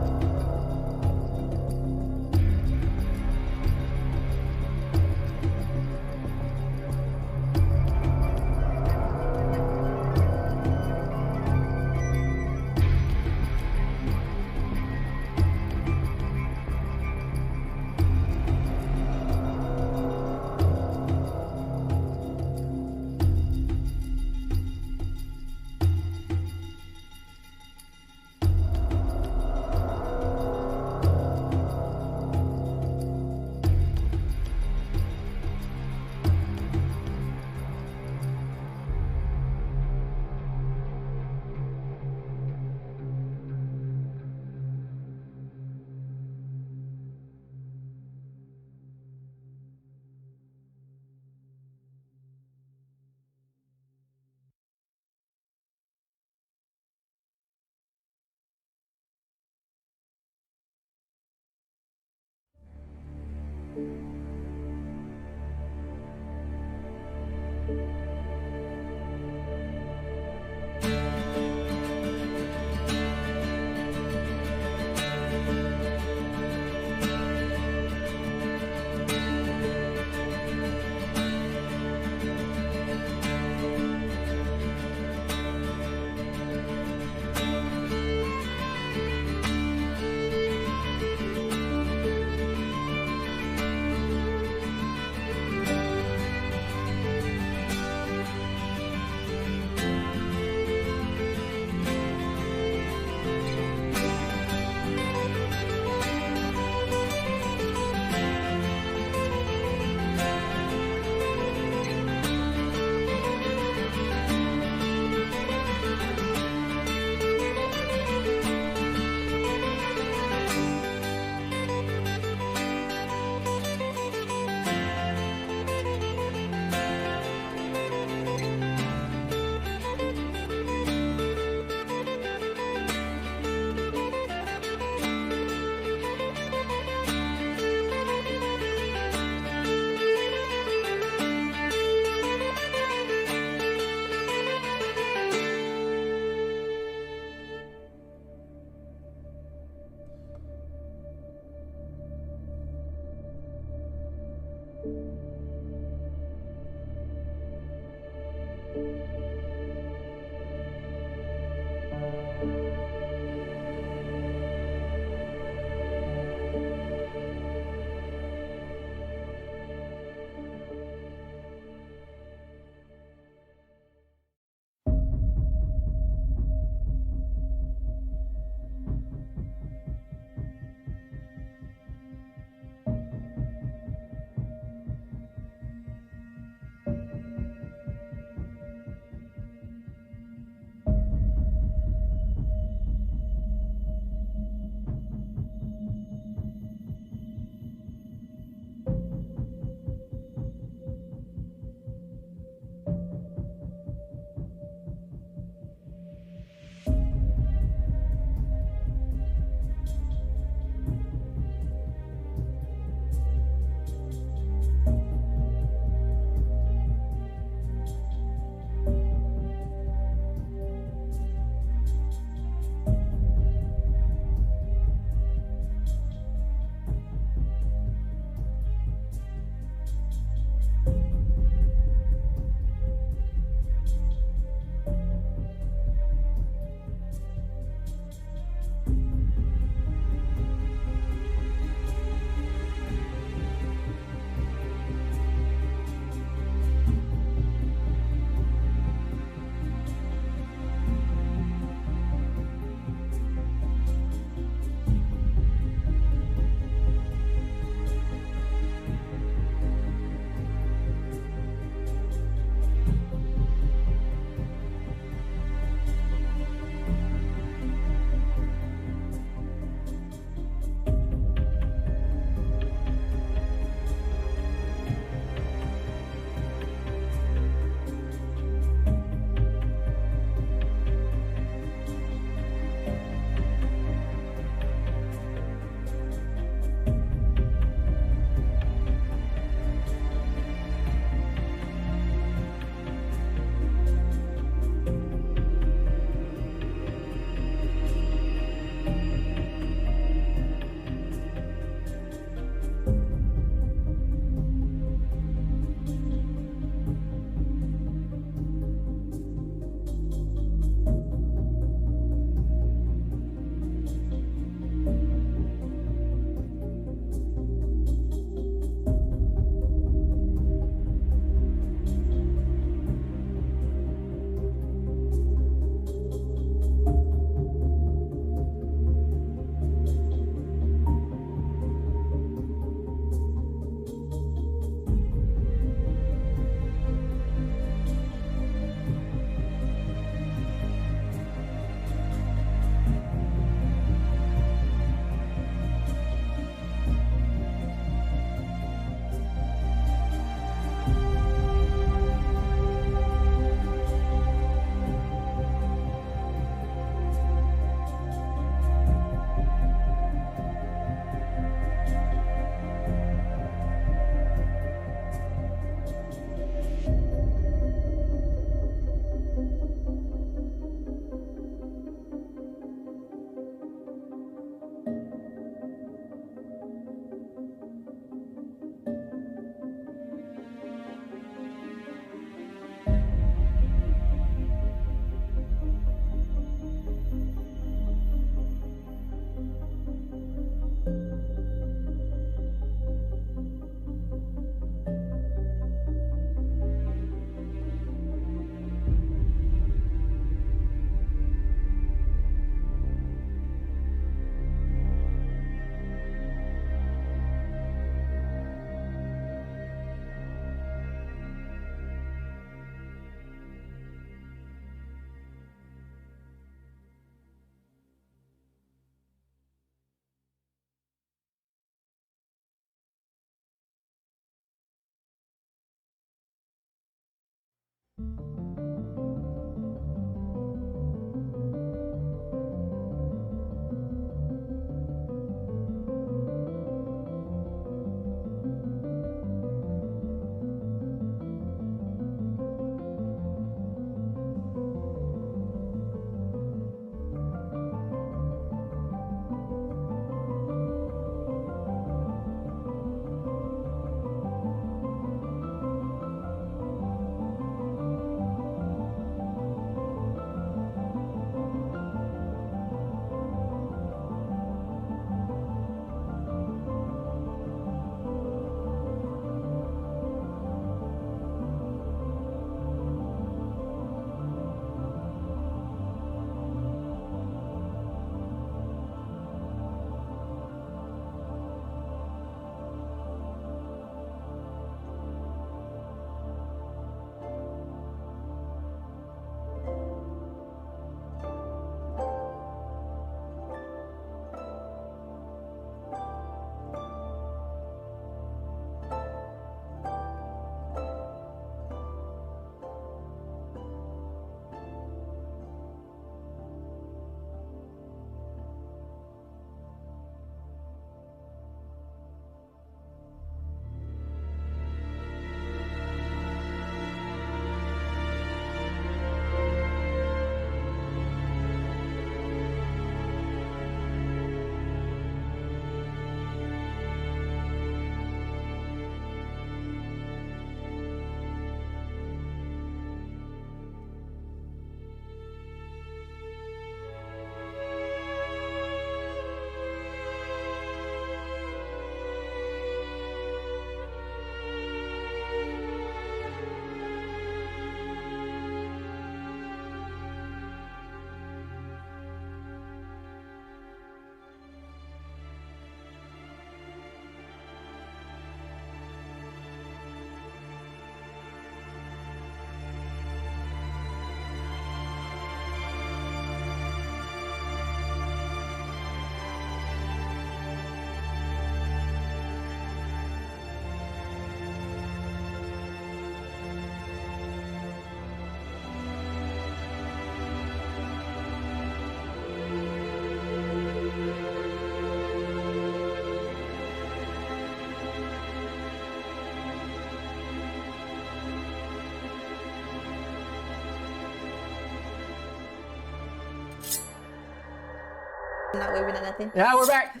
Not waving at nothing. Yeah, we're back.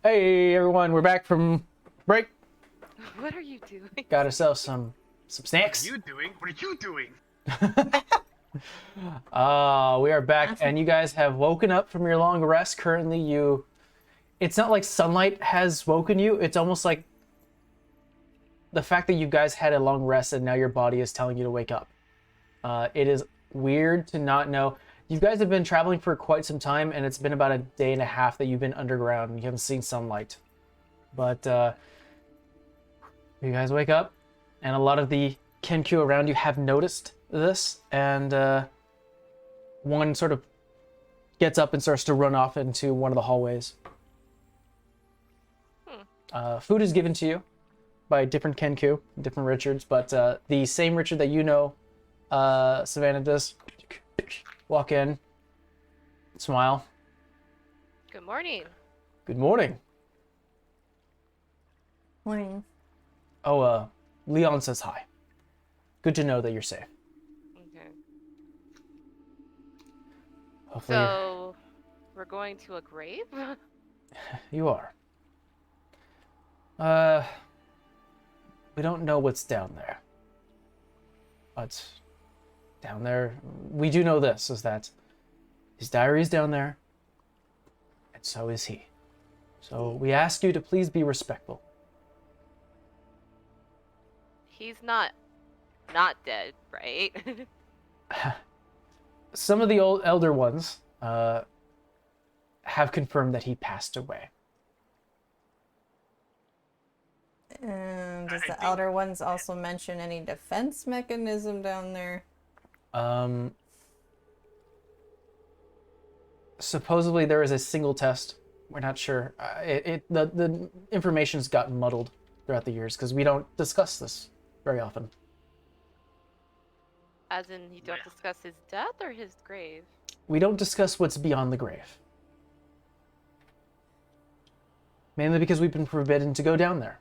Hey everyone, we're back from break. What are you doing? Got ourselves some snacks. What are you doing? What are you doing? We are back, and you guys have woken up from your long rest. Currently, it's not like sunlight has woken you. It's almost like the fact that you guys had a long rest and now your body is telling you to wake up. It is weird to not know. You guys have been traveling for quite some time, and it's been about a day and a half that you've been underground and you haven't seen sunlight. But you guys wake up, and a lot of the Kenkyu around you have noticed this, and one sort of gets up and starts to run off into one of the hallways. Food is given to you by different Kenkyu, different Richards, but the same Richard that you know, Savannah does. Walk in, smile. Good morning. Good morning. Morning. Oh, Leon says hi. Good to know that you're safe. Okay. Hopefully. So, We're going to a grave? You are. We don't know what's down there. But down there, we do know this, is that his diary is down there, and so is he. So we ask you to please be respectful. He's not dead, right? Some of the old elder ones have confirmed that he passed away. And does I the think- Elder Ones also mention any defense mechanism down there? Supposedly there is a single test. We're not sure. The information's gotten muddled throughout the years because we don't discuss this very often. As in, you don't discuss his death or his grave? We don't discuss what's beyond the grave. Mainly because we've been forbidden to go down there.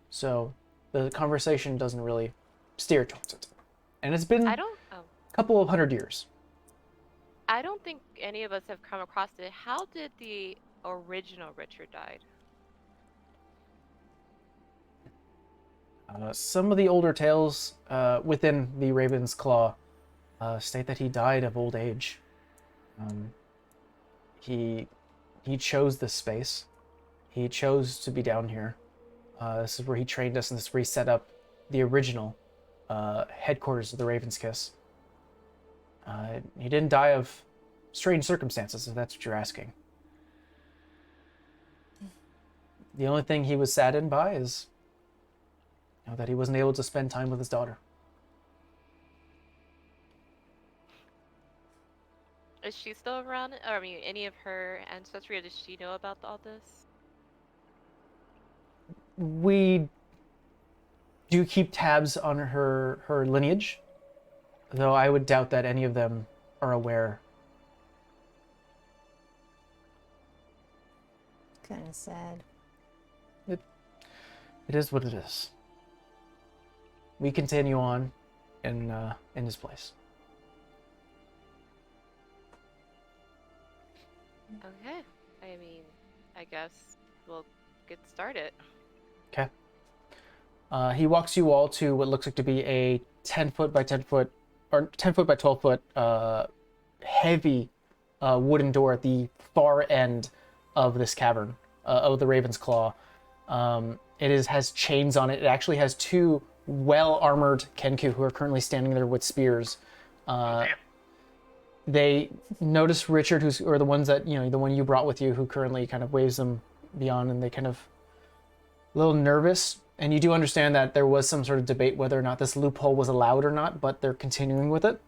So the conversation doesn't really steer towards it. And it's been a couple of 100 years. I don't think any of us have come across it. How did the original Richard died? Some of the older tales within the Raven's Claw state that he died of old age. He chose this space. He chose to be down here. This is where he trained us, and this is where he set up the original headquarters of the Raven's Kiss. He didn't die of strange circumstances, if that's what you're asking. The only thing he was saddened by is that he wasn't able to spend time with his daughter. Is she still around? Or, I mean, any of her ancestry, or does she know about all this? We do keep tabs on her lineage, though I would doubt that any of them are aware. Kind of sad. It is what it is. We continue on in his place. Okay. I mean, I guess we'll get started. Okay. He walks you all to what looks like to be a 10 foot by 10 foot, or 10 foot by 12 foot heavy wooden door at the far end of this cavern of the Raven's Claw. Has chains on it. It actually has two well-armored Kenku who are currently standing there with spears. They notice Richard, or the ones that, the one you brought with you, who currently kind of waves them beyond, and they kind of a little nervous. And you do understand that there was some sort of debate whether or not this loophole was allowed or not, but they're continuing with it.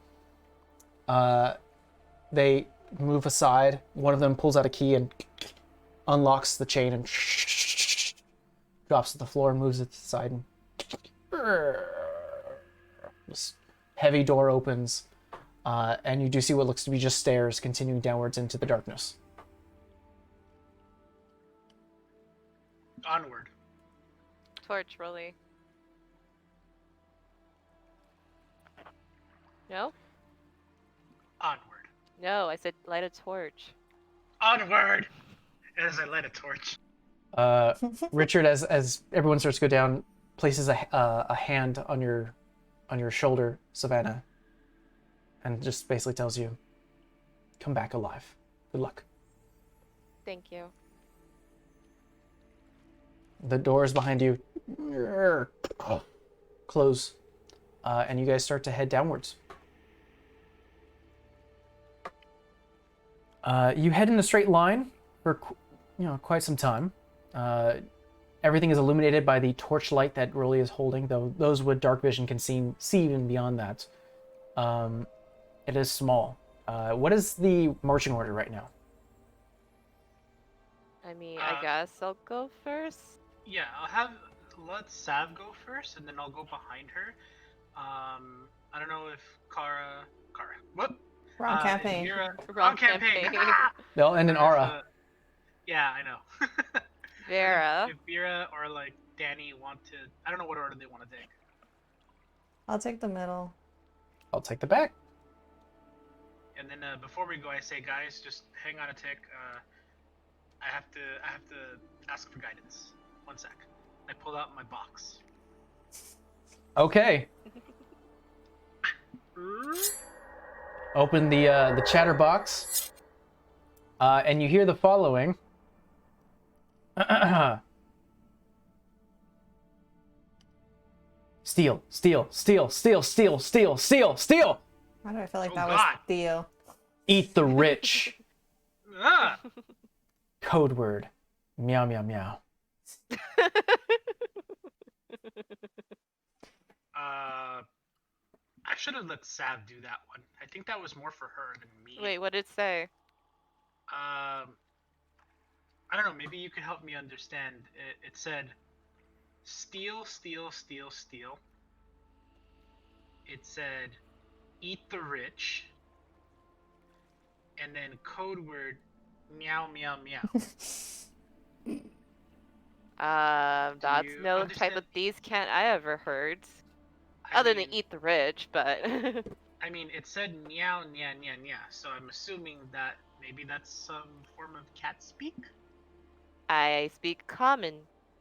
They move aside. One of them pulls out a key and unlocks the chain and drops to the floor and moves it to the side. And this heavy door opens, and you do see what looks to be just stairs continuing downwards into the darkness. Onward. Torch, really. No? Onward. No, I said light a torch. Onward! As I light a torch. Richard, as everyone starts to go down, places a hand on your shoulder, Savannah, and just basically tells you, "Come back alive. Good luck." Thank you. The doors behind you close, and you guys start to head downwards. You head in a straight line for quite some time. Everything is illuminated by the torchlight that Rolly is holding, though those with dark vision can see even beyond that. It is small. What is the marching order right now? I mean, I guess I'll go first. Yeah, let Sav go first, and then I'll go behind her. I don't know if Kara, what? Wrong campaign. Wrong campaign. They'll end in Aura. Yeah, I know. Vera. If Vera or like Danny want to, I don't know what order they want to take. I'll take the middle. I'll take the back. And then before we go, I say, guys, just hang on a tick. I have to ask for guidance. 1 sec. I pull out my box. Okay. Open the chatterbox, and you hear the following. Steal, steal, steal, steal, steal, steal, steal, steal. Why do I feel like Oh, that God. was Theo? Eat the rich. Ah! Code word. Meow, meow, meow. I should have let Sav do that one. I think that was more for her than me. Wait, what did it say? I don't know. Maybe you could help me understand. It said, steal, steal, steal, steal. It said, eat the rich. And then code word, meow, meow, meow. That's you no type understand? of these can't I ever heard. I Other mean, than eat the rich, but I mean, it said meow, nya, nya, nya. So I'm assuming that maybe that's some form of cat speak? I speak common,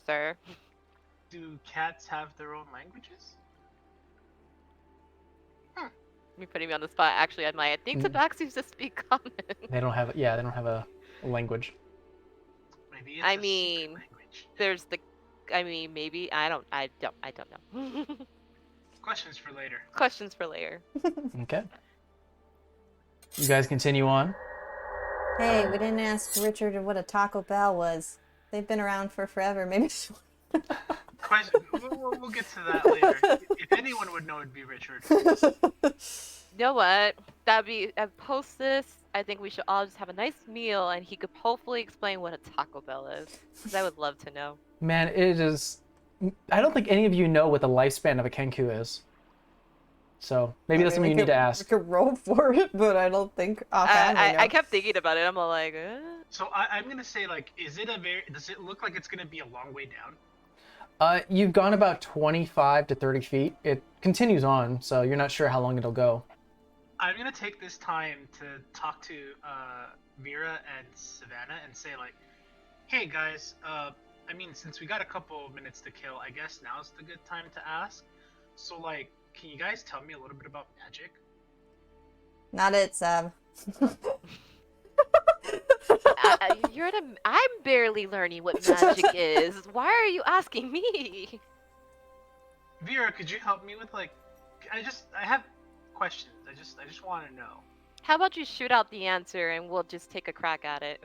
sir. Do cats have their own languages? You're putting me on the spot. Actually, I think tabaxis just speak common. They don't have, yeah, they don't have a language. Maybe it's I a secret mean, language. there's the, maybe I don't know. Questions for later. Questions for later. Okay. You guys continue on. Hey, we didn't ask Richard what a Taco Bell was. They've been around for forever. Maybe. Question. We'll get to that later. If anyone would know, it'd be Richard. You know what? That'd be. Post this. I think we should all just have a nice meal, and he could hopefully explain what a Taco Bell is, because I would love to know. Man, it is. I don't think any of you know what the lifespan of a kenku is. So maybe that's something you need to ask. We could roll for it, but I don't think offhand. I kept thinking about it. I'm all like, So I'm gonna say, like, does it look like it's gonna be a long way down? You've gone about 25 to 30 feet. It continues on, so you're not sure how long it'll go. I'm gonna take this time to talk to Vera and Savannah and say, like, hey guys, I mean, since we got a couple of minutes to kill, I guess now's the good time to ask. So, like, can you guys tell me a little bit about magic? Not it, Sav. I'm barely learning what magic is. Why are you asking me? Vera, could you help me with, like, I have questions. I just want to know. How about you shoot out the answer and we'll just take a crack at it?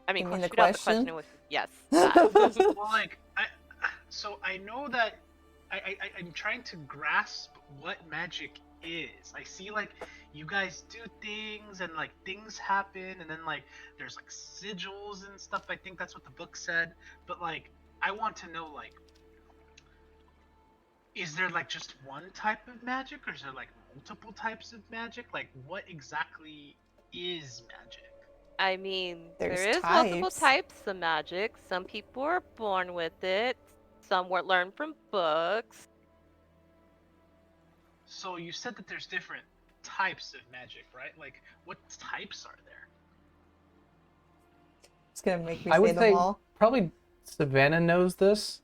I mean, You mean shoot the out the question? question with yes. Well, like, I know that I'm trying to grasp what magic is. I see, like, you guys do things and, like, things happen, and then, like, there's, like, sigils and stuff. I think that's what the book said. But, like, I want to know, like, is there, like, just one type of magic, or is there, like, multiple types of magic? Like, what exactly is magic? I mean, There's there is multiple types. types of magic. Some people are born with it. Some were learned from books. So you said that there's different types of magic, right? Like, what types are there? It's gonna make me I say would them say all. probably Savannah knows this.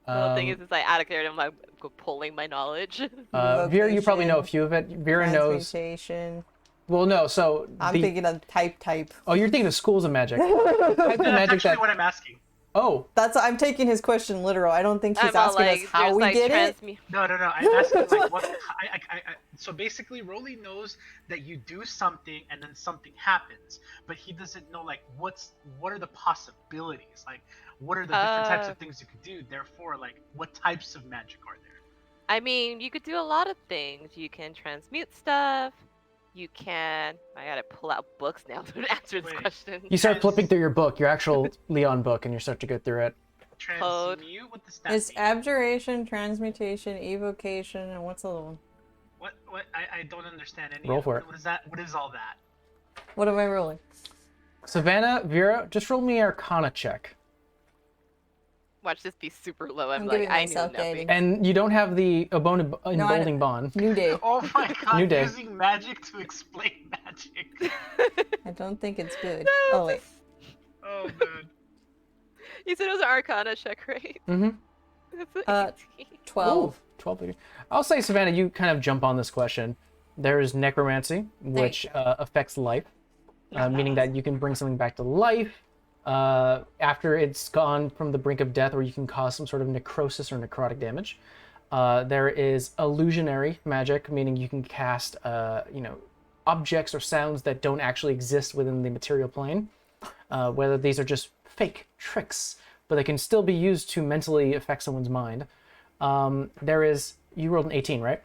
The thing is like out of character, I'm like pulling my knowledge. Vera, you probably know a few of it. Vera knows. Transmutation. Well, no. So I'm thinking of type. Oh, you're thinking of schools of magic. Type of That's magic actually that. what I'm asking. Oh, I'm taking his question literal. I don't think he's I'm all asking like, us how there's we like did it. No. I'm asking, like, what? So basically, Rolly knows that you do something and then something happens, but he doesn't know, like, what are the possibilities? Like, what are the different types of things you could do? Therefore, like, what types of magic are there? I mean, you could do a lot of things. You can transmute stuff. You can. I gotta pull out books now to answer this Wait. question. you start flipping through your book, your actual Leon book, and you start to go through it. Transmute? What does that It's mean? abjuration, transmutation, evocation, and what's the other one? What? I don't understand any Roll of for it. What is that? What is all that? What am I rolling? Savannah, Vera, just roll me an Arcana check. Watch this be super low. I'm I'm like, giving I knew myself nothing. guidance. And you don't have the emboldening bond. New day. Oh my god, New day. using magic to explain magic. I don't think it's good. No, Oh wait. Oh man. You said it was an Arcana check, right? Mm-hmm. That's an Uh, 18. 12. Ooh, 12 figure. I'll say, Savannah, you kind of jump on this question. There's necromancy, which affects life, meaning that you can bring something back to life after it's gone from the brink of death, or you can cause some sort of necrosis or necrotic damage. There is illusionary magic, meaning you can cast, objects or sounds that don't actually exist within the material plane, whether these are just fake tricks, but they can still be used to mentally affect someone's mind. You rolled an 18, right?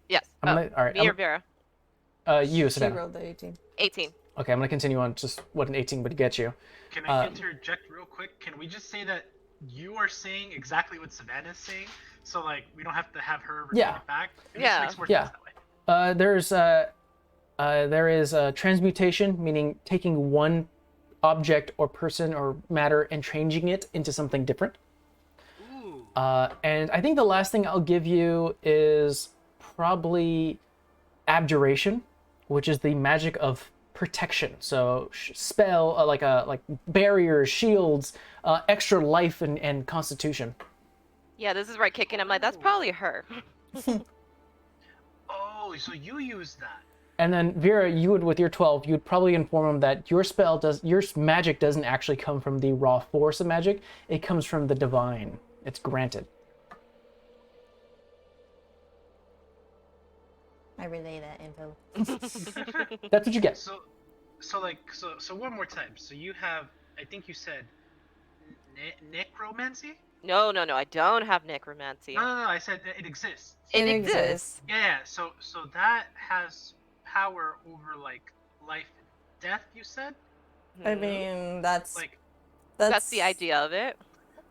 Yes. All right. Me or Vera? You, She Savannah. rolled the 18. 18. Okay, I'm gonna continue on just what an 18 would get you. Can I interject real quick? Can we just say that you are saying exactly what Savannah's saying, so like we don't have to have her repeat Yeah. it back? It Yeah. makes more Yeah. sense that way. There is transmutation, meaning taking one object or person or matter and changing it into something different. Ooh. And I think the last thing I'll give you is probably abjuration, which is the magic of protection. So spell like barriers, shields, extra life and constitution. Yeah, this is where I kick in. I'm like, that's probably her. Oh, so you use that. And then Vera, you would with your 12, you would probably inform them that your magic doesn't actually come from the raw force of magic. It comes from the divine. It's granted. I relay that info. That's what you get. So one more time. So you have, I think you said, necromancy. No, I don't have necromancy. No, I said that it exists. It exists. Yeah. So that has power over like life and death. You said. I Mhm. mean, that's Like, That's the idea of it.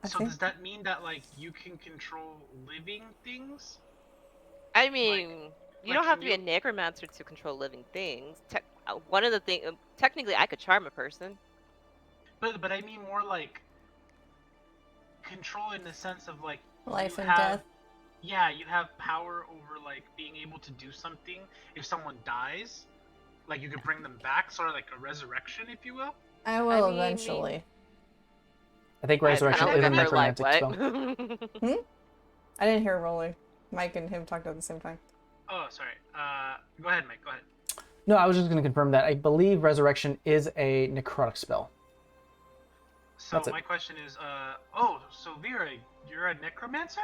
I so think- does that mean that like you can control living things? I mean, you don't like, have to can be a you- necromancer to control living things. One of the things, technically, I could charm a person. But I mean more like control in the sense of like life you and have- death. Yeah, you have power over like being able to do something if someone dies. Like you could bring them back, sort of like a resurrection, if you will. I will mean- eventually. I think I resurrection kinda is a remember, like, necromantic spell. I didn't hear Rolly. Mike and him talked at the same time. Oh, sorry. Go ahead, Mike. Go ahead. No, I was just going to confirm that. I believe resurrection is a necrotic spell. So That's it. my question is, so Vera, you're a necromancer?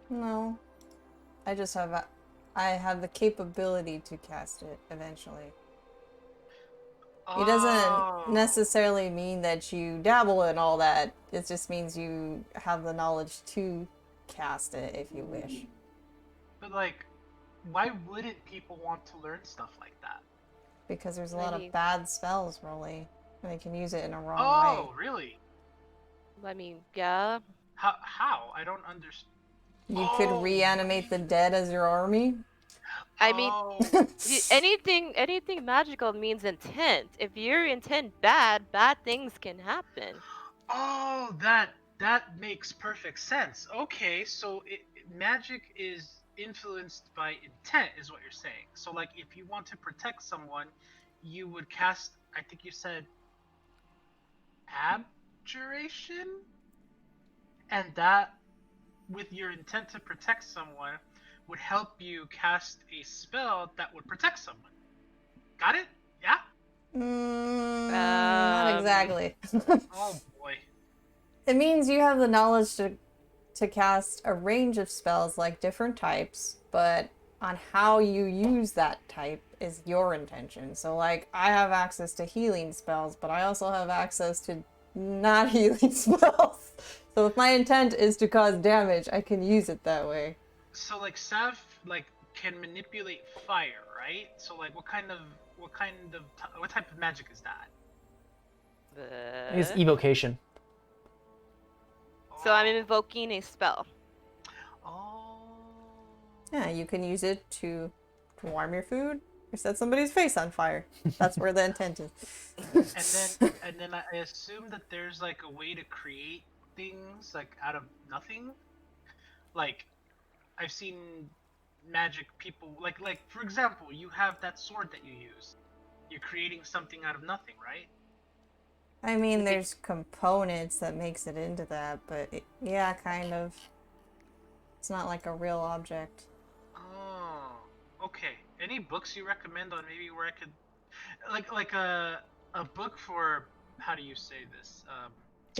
No. I just have I have the capability to cast it eventually. It doesn't necessarily mean that you dabble in all that. It just means you have the knowledge to cast it if you wish. But like, why wouldn't people want to learn stuff like that? Because there's a lot Maybe. of bad spells, Rolly. And they can use it in a wrong Oh, way. really? I mean, yeah. How? I don't understand. You could Oh, reanimate the dead as your army. I mean, Oh, anything magical means intent. If your intent bad things can happen. oh, that makes perfect sense. Okay, so magic is influenced by intent, is what you're saying. So, like, if you want to protect someone, you would cast. I think you said abjuration, and that, with your intent to protect someone, would help you cast a spell that would protect someone. Got it? Yeah. Not exactly. Oh boy. It means you have the knowledge to cast a range of spells, like different types, but on how you use that type is your intention. So, like, I have access to healing spells, but I also have access to not healing spells. So if my intent is to cause damage, I can use it that way. So like Sav can manipulate fire, right? So like what type of magic is that? It's evocation. So I'm invoking a spell. Oh. Yeah, you can use it to warm your food or set somebody's face on fire. That's where the intent is. And then I assume that there's like a way to create things like out of nothing. Like I've seen magic people like for example, you have that sword that you use. You're creating something out of nothing, right? I mean, there's components that makes it into that, but yeah, kind of. It's not like a real object. Oh, okay. Any books you recommend on maybe where I could like a book for how do you say this?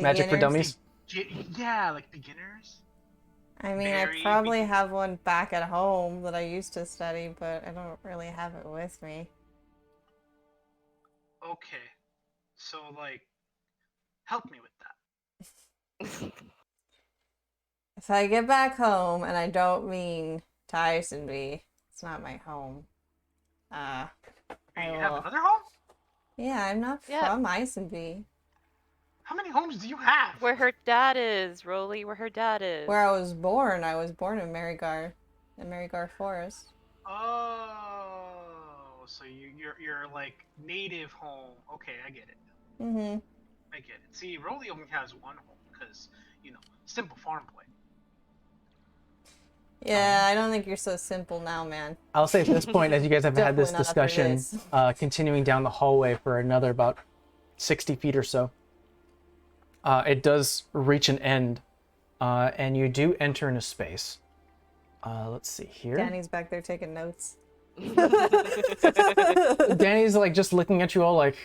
Magic for Beginners? Dummies. Yeah, like beginners. I mean, I Very probably beginner. have one back at home that I used to study, but I don't really have it with me. Okay, so like help me with that. If I get back home, and I don't mean Tysonby, it's not my home. I You will. have another home? Yeah, I'm not Yeah. from Isenby. How many homes do you have? Where her dad is, Rolly, where her dad is. Where I was born in Marygar, in Marygar Forest. Oh, so you're like native home. Okay, I get it. Mm-hmm. I get it. See, Rolly only has one home because simple farm boy. Yeah, I don't think you're so simple now, man. I'll say at this point, as you guys have had this Definitely not after discussion, this. continuing down the hallway for another about 60 feet or so, it does reach an end, and you do enter in a space. Let's see here. Danny's back there taking notes. Danny's like just looking at you all like,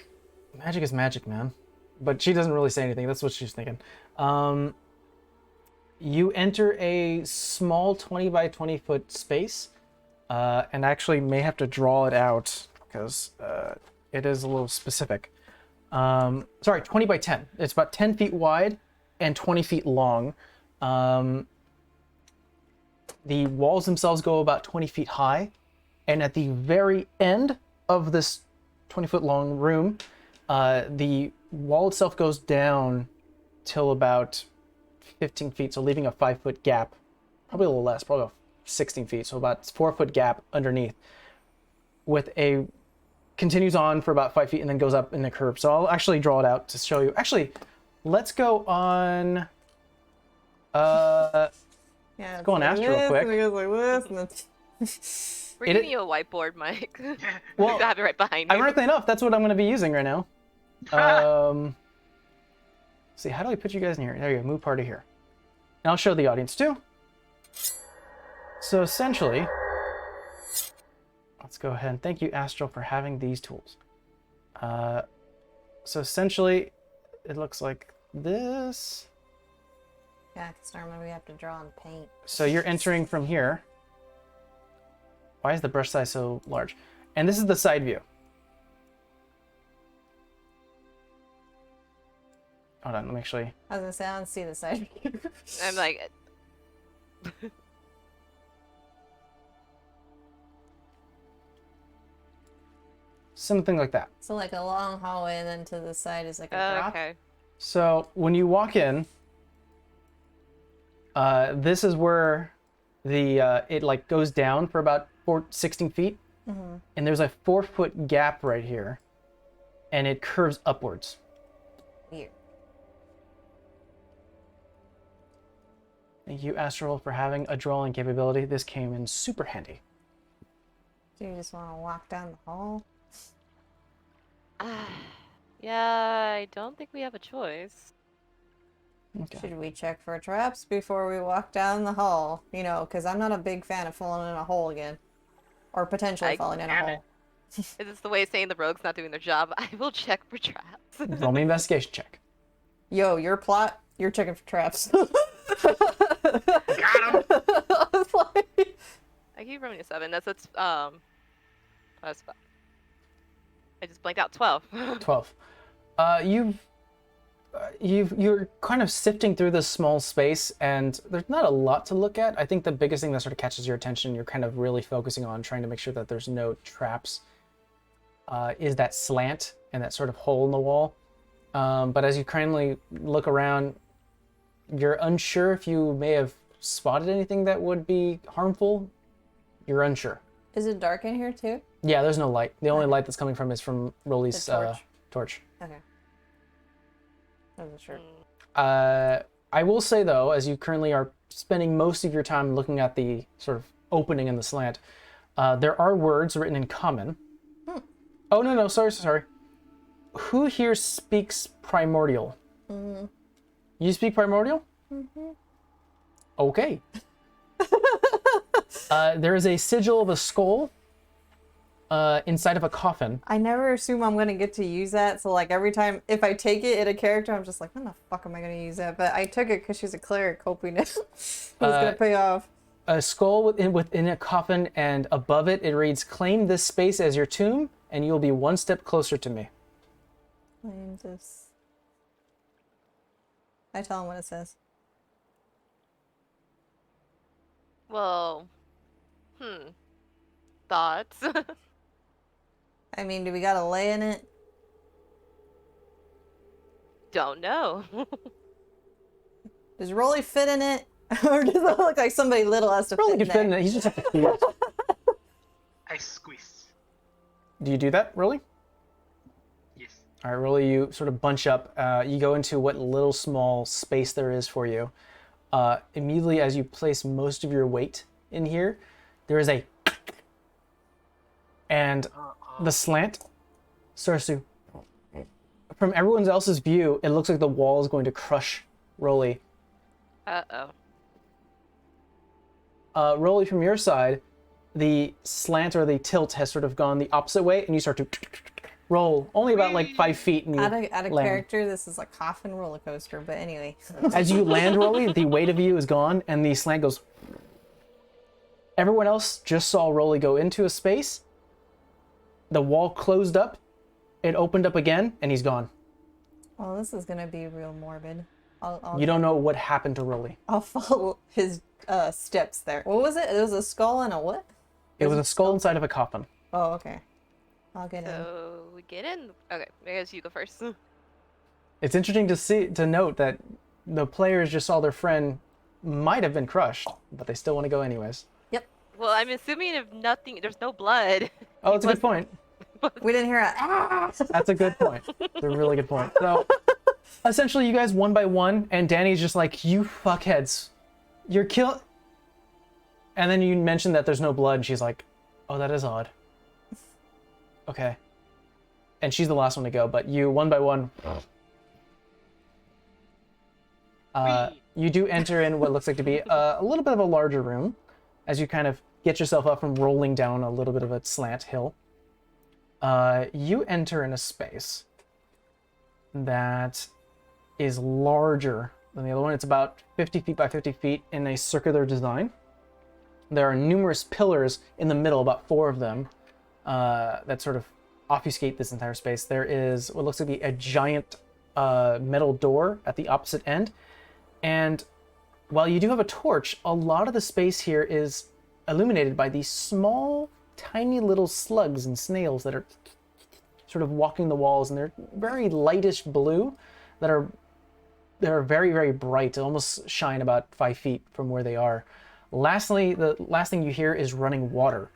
magic is magic, man. But she doesn't really say anything. That's what she's thinking. You enter a small 20 by 20 foot space, and actually may have to draw it out because it is a little specific. Sorry, 20 by 10. It's about 10 feet wide and 20 feet long. The walls themselves go about 20 feet high, and at the very end of this 20-foot long room, the wall itself goes down till about 15 feet, so leaving a 5-foot gap, probably a little less, probably about 16 feet, so about 4-foot gap underneath, with a continues on for about 5 feet and then goes up in the curve. So I'll actually draw it out to show you. Actually, let's go on. Yeah, Let's go on Astro real quick. And it goes like this, and We're It- giving you a whiteboard, Mike. Well, I have it right behind you. ironically enough, that's what I'm going to be using right now. See, how do I put you guys in here? There you go, move party here. And I'll show the audience too. So essentially, let's go ahead and thank you, Astral, for having these tools. So essentially, it looks like this. yeah, because normally we have to draw and paint. So you're entering from here. Why is the brush size so large? And this is the side view. Hold on, let me actually... I was gonna say, I don't see the side view. I'm like, Something like that. So like a long hallway, and then to the side is like a drop. okay. So when you walk in, this is where the it like goes down for about 16 feet, and there's a 4-foot gap right here, and it curves upwards. Weird. Thank you, Astral, for having a drawing capability. This came in super handy. Do you just want to walk down the hall? Yeah, I don't think we have a choice. Okay. Should we check for traps before we walk down the hall? You know, because I'm not a big fan of falling in a hole again. Or potentially falling in a Damn it. hole. Is this the way of saying the rogue's not doing their job? I will check for traps. Roll me an investigation check. Yo, your plot, you're checking for traps. Got him. I was like... I keep rolling a 7. That's plus 5. I just blanked out 12. 12. You're kind of sifting through this small space, and there's not a lot to look at. I think the biggest thing that sort of catches your attention, you're kind of really focusing on trying to make sure that there's no traps, is that slant and that sort of hole in the wall. But as you kindly look around, you're unsure if you may have spotted anything that would be harmful. You're unsure. Is it dark in here too? Yeah, there's no light. The only light that's coming from is from Rolly's The torch. torch. Okay. I wasn't sure. I will say though, as you currently are spending most of your time looking at the sort of opening in the slant, there are words written in common. Oh no, sorry. Who here speaks Primordial? You speak Primordial? Okay. There is a sigil of a skull inside of a coffin. I never assume I'm gonna get to use that, so like every time if I take it in a character, I'm just like, when the fuck am I gonna use that? But I took it because she's a cleric, hoping it was gonna pay off. A skull within a coffin, and above it, it reads, "Claim this space as your tomb, and you'll be one step closer to me." Claim this. I tell him what it says. Well, thoughts? I mean, do we gotta lay in it? Don't know. Does Rolly fit in it? Or does it look like somebody little has to Rolly fit in can fit in there? it. He's just have to see it. I squeeze. Do you do that, Rolly? Yes. All right, Rolly, you sort of bunch up. You go into what little small space there is for you. Immediately as you place most of your weight in here, there is a... And the slant starts to... From everyone else's view, it looks like the wall is going to crush Rolly. Uh-oh. Rolly, from your side, the slant or the tilt has sort of gone the opposite way, and you start to roll only about like 5 feet, and you Out of land. character, this is a coffin roller coaster, but anyway. As you land, Rolly, the weight of you is gone, and the slant goes. Everyone else just saw Rolly go into a space. The wall closed up. It opened up again, and he's gone. Well, this is gonna be real morbid. You don't know what happened to Rolly. I'll follow his steps there. What was it? It was a skull and a what? It was a skull inside of a coffin. Oh, okay. I'll get in. So we get in. Okay, I guess you go first. It's interesting to note that the players just saw their friend might have been crushed, but they still want to go anyways. Yep. Well, I'm assuming if nothing, there's no blood. Oh, that's a good point. We didn't hear a ah! That's a good point. It's a really good point. So, essentially, you guys one by one, and Danny's just like, "You fuckheads, you're kill." And then you mentioned that there's no blood, and she's like, "Oh, that is odd." Okay. And she's the last one to go, but you one by one. You do enter in what looks like to be a little bit of a larger room, as you kind of get yourself up from rolling down a little bit of a slant hill. You enter in a space that is larger than the other one. It's about 50 feet by 50 feet in a circular design. There are numerous pillars in the middle, about 4 of them, that sort of obfuscate this entire space. There is what looks to be a giant metal door at the opposite end. And while you do have a torch, a lot of the space here is illuminated by these small, tiny little slugs and snails that are sort of walking the walls, and they're very lightish blue that are very, very bright, almost shine about 5 feet from where they are. Lastly, the last thing you hear is running water.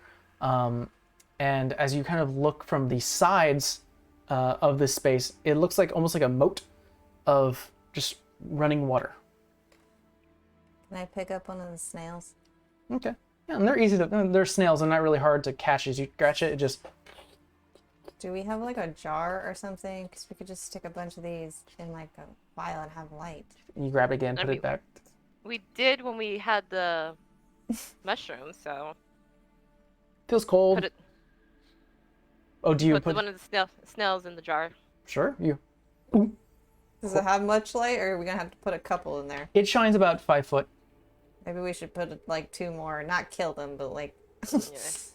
And as you kind of look from the sides of this space, it looks like almost like a moat of just running water. Can I pick up one of the snails? Okay. Yeah, and they're easy to. They're snails. They're not really hard to catch. As you scratch it, it just. Do we have like a jar or something? Because we could just stick a bunch of these in like a vial and have light. You grab it again, put it back. We did when we had the mushrooms, so Feels cold. put it. Oh, do you Put put? one of the snails in the jar. Sure. You. Does it have much light, or are we gonna have to put a couple in there? It shines about 5 foot. Maybe we should put like 2 more. Not kill them, but like. Yeah. Just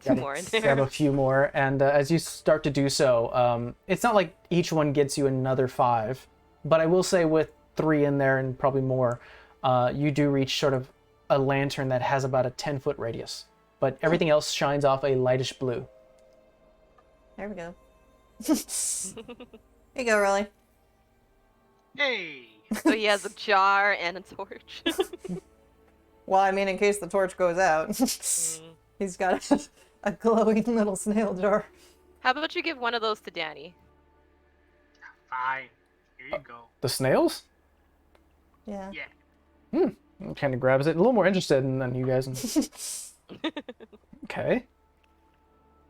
2 more in Grab there. a few more, and as you start to do so, it's not like each one gets you another 5, but I will say with 3 in there and probably more, you do reach sort of a lantern that has about a 10-foot radius, but everything else shines off a lightish blue. There we go. Here you go, Rolly. Hey. So he has a jar and a torch. Well, I mean, in case the torch goes out, he's got a glowing little snail jar. How about you give one of those to Danny? Fine. Here you go. The snails? Yeah. Yeah. Kind of grabs it, a little more interested than you guys. Okay.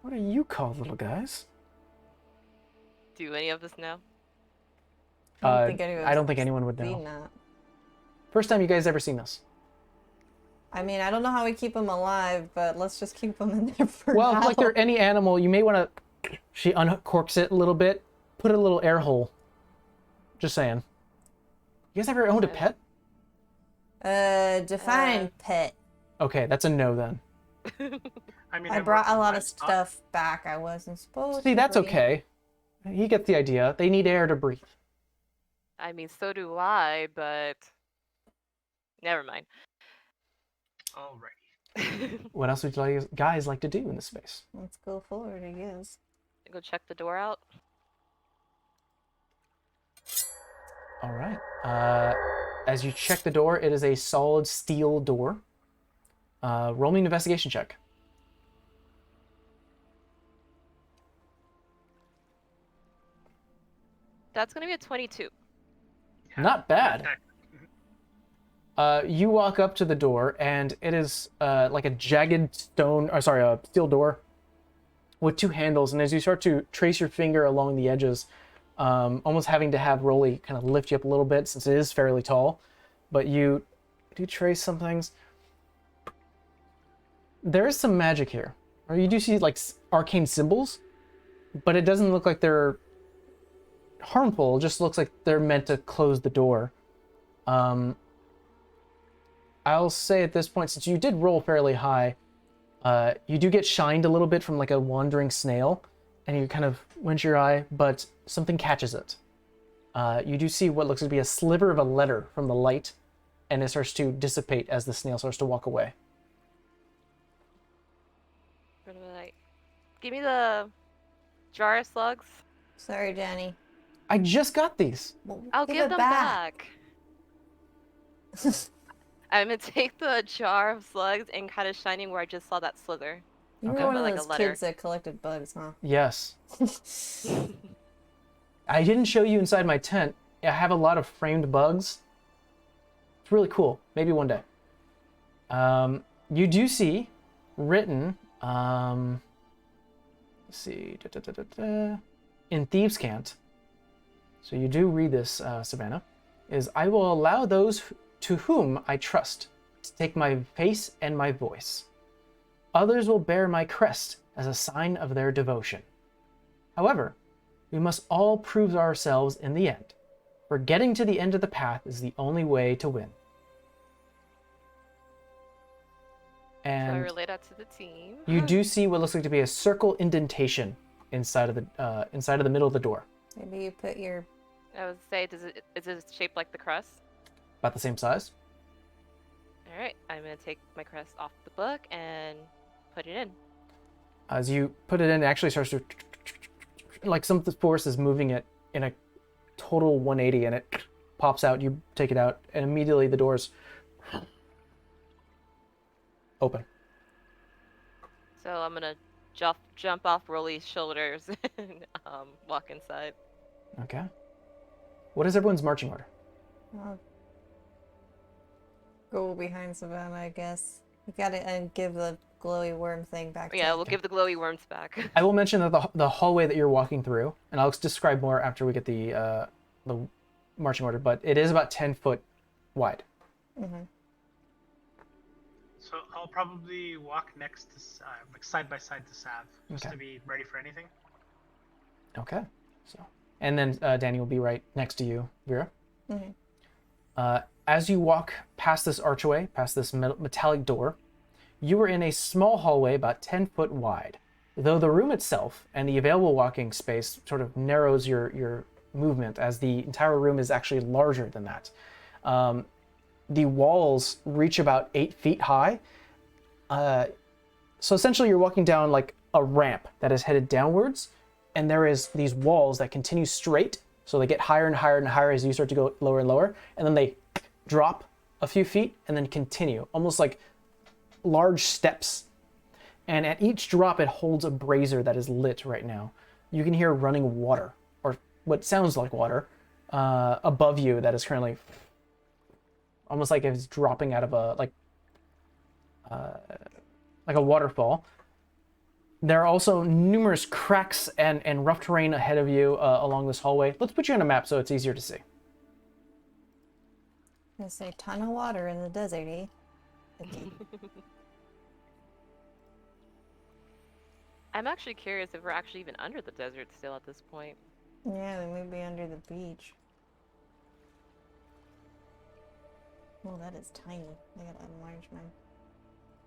What are you called, little guys? Do any of us know? I don't think anyone's I don't think anyone would seen know. that. First time you guys ever seen this. I mean, I don't know how we keep them alive, but let's just keep them in there for Well, now. if like they're any animal, you may want to. She uncorks it a little bit, put a little air hole. Just saying. You guys ever owned a pet? Define pet. Okay, that's a no then. I mean, I I've brought worked a lot of livestock. stuff back I wasn't supposed See, to that's bring. okay. You get the idea. They need air to breathe. I mean, so do I, but never mind. Alrighty. What else would you guys like to do in this space? Let's go forward, I guess. Go check the door out. All right. As you check the door, it is a solid steel door. Roll me an investigation check. That's gonna be a 22. Not bad. That- You walk up to the door, and it is like a jagged a steel door with two handles. And as you start to trace your finger along the edges, almost having to have Rolly kind of lift you up a little bit since it is fairly tall, but you do trace some things. There is some magic here. Or you do see like arcane symbols, but it doesn't look like they're harmful. It just looks like they're meant to close the door. I'll say at this point, since you did roll fairly high, you do get shined a little bit from like a wandering snail, and you kind of winch your eye, but something catches it. You do see what looks to be a sliver of a letter from the light, and it starts to dissipate as the snail starts to walk away. What am I like? Give me the jar of slugs. Sorry, Danny. I just got these. Well, I'll give it them back. I'm gonna take the jar of slugs and kind of shining where I just saw that slither. You Okay. were one of Like a those letter. kids that collected bugs, huh? Yes. I didn't show you inside my tent. I have a lot of framed bugs. It's really cool. Maybe one day. You do see written, let's see, in Thieves' Cant. So you do read this, Savannah, is I will allow those to whom I trust to take my face and my voice. Others will bear my crest as a sign of their devotion. However, we must all prove ourselves in the end, for getting to the end of the path is the only way to win. So I And relate that to the team. you do see what looks like to be a circle indentation inside of the middle of the door, Maybe you put your... I would say, is it shaped like the crest? about the same size. All right, I'm gonna take my crest off the book and put it in. As you put it in, it actually starts to, like some force is moving it in a total 180, and it pops out. You take it out, and immediately the doors open. So I'm gonna jump off Rolly's shoulders and walk inside. Okay. What is everyone's marching order? I'll go behind Savannah, I guess. You gotta give the glowy worm thing back to Yeah, me. we'll give the glowy worms back. I will mention that the hallway that you're walking through, and I'll describe more after we get the marching order, but it is about 10 foot wide. Mhm. So I'll probably walk next to Sav, like side by side to Sav, just Okay. to be ready for anything. Okay. So, and then Danny will be right next to you, Vera. Mhm. As you walk past this archway, past this metallic door, you are in a small hallway about 10 foot wide. Though the room itself and the available walking space sort of narrows your movement, as the entire room is actually larger than that. The walls reach about 8 feet high. So essentially you're walking down like a ramp that is headed downwards, and there is these walls that continue straight, so they get higher and higher and higher as you start to go lower and lower, and then they drop a few feet and then continue, almost like large steps. And at each drop it holds a brazier that is lit right now. You can hear running water, or what sounds like water, above you that is currently almost like it's dropping out of a like a waterfall. There are also numerous cracks and rough terrain ahead of you along this hallway. Let's put you on a map so it's easier to see. I say ton of water in the desert, eh? Okay. I'm actually curious if we're actually even under the desert still at this point. Yeah, we may be under the beach. Well, that is tiny. I gotta enlarge mine.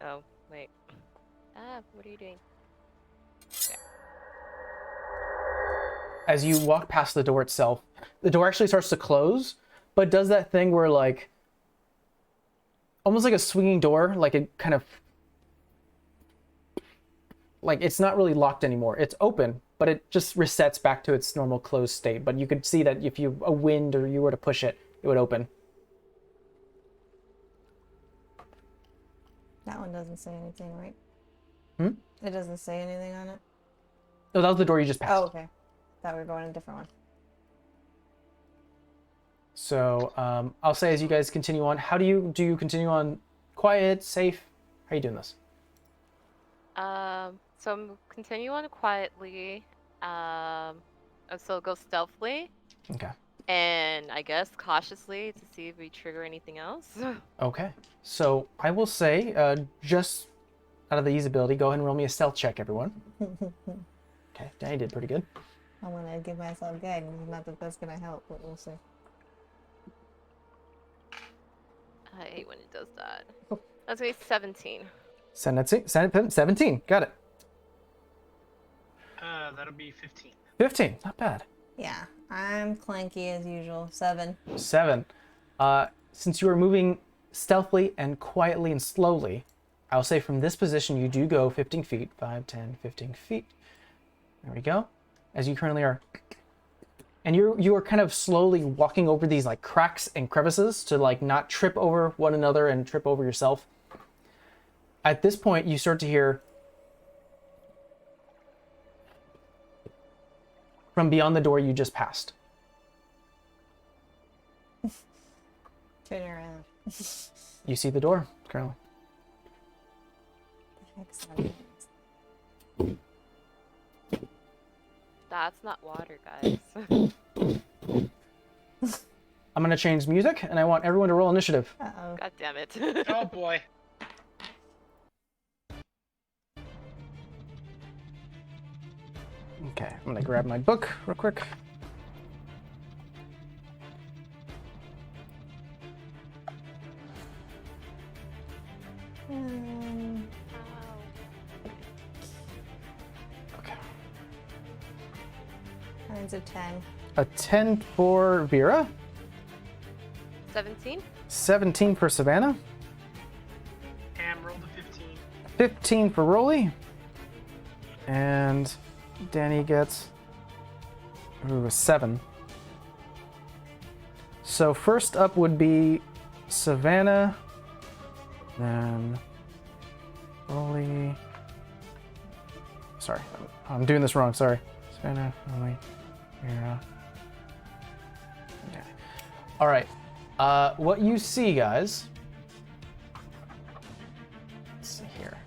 Oh, wait. What are you doing? As you walk past the door itself, the door actually starts to close, but does that thing where like, almost like a swinging door, like it kind of, like it's not really locked anymore. It's open, but it just resets back to its normal closed state. But you could see that if a wind or you were to push it, it would open. That one doesn't say anything, right? Hmm? It doesn't say anything on it? No, that was the door you just passed. Oh, okay. Thought we were going a different one. So I'll say as you guys continue on, how do you continue on quiet, safe? How are you doing this? So I'm continue on quietly. So go stealthily. Okay. And I guess cautiously to see if we trigger anything else. Okay. So I will say, just out of the usability, go ahead and roll me a stealth check, everyone. Okay, Danny did pretty good. I'm gonna give myself guidance. Not that that's gonna help, but we'll see. I hate when it does that. That's gonna be 17. 17. Got it. That'll be 15. 15. Not bad. Yeah, I'm clanky as usual. 7. 7. Since you are moving stealthily and quietly and slowly, I'll say from this position you do go 15 feet. 5, 10, 15 feet. There we go. As you currently are. And you are kind of slowly walking over these like cracks and crevices to like not trip over one another and trip over yourself. At this point, you start to hear from beyond the door you just passed. Turn around. You see the door currently. The heck's that? That's not water, guys. I'm gonna change music, and I want everyone to roll initiative. Uh-oh. God damn it. Oh boy. Okay, I'm gonna grab my book real quick. Okay. Mine's a 10. A 10 for Vera, 17? 17 for Savannah, Ham rolled a 15. 15 for Rolly, and Danny gets a 7. So first up would be Savannah, then Rolly. Sorry, I'm doing this wrong. Sorry, Savannah, Rolly, Vera. Okay. All right. What you see, guys. Let's see here.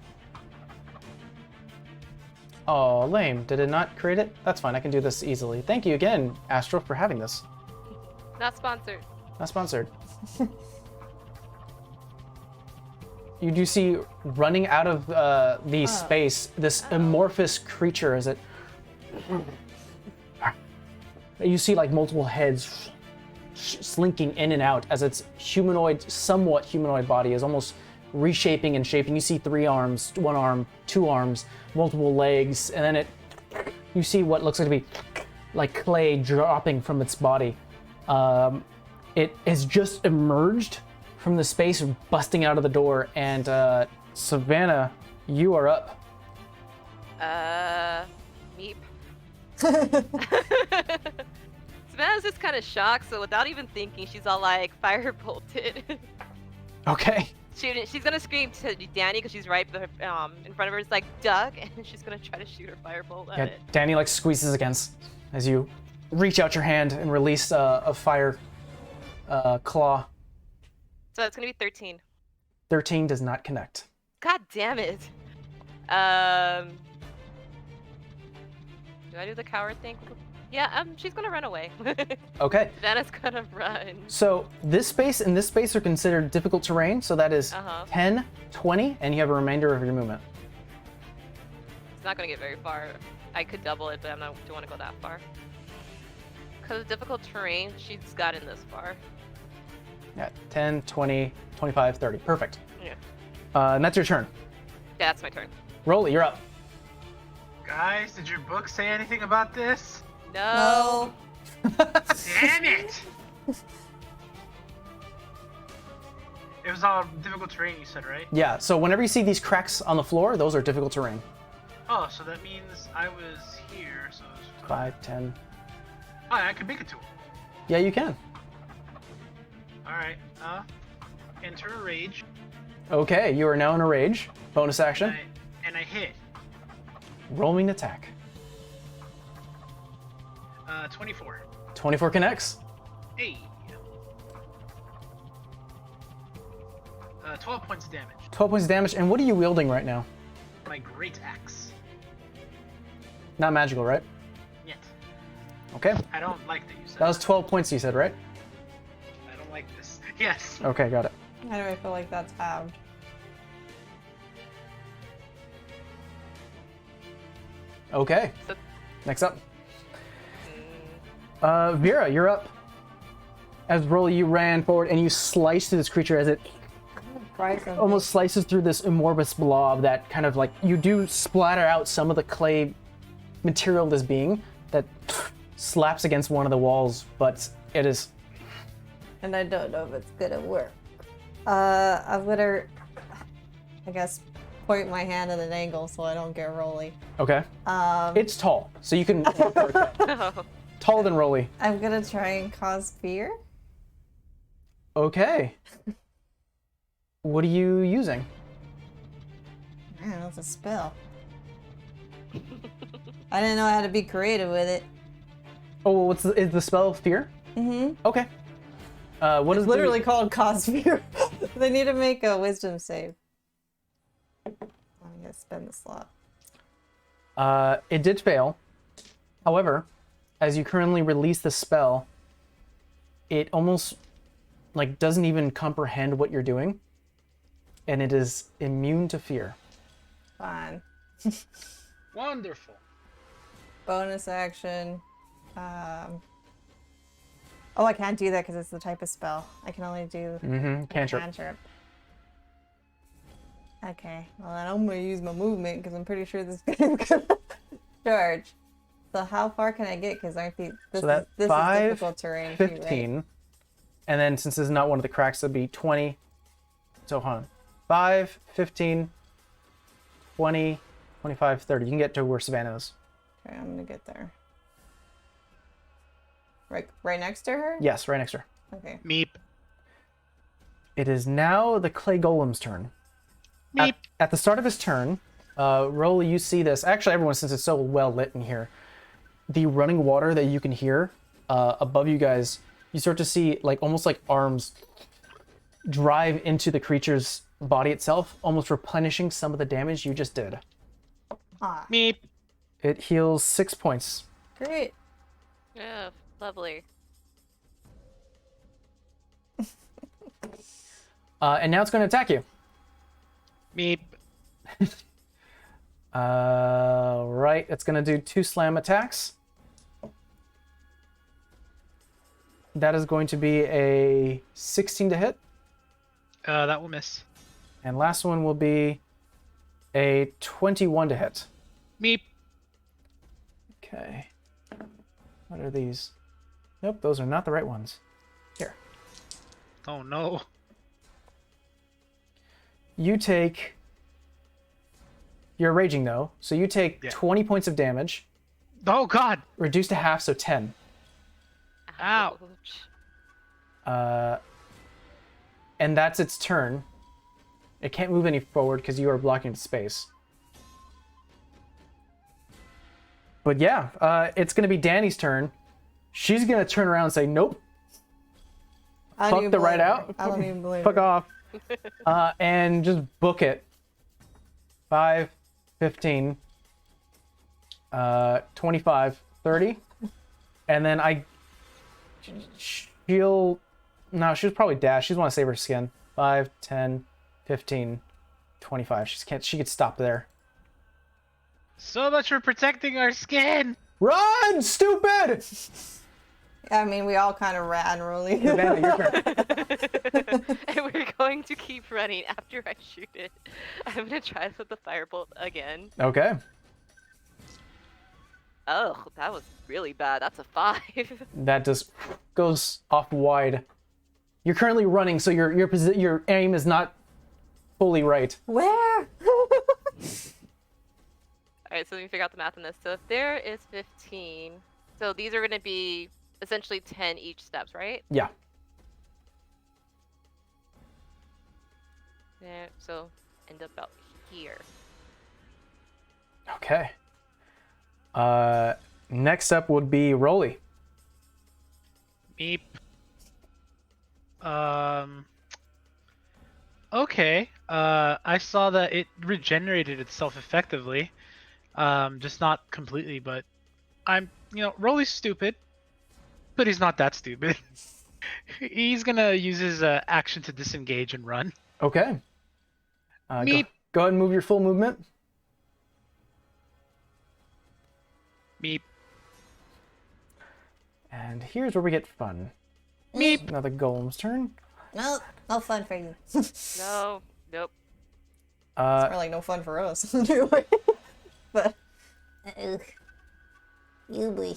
Oh, lame. Did it not create it? That's fine. I can do this easily. Thank you again, Astro, for having this. Not sponsored. Not sponsored. You do see running out of the space this amorphous creature as it. You see like multiple heads slinking in and out as its somewhat humanoid body is almost reshaping and shaping. You see 3 arms, 1 arm, 2 arms, multiple legs, and then you see what looks like to be like clay dropping from its body. It has just emerged from the space, busting out of the door, and Savannah, you are up. Meep. Savannah's just kind of shocked, so without even thinking, she's all like, fire bolted. Okay. She's gonna scream to Danny because she's right in front of her. It's like, Doug, and she's gonna try to shoot her firebolt at it. Danny like squeezes against as you reach out your hand and release a fire claw. So it's gonna be 13. 13 does not connect. God damn it. Do I do the coward thing? Yeah, she's gonna run away. Okay. Savannah's gonna run. So this space and this space are considered difficult terrain, so that is 10, 20, and you have a remainder of your movement. It's not gonna get very far. I could double it, but I don't want to go that far. Because of difficult terrain, she's gotten this far. Yeah, 10, 20, 25, 30. Perfect. Yeah. And that's your turn. Yeah, that's my turn. Rolly, you're up. Guys, did your book say anything about this? No. Damn it! It was all difficult terrain, you said, right? Yeah, so whenever you see these cracks on the floor, those are difficult terrain. Oh, so that means I was here, so it was 5, 10. Oh, I could make it to him. Yeah, you can. Alright, enter a rage. Okay, you are now in a rage. Bonus action. And I hit. Roll me an attack. 24. 24 connects. Hey. 12 points of damage. 12 points of damage. And what are you wielding right now? My great axe. Not magical, right? Yet. Okay. I don't like that you said That was 12 points you said, right? I don't like this. Yes. Okay, got it. How do I feel like that's halved? Okay. So- Next up. Vera, you're up. As Rolly, you ran forward and you sliced through this creature as it almost slices through this amorphous blob that kind of like, you do splatter out some of the clay material of this being that slaps against one of the walls, but it is... And I don't know if it's gonna work. I'm gonna, I guess, point my hand at an angle so I don't get rolly. Okay. It's tall, so you can... Oh. Taller than Rolly. I'm gonna try and cause fear. Okay. What are you using? I don't know, it's a spell. I didn't know how to be creative with it. Oh, is the spell Fear? Mm-hmm. Okay. What is It's literally called cause fear. They need to make a wisdom save. I'm gonna spend the slot. It did fail. However, as you currently release the spell, it almost like doesn't even comprehend what you're doing, and it is immune to fear. Fine. Wonderful. Bonus action. Oh, I can't do that because it's the type of spell. I can only do a Cantrip. cantrip. Okay, well then I'm gonna use my movement because I'm pretty sure this game's gonna charge. So how far can I get? Because aren't these this, So that is, this 5, is difficult terrain too, right? 15, and then since this is not one of the cracks, it'll be 20. So hold on. 5, 15, 20, 25, 30. You can get to where Savannah is. Okay, I'm gonna get there. Right next to her? Yes, right next to her. Okay. Meep. It is now the clay golem's turn. Meep. At the start of his turn, Rolly, you see this. Actually, everyone, since it's so well lit in here, the running water that you can hear above you guys, you start to see like almost like arms drive into the creature's body itself, almost replenishing some of the damage you just did. Ah, Meep. It heals 6 points. great. Yeah, lovely. And now it's going to attack you. Meep. Right, it's going to do 2 slam attacks. That is going to be a 16 to hit. That will miss. And last one will be a 21 to hit. Meep. Okay. What are these? Nope, those are not the right ones. Here. Oh no. You take... You're raging though, so you take Yeah. 20 points of damage, Oh god. reduced to half, so 10. Ow. Ouch. And that's its turn. It can't move any forward because you are blocking its space. But yeah, it's going to be Danny's turn. She's going to turn around and say, nope. I don't fuck even the ride blame her. out. I don't even blame Fuck her. off. And just book it. 5, 15, 25, 30. And then she'll probably dash. She's want to save her skin. 5, 10, 15, 25. She could stop there. So much for protecting our skin. Run, stupid! I mean, we all kind of ran, really. Savannah, your turn. And we're going to keep running after I shoot it. I'm gonna try this with the firebolt again. Okay. Oh, that was really bad. That's a 5. That just goes off wide. You're currently running, so your aim is not fully right. Where? Alright, so let me figure out the math on this. So if there is 15, so these are gonna be essentially 10 each steps, right? Yeah. Yeah, so end up out here. Okay. Next up would be Rolly. Meep. Okay. I saw that it regenerated itself effectively. Just not completely, but Rolly's stupid, but he's not that stupid. He's gonna use his action to disengage and run. Okay. Meep. Go ahead and move your full movement. Meep. And here's where we get fun. Meep. Another golem's turn. No, no fun for you. No, nope. It's more like no fun for us. Anyway. But you boy.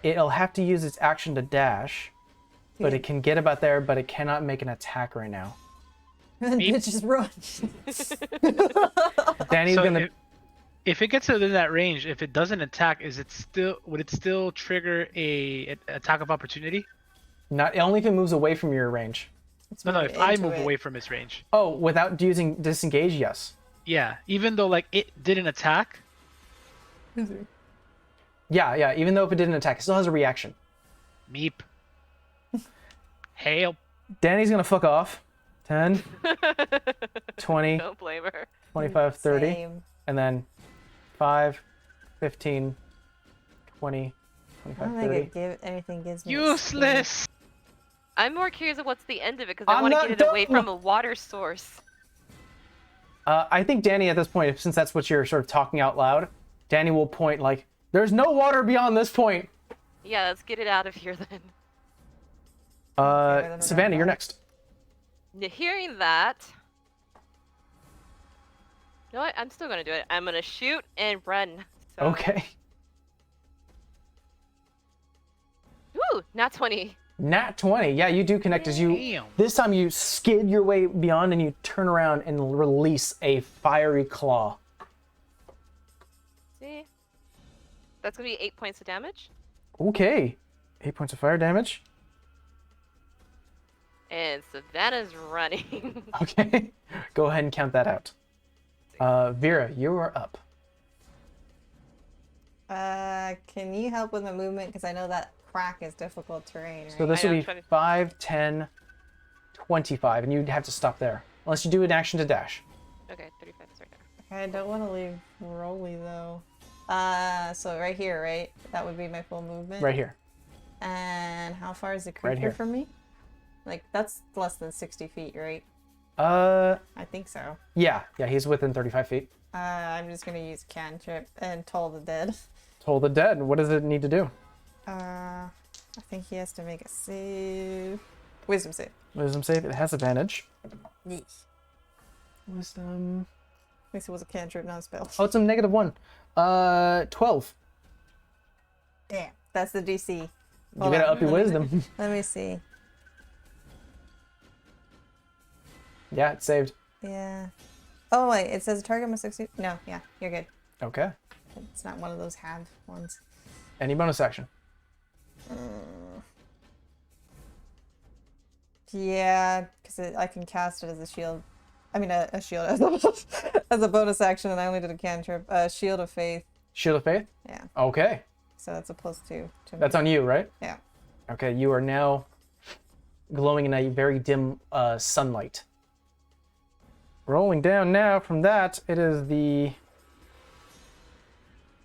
It'll have to use its action to dash, but it can get about there, but it cannot make an attack right now. Bitches run. Danny's So gonna. if it gets within that range, if it doesn't attack, would it still trigger an attack of opportunity? Not only if it moves away from your range. No, if I into move it. away from its range. Oh, without using disengage, yes. Yeah, even though like it didn't attack. Yeah. Even though if it didn't attack, it still has a reaction. Meep. Hail. Danny's gonna fuck off. 10, 20, Don't blame her. 25, 30, Same. and then 5, 15, 20, I 25, don't think 30. anything gives me. Useless. I'm more curious of what's the end of it because I I'm want to not get it away done. from a water source. I think Danny at this point, since that's what you're sort of talking out loud, Danny will point like, there's no water beyond this point. Yeah, let's get it out of here then. Savannah, you're next. Hearing that, you know what? I'm still gonna do it. I'm gonna shoot and run. So. Okay. Ooh, not 20. Nat 20. Yeah, you do connect as you. Damn. This time you skid your way beyond and you turn around and release a fiery claw. See? That's gonna be 8 points of damage. Okay. 8 points of fire damage. And Savannah's running. Okay. Go ahead and count that out. Vera, you are up. Can you help with my movement? Because I know that crack is difficult terrain, right? So this I will know, be 20. 5, 10, 25, and you'd have to stop there. Unless you do an action to dash. Okay, 35 is right there. I don't want to leave Rolly though. So right here, right? That would be my full movement. Right here. And how far is the Right creeper here. from me? Like that's less than 60 feet, right? Yeah, I think so. he's within 35 feet. I'm just gonna use cantrip and toll the dead. Toll the dead. What does it need to do? I think he has to make a save. Wisdom save. Wisdom save. It has advantage. Yes. Wisdom. At least it was a cantrip, not a spell. Oh, it's a -1. 12. Damn. That's the DC. You Hold gotta on. up your wisdom. Let me see. Yeah, it's saved. Yeah. Oh wait, it says target must succeed. No, yeah, you're good. Okay. It's not one of those have ones. Any bonus action? Yeah, because I can cast it as a shield. I mean, a shield as a bonus action, and I only did a cantrip. Shield of Faith. Shield of Faith? Yeah. Okay. So that's a +2 to That's me. on you, right? Yeah. Okay, you are now glowing in a very dim sunlight. Rolling down now from that, it is the...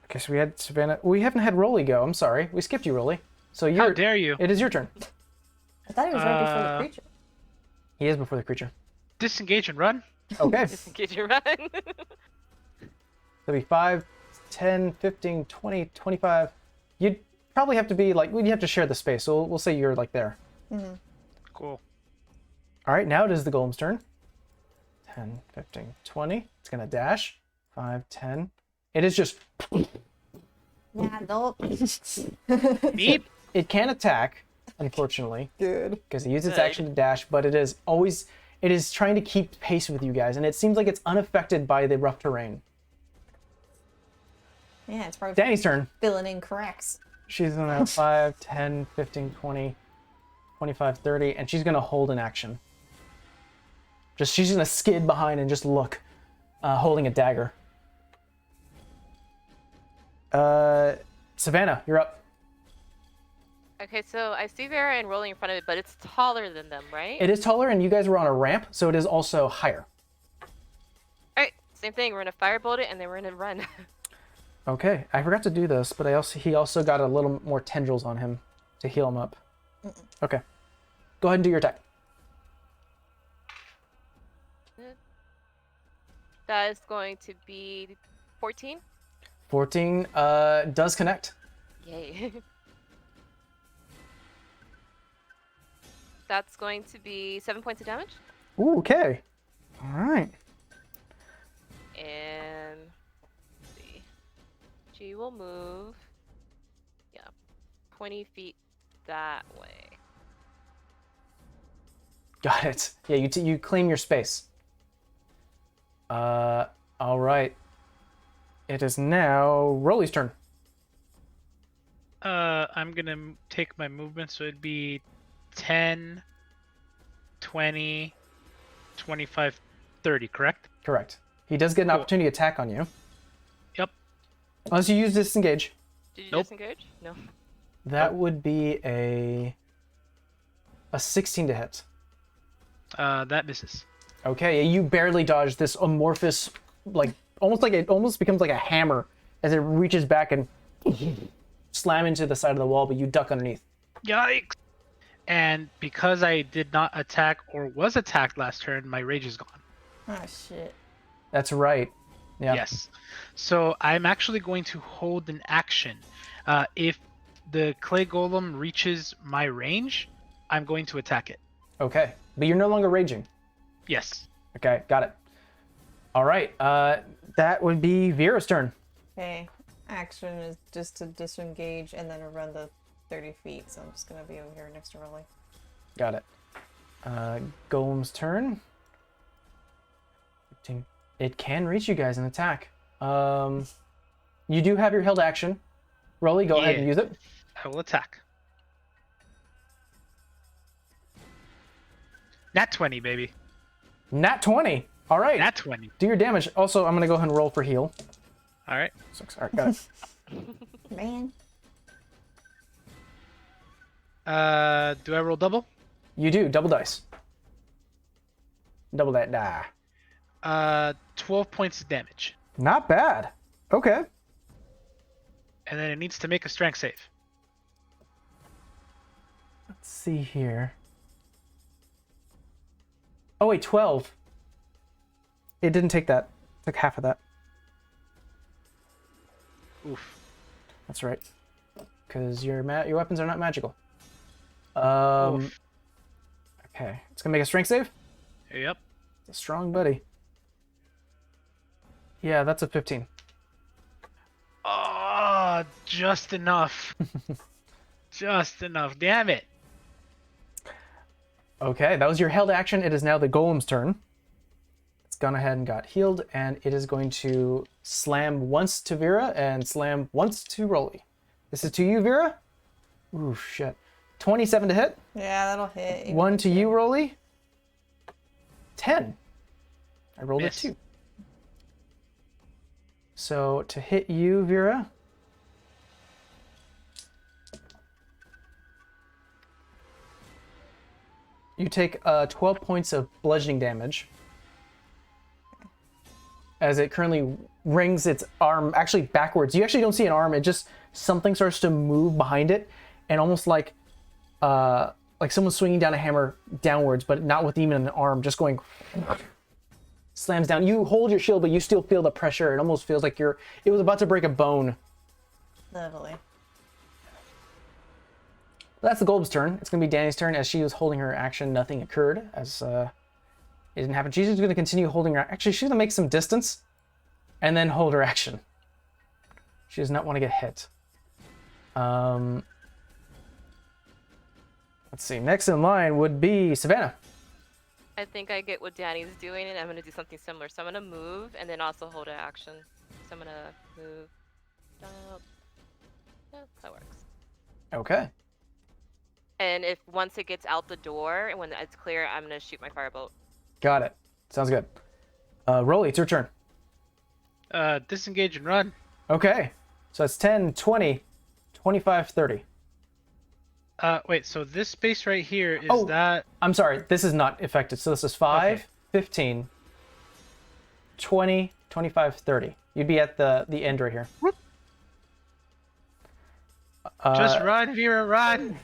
Okay, so we had Savannah. We haven't had Rolly go. I'm sorry. We skipped you, Rolly. So you're... How dare you? It is your turn. I thought he was right before the creature. He is before the creature. Disengage and run. Okay. Disengage your run. That'll be 5, 10, 15, 20, 25. You'd probably have to be like... We'd have to share the space, so we'll say you're like there. Cool. All right, now it is the golem's turn. 10, 15, 20. It's going to dash. 5, 10. It is just... Yeah, no. Beep. It can attack, unfortunately, Good. because it uses its action to dash, but it is always... It is trying to keep pace with you guys, and it seems like it's unaffected by the rough terrain. Yeah, it's probably Danny's turn. filling in cracks. She's going to have 5, 10, 15, 20, 25, 30, and she's going to hold an action. She's going to skid behind and just look, holding a dagger. Savannah, you're up. Okay, so I see Vera and rolling in front of it, but it's taller than them, right? It is taller, and you guys were on a ramp, so it is also higher. Alright, same thing. We're gonna firebolt it and then we're gonna run. Okay, I forgot to do this, but he also got a little more tendrils on him to heal him up. Okay, go ahead and do your attack. That is going to be 14. 14 does connect. Yay. That's going to be 7 points of damage. Ooh, okay. All right. And let's see. She will move. Yeah. 20 feet that way. Got it. Yeah, you claim your space. All right. It is now Rolly's turn. I'm gonna take my movement, so it'd be 10, 20, 25, 30, correct? Correct. He does get an Cool. opportunity attack on you. Yep. Unless you use disengage. Did you Nope. disengage? No. That would be a 16 to hit. That misses. Okay, you barely dodge this amorphous, like almost becomes like a hammer as it reaches back and slam into the side of the wall, but you duck underneath. Yikes! And because I did not attack or was attacked last turn, my rage is gone. Oh, shit. That's right. Yeah. Yes. So I'm actually going to hold an action. If the clay golem reaches my range, I'm going to attack it. Okay, but you're no longer raging. Yes. Okay, got it. All right, that would be Vera's turn. Okay. Action is just to disengage and then run the 30 feet, so I'm just gonna be over here next to Rolly. Got it. Golem's turn. 15. It can reach you guys and attack. You do have your held action. Rolly, go ahead and Yeah. use it. I will attack. Nat 20, baby. Nat 20. All right. Nat 20. Do your damage. Also, I'm going to go ahead and roll for heal. All right. 6. All right, got it. Man. Do I roll double? You do. Double dice. Double that die. 12 points of damage. Not bad. Okay. And then it needs to make a strength save. Let's see here. Oh, wait, 12. It didn't take that. It took half of that. Oof. That's right. Because your weapons are not magical. Oof. Okay. It's going to make a strength save. Yep. It's a strong buddy. Yeah, that's a 15. Oh, just enough. Just enough. Damn it. Okay, that was your held action. It is now the golem's turn. It's gone ahead and got healed, and it is going to slam once to Vera and slam once to Rolly. This is to you, Vera. Ooh, shit. 27 to hit. Yeah, that'll hit. even 1 if to you, Rolly. 10. I rolled Miss. a 2. So to hit you, Vera. You take 12 points of bludgeoning damage as it currently rings its arm actually backwards. You actually don't see an arm. It just something starts to move behind it, and almost like someone swinging down a hammer downwards, but not with even an arm, just going slams down. You hold your shield, but you still feel the pressure. It almost feels like it was about to break a bone. Lovely. That's the Golb's turn. It's going to be Danny's turn. As she was holding her action, nothing occurred, as it didn't happen. She's just going to continue holding her... Actually, she's going to make some distance and then hold her action. She does not want to get hit. Let's see. Next in line would be Savannah. I think I get what Danny's doing, and I'm gonna do something similar. So I'm gonna move and then also hold an action. So I'm gonna move. Yeah, that works. Okay. And if once it gets out the door and when it's clear, I'm gonna shoot my firebolt. Got it. Sounds good. Rolly, it's your turn. Disengage and run. Okay. So it's 10, 20, 25, 30. Wait, so this space right here is Oh. that... I'm sorry, this is not affected. So this is 5, Okay. 15, 20, 25, 30. You'd be at the end right here. Just run, Vera, run!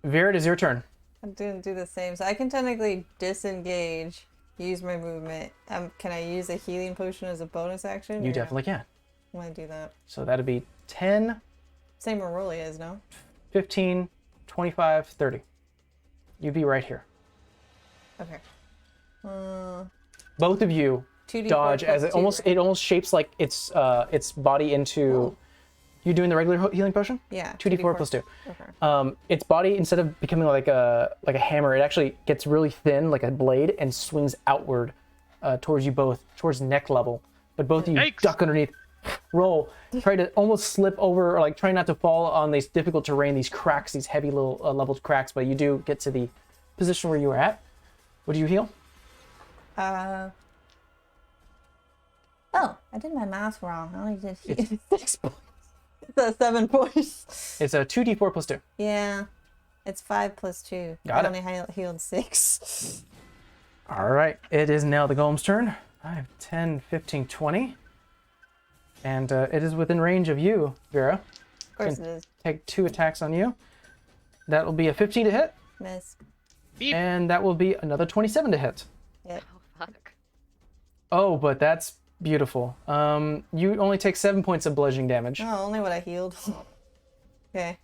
Vera, it is your turn. I'm going to do the same. So I can technically disengage, use my movement. Can I use a healing potion as a bonus action? You or- definitely can. I'm going to do that. So that'd be 10, Same where Rolly is, no? 15, 25, 30. You'd be right here. Okay. Both of you 2d4 dodge as plus it 2, almost right? shapes like its body into. Oh. You doing the regular healing potion? Yeah. 2d4 plus 2. Okay. Its body, instead of becoming like a hammer, it actually gets really thin, like a blade, and swings outward towards you both, towards neck level. But both of you Yikes. duck underneath, roll, try to almost slip over, or like try not to fall on these difficult terrain, these cracks, these heavy little leveled cracks. But you do get to the position where you were at. What do you heal? Oh, I did my math wrong. I only did 6 points. It's 7 points. It's a 2d4 plus 2. Yeah. It's 5 plus 2. Got I it. only healed 6. All right, it is now the golem's turn. 5, 10, 15, 20. And it is within range of you, Vera. Of course it is. Take 2 attacks on you. That will be a 15 to hit, Miss. Beep. and that will be another 27 to hit. Yep. Oh fuck. Oh, but that's beautiful. You only take 7 points of bludgeoning damage. Oh, only what I healed. Okay.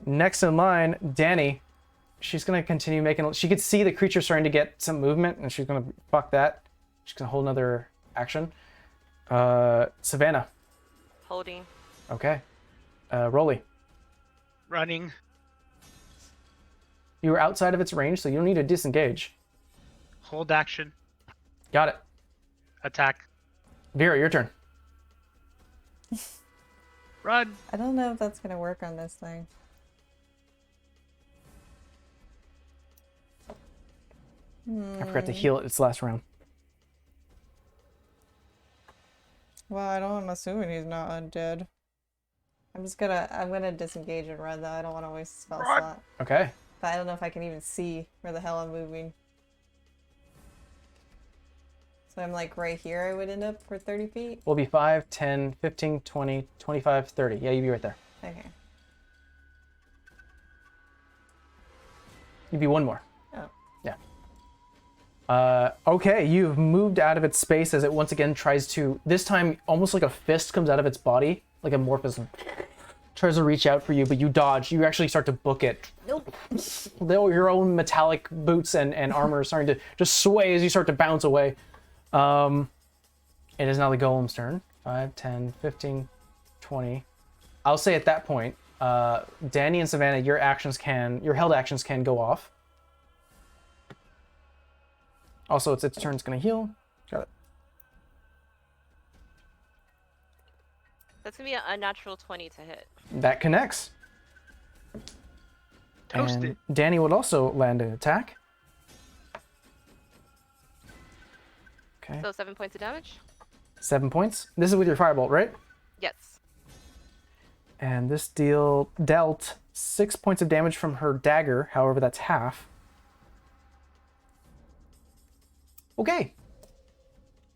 Next in line, Danny. She's gonna continue making. She could see the creature starting to get some movement, and she's gonna fuck that. She's gonna hold another action. Savannah. Holding. Okay. Rolly. Running. You were outside of its range, so you don't need to disengage. Hold action. Got it. Attack. Vera, your turn. Run. I don't know if that's going to work on this thing. I forgot to heal it its last round. Well, I'm assuming he's not undead. I'm gonna disengage and run though. I don't want to waste a spell Run. slot. Okay. But I don't know if I can even see where the hell I'm moving. So I'm like right here I would end up for 30 feet? Will be 5, 10, 15, 20, 25, 30. Yeah, you'd be right there. Okay. You'd be one more. Oh. Yeah. Okay, you've moved out of its space as it once again tries to, this time almost like a fist comes out of its body, like a morphism. Tries to reach out for you, but you dodge. You actually start to book it. Nope. Your own metallic boots and armor are starting to just sway as you start to bounce away. It is now the golem's turn. 5, 10, 15, 20. I'll say at that point, Danny and Savannah, your held actions can go off. Also, it's its turn. It's going to heal. Got it. That's gonna be an unnatural 20 to hit. That connects. Toasted. And Danny would also land an attack. Okay. So 7 points of damage? 7 points. This is with your firebolt, right? Yes. And this dealt 6 points of damage from her dagger. However, that's half. Okay.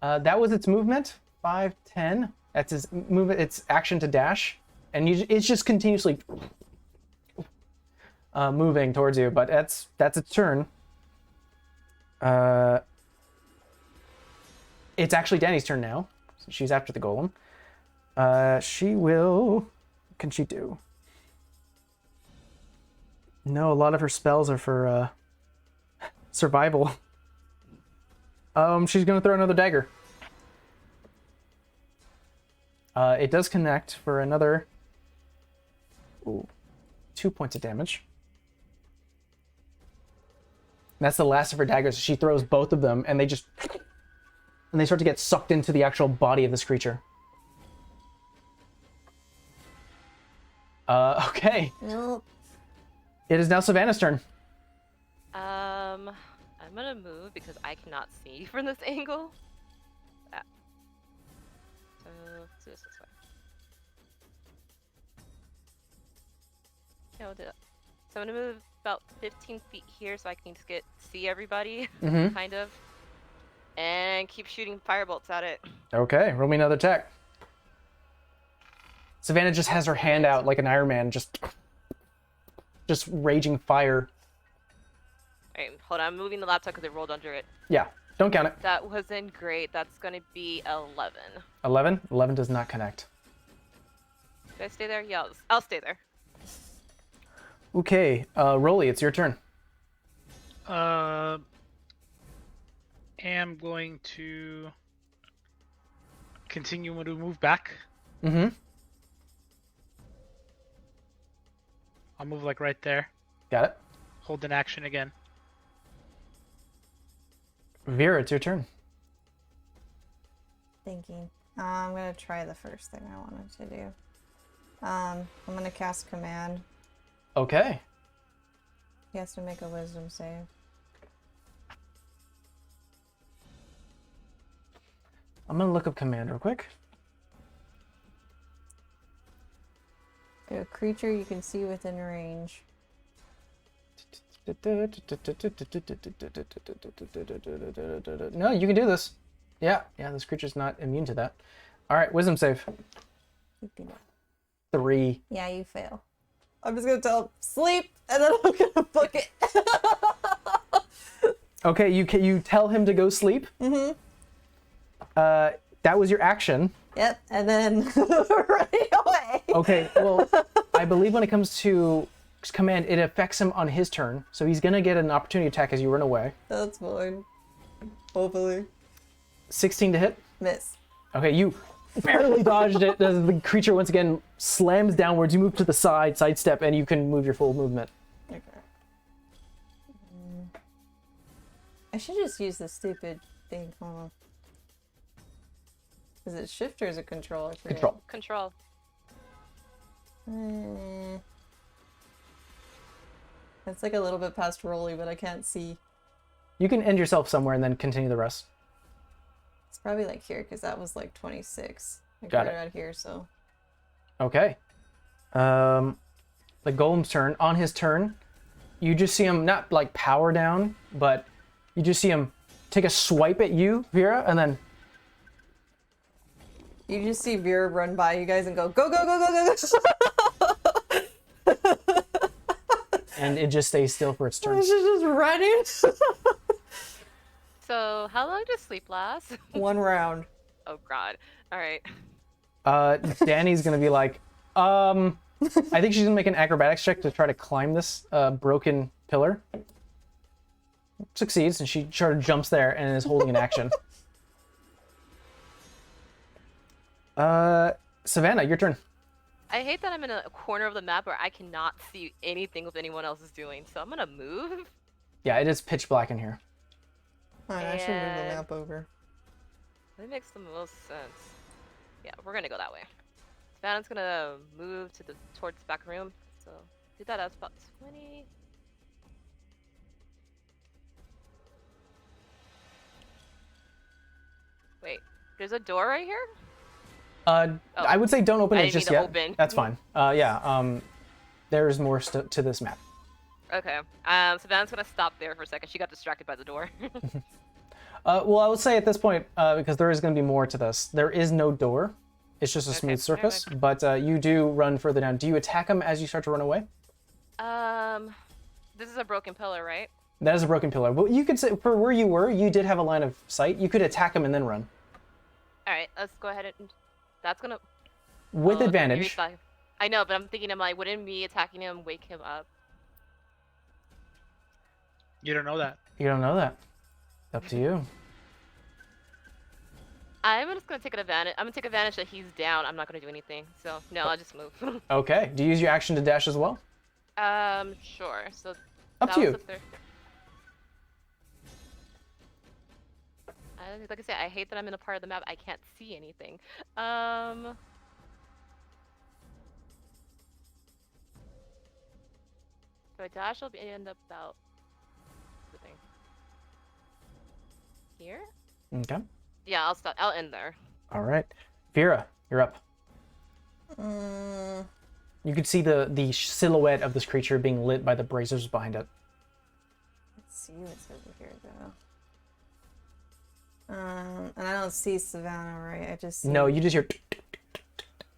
That was its movement. 5, 10. That's its movement. Its action to dash, and it's just continuously moving towards you. But that's its turn. It's actually Danny's turn now. So she's after the golem. She will. What can she do? No, a lot of her spells are for survival. She's gonna throw another dagger. It does connect for another 2 points of damage. That's the last of her daggers. She throws both of them, and they start to get sucked into the actual body of this creature. Okay. Nope. It is now Savannah's turn. I'm gonna move because I cannot see from this angle. So let's do this way. Yeah, we'll do that. So I'm gonna move about 15 feet here so I can just see everybody, Mm-hmm. kind of, and keep shooting firebolts at it. Okay, roll me another attack. Savannah just has her hand out like an Iron Man, just raging fire. Wait, hold on. I'm moving the laptop because it rolled under it. Yeah, don't count it. That wasn't great. That's gonna be 11. 11? 11 does not connect. Should I stay there? Yeah, I'll stay there. Okay, Rolly, it's your turn. Am going to continue to move back. Mm-hmm. I'll move like right there. Got it. Hold an action again. Vera, it's your turn. Thinking. I'm gonna try the first thing I wanted to do. I'm gonna cast command. Okay. He has to make a wisdom save. I'm gonna look up command real quick. A creature you can see within range. No, you can do this. Yeah, this creature's not immune to that. All right, wisdom save. 3. Yeah, you fail. I'm just gonna tell him, sleep, and then I'm gonna book it. Okay, you tell him to go sleep. Mm-hmm. That was your action. Yep, and then right away. Okay, well, I believe when it comes to command, it affects him on his turn, so he's gonna get an opportunity attack as you run away. That's fine. Hopefully. 16 to hit. Miss. Okay, you barely dodged it. The creature once again slams downwards. You move to the side, sidestep, and you can move your full movement. Okay. I should just use the stupid thing. Hold on. Is it shift or is it control? I forget. Control. Control. It's like a little bit past Rolly, but I can't see. You can end yourself somewhere and then continue the rest. It's probably like here, because that was like 26. Like Got right it. around here, so. Okay. The golem's turn. On his turn, you just see him not like power down, but you just see him take a swipe at you, Vera, and then You just see Vera run by you guys and go, go, go, go, go, go, go. and it just stays still for its turn. She's just running. So, how long does sleep last? One round. Oh god. Alright. Danny's gonna be like, I think she's gonna make an acrobatics check to try to climb this broken pillar. Succeeds, and she sort of jumps there and is holding an action. Savannah, your turn. I hate that I'm in a corner of the map where I cannot see anything what anyone else is doing, so I'm gonna move. Yeah, it is pitch black in here. Alright, I should move the And- map over. That makes the most sense. Yeah, we're gonna go that way. Savannah's gonna move towards the back room. So do that. That's about 20. Wait, there's a door right here? I would say don't open I it didn't just mean to yet. open. That's fine. Yeah. there's more to this map. Okay. Savannah's gonna stop there for a second. She got distracted by the door. Well, I would say at this point, because there is going to be more to this, there is no door. It's just a Okay, smooth surface, okay. but you do run further down. Do you attack him as you start to run away? This is a broken pillar, right? That is a broken pillar. But you could say, for where you were, you did have a line of sight. You could attack him and then run. All right, let's go ahead and. That's gonna. With Oh, advantage. I know, but I'm thinking, I'm like, wouldn't me attacking him wake him up? You don't know that. You don't know that. Up to you. I'm just gonna take advantage. I'm gonna take advantage that he's down. I'm not gonna do anything. So no, I'll just move. Okay. Do you use your action to dash as well? Sure. So Up that to was you. the third. Like I said, I hate that I'm in a part of the map I can't see anything. So dash will end up about the thing. Here? Okay. Yeah, I'll stop. I'll end there. All right. Vera, you're up. Mm, You could see the silhouette of this creature being lit by the braziers behind it. let's see what's over here though. And I don't see Savannah, right? I just see... No, you just hear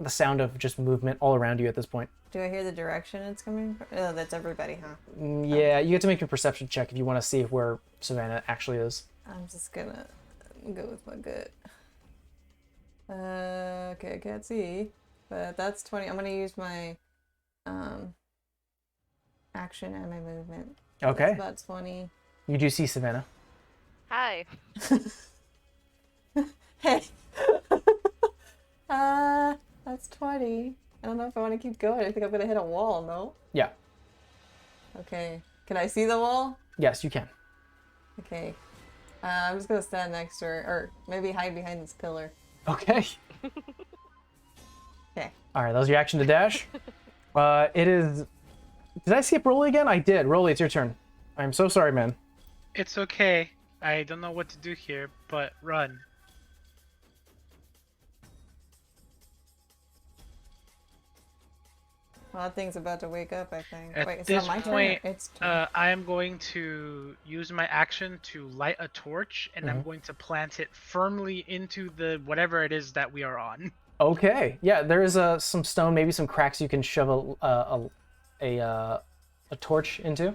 the sound of just movement all around you at this point. Do I hear the direction it's coming from? Oh, that's everybody, huh? Yeah, you have to make a perception check if you want to see where Savannah actually is. I'm just gonna go with my gut. Okay, I can't see, but that's 20. I'm gonna use my action and my movement. Okay. That's about 20. You do see Savannah. Hi. Hey. That's 20. I don't know if I want to keep going. I think I'm gonna hit a wall. No. Yeah. Okay. Can I see the wall? Yes, you can. Okay. I'm just gonna stand next to her, or maybe hide behind this pillar. Okay. Okay. All right, that was your action to dash. It is. Did I skip Rolly again? I did. Rolly, it's your turn. I'm so sorry, man. It's okay. I don't know what to do here, but run. Well, that thing's about to wake up, I think. At Wait, it's this not my point, turn. It's I am going to use my action to light a torch, and I'm going to plant it firmly into the whatever it is that we are on. Okay. Yeah, there is some stone, maybe some cracks you can shove a torch into.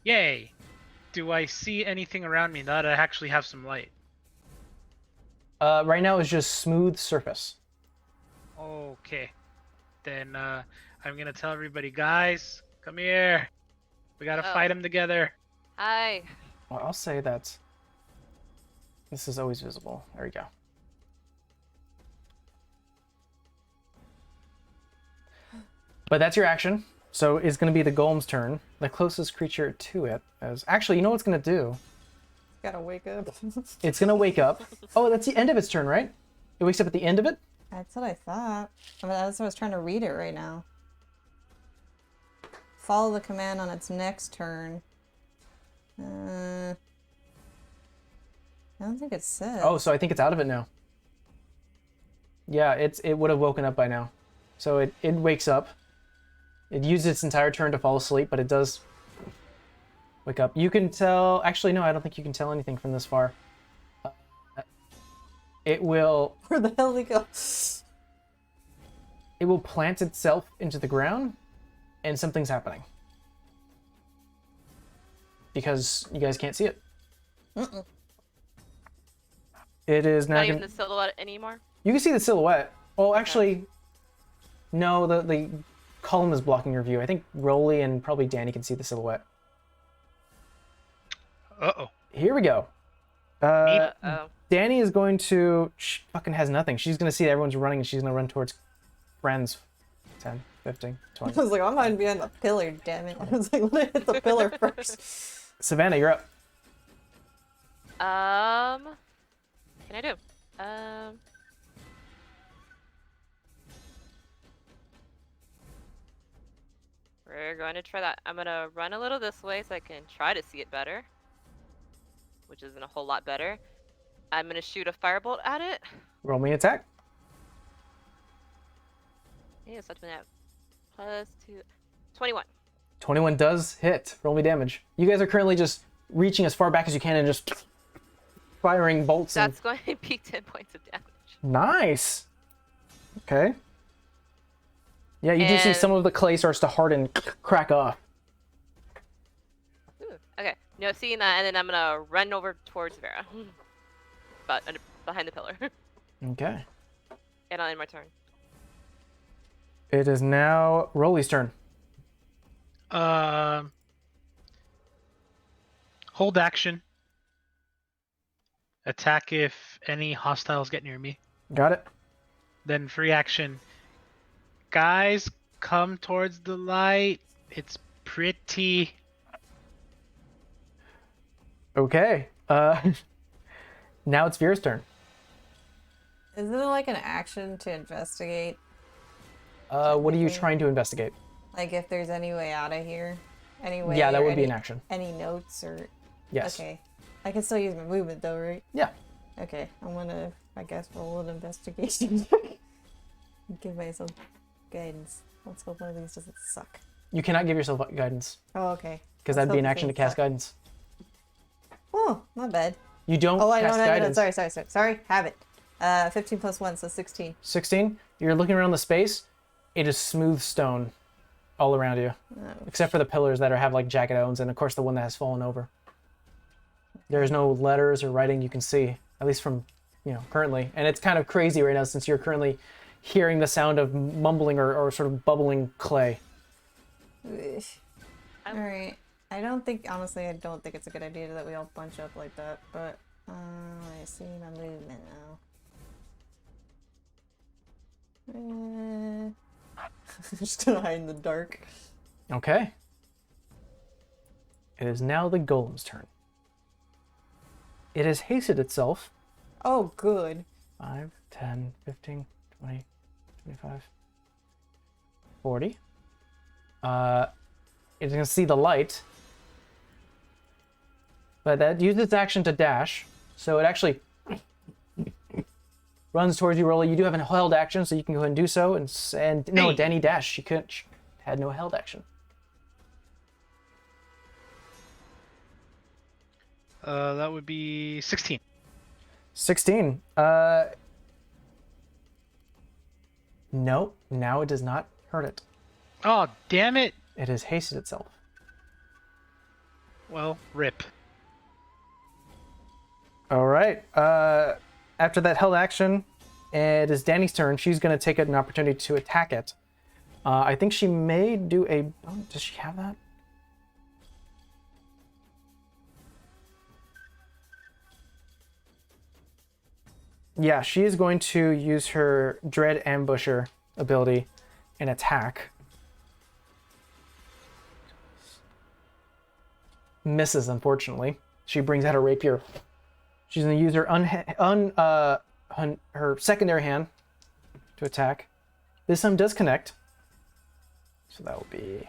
Yay! Do I see anything around me now that I actually have some light? Right now it's just smooth surface. Okay. Then I'm gonna tell everybody, guys, come here. We gotta fight them together. Hi. Well, I'll say that this is always visible. There we go. But that's your action. So it's going to be the golem's turn. The closest creature to it is... Actually, you know what it's going to do? gotta wake up. It's going to wake up. Oh, that's the end of its turn, right? It wakes up at the end of it? That's what I thought. I mean, that's what I was trying to read it right now. Follow the command on its next turn. I don't think it says. Oh, so I think it's out of it now. Yeah, it would have woken up by now. So it wakes up. It used its entire turn to fall asleep, but it does wake up. You can tell... Actually, no, I don't think you can tell anything from this far. It will... Where the hell did it go? It will plant itself into the ground, and something's happening. Because you guys can't see it. Mm-mm. It is now... Not even the silhouette anymore? You can see the silhouette. Well, actually, no, the column is blocking your view. I think Rolly and probably Danny can see the silhouette. Uh-oh. Here we go. Uh-oh. Danny is going to... She fucking has nothing. She's going to see that everyone's running, and she's going to run towards friends. 10, 15, I 20. was like, I'm hiding behind the pillar, damn it. I was like, let it hit the pillar first. Savannah, you're up. What can I do? We're going to try that. I'm gonna run a little this way so I can try to see it better. which isn't a whole lot better. I'm gonna shoot a firebolt at it. Roll me attack. Yeah, such an plus 2, 21. 21 does hit. Roll me damage. You guys are currently just reaching as far back as you can and just firing bolts. That's going to be 10 points of damage. Nice. Okay. Yeah, you do see And- some of the clay starts to harden, crack off. Ooh, okay, no, seeing that, and then I'm gonna run over towards Vera, but behind the pillar, Okay. and I'll end my turn. It is now Rolly's turn. Hold action. Attack if any hostiles get near me. Got it? Then free action. Guys, come towards the light. It's pretty. Okay. Now it's Vera's turn. Is it like an action to investigate? What are you Technically. trying to investigate? Like if there's any way out of here? Any way? Yeah, that or would be any- an action. Any notes or? Yes. Okay. I can still use my movement though, right? Yeah. Okay, I'm gonna, I guess, roll an investigation. Give myself guidance. Let's hope one of these doesn't suck. You cannot give yourself guidance Oh, okay. because Let's that'd be an hope action to things cast suck. guidance. Oh, not bad. You don't Oh, I cast no, guidance. sorry. Have it. 15 plus 1, so 16. 16. You're looking around the space. It is smooth stone all around you, Oh, except for the pillars that have like jagged stones, and of course the one that has fallen over. There's no letters or writing you can see, at least from, currently. And it's kind of crazy right now since you're currently hearing the sound of mumbling or sort of bubbling clay. Alright. Honestly, I don't think it's a good idea that we all bunch up like that, but, I see my movement now. Just gonna hide in the dark. Okay. It is now the golem's turn. It has hasted itself. Oh, good. 5, 10, 15, 20, 25, 40. It's going to see the light. But that uses its action to dash. So it actually runs towards you, Rolly. You do have a held action, so you can go ahead and do so. And no, Hey. Danny dashed. She couldn't. She had no held action. That would be 16. 16. No, now it does not hurt it. Oh, damn it. It has hasted itself. Well, rip. All right. After that held action, it is Danny's turn. She's going to take an opportunity to attack it. I think she may do a... Oh, does she have that? Yeah, she is going to use her Dread Ambusher ability and attack. Misses, unfortunately. She brings out her rapier. She's going to use her her secondary hand to attack. This time does connect. So that will be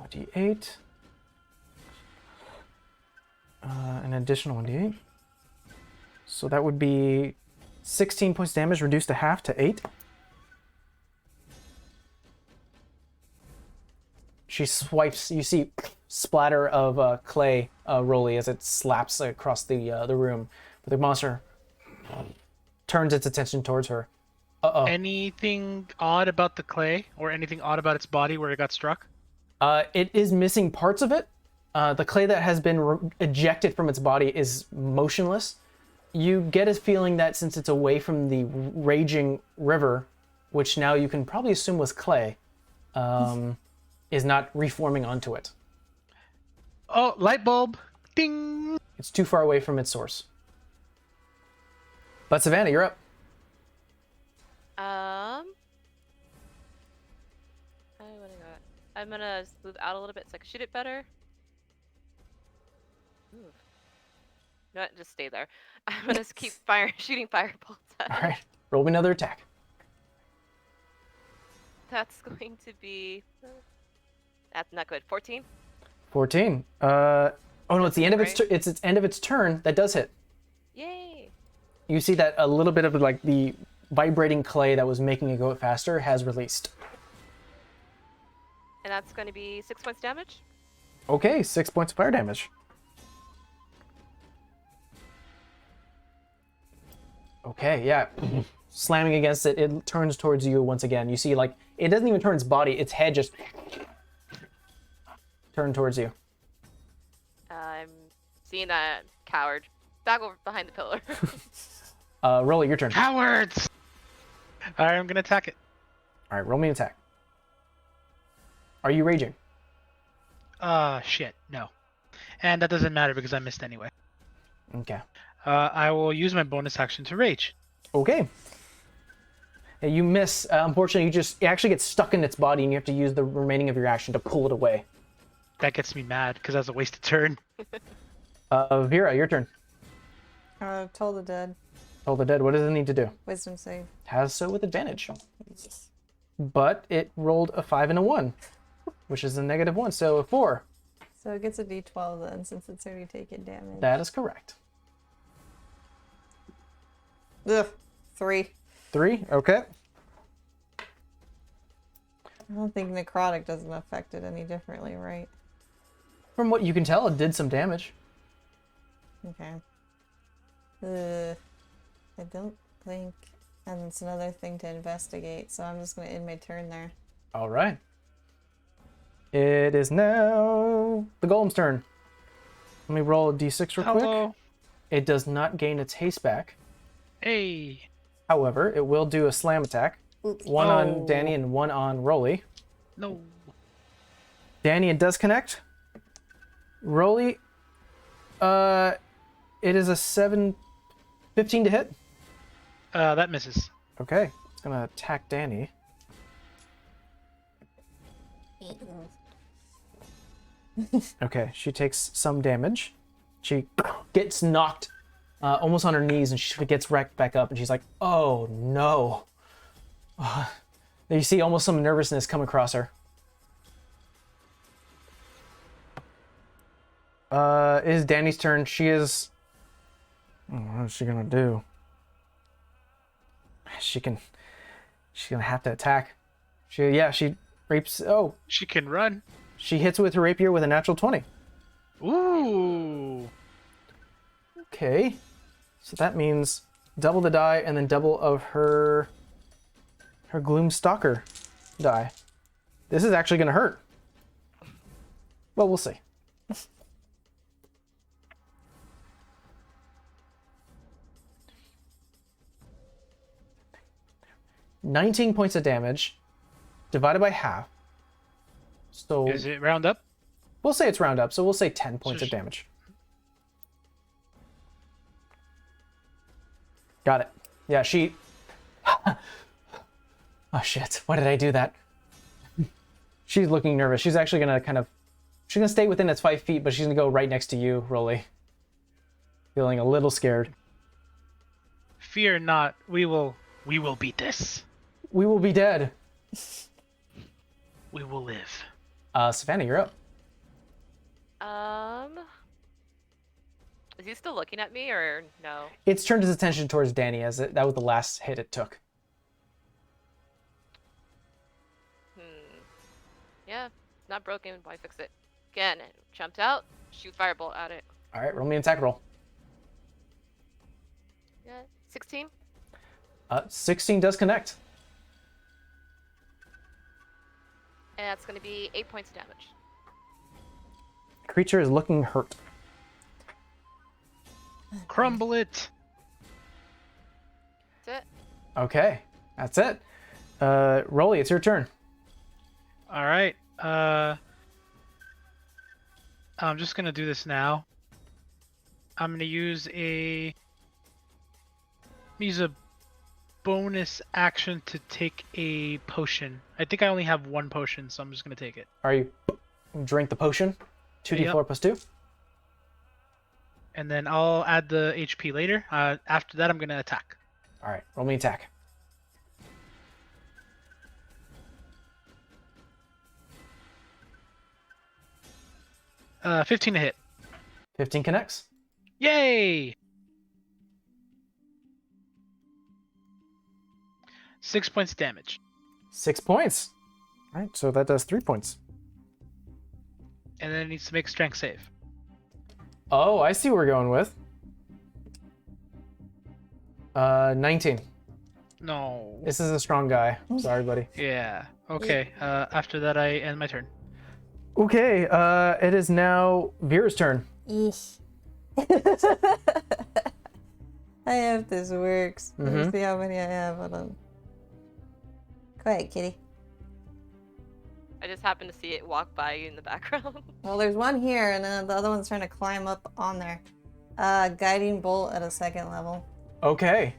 1d8. An additional 1d8. So that would be 16 points damage reduced to half to 8. She swipes, you see splatter of clay Rolly as it slaps across the room. But the monster turns its attention towards her. Uh-oh. Anything odd about the clay or anything odd about its body where it got struck? It is missing parts of it. The clay that has been ejected from its body is motionless. You get a feeling that since it's away from the raging river, which now you can probably assume was clay, is not reforming onto it. Oh, light bulb. Ding. It's too far away from its source. But Savannah, you're up. I'm gonna move out a little bit so I can shoot it better. Ooh. No, just stay there. I'm gonna keep shooting firebolts at All it. right, roll me another attack. That's going to be. That's not good. 14. 14. Oh no, it's the end of its Right? it's end of its turn that does hit. Yay! You see that a little bit of like the vibrating clay that was making it go faster has released. And that's going to be 6 points damage. Okay, 6 points of fire damage. Okay, yeah. Slamming against it, it turns towards you once again. You see, like, it doesn't even turn its body, its head just turn towards you. I'm seeing that coward back over behind the pillar. Roll it, your turn. Cowards! All right, I'm gonna attack it. All right, roll me an attack. Are you raging? Shit, no. And that doesn't matter because I missed anyway. Okay. I will use my bonus action to rage. Okay. Yeah, you miss. Unfortunately, it actually gets stuck in its body, and you have to use the remaining of your action to pull it away. That gets me mad because that's a wasted turn. Vera, your turn. Toll the dead. Toll the dead. What does it need to do? Wisdom save. Has so with advantage. Yes. But it rolled a 5 and a 1, which is a -1, so a 4. So it gets a d12 then, since it's already taken damage. That is correct. Ugh. 3. 3, okay. I don't think necrotic doesn't affect it any differently, right? From what you can tell, it did some damage. Okay. I don't think... And it's another thing to investigate, so I'm just going to end my turn there. All right. It is now the golem's turn. Let me roll a d6 real quick. Hello. It does not gain its haste back. Hey. However, it will do a slam attack. Oops. One Oh. on Danny and one on Rolly. No. Danny, it does connect. Rolly, it is a 15 to hit. That misses. Okay, it's gonna attack Danny. Okay, she takes some damage. She gets knocked almost on her knees, and she gets wrecked back up, and she's like, "Oh no!" You see almost some nervousness come across her. It is Danny's turn. She is. Oh, what is she gonna do? She's gonna have to attack. She rapes. Oh, She can run. she hits with her rapier with a natural 20. Ooh. Okay, so that means double the die and then double of her gloom stalker die. This is actually gonna hurt. Well, we'll see. 19 points of damage, divided by half. So Is it round up? we'll say it's round up, so we'll say 10 points of Shush. damage. Got it. Yeah, she... Oh shit, why did I do that? She's looking nervous. She's actually gonna she's gonna stay within its 5 feet, but she's gonna go right next to you, Rolly. Feeling a little scared. Fear not. We will beat this. We will be dead. We will live. Savannah, you're up. Is he still looking at me or no? It's turned its attention towards Danny as that was the last hit it took. Yeah, it's not broken. Why fix it? Again, jumped out, shoot firebolt at it. All right, roll me an attack roll. Yeah, 16. 16 does connect. And that's going to be 8 points of damage. Creature is looking hurt. Crumble it. That's it. Okay, that's it. Rolly, it's your turn. All right. I'm just gonna do this now. I'm gonna use a bonus action to take a potion. I think I only have one potion, so I'm just gonna take it. Are you drink the potion? 2d4 plus 2. And then I'll add the HP later. After that, I'm gonna attack. All right, roll me an attack. Uh, 15 to hit. 15 connects. Yay! 6 points damage. 6 points. All right, so that does 3 points. And then it needs to make a strength save. Oh, I see what we're going with. 19. No. This is a strong guy. Sorry, buddy. Yeah. Okay. After that, I end my turn. Okay, it is now Vera's turn. Eesh. I hope this works. Let me see how many I have. Hold on. Go ahead, kitty. I just happened to see it walk by in the background. Well, there's one here, and then the other one's trying to climb up on there. Guiding bolt at a 2nd level. Okay.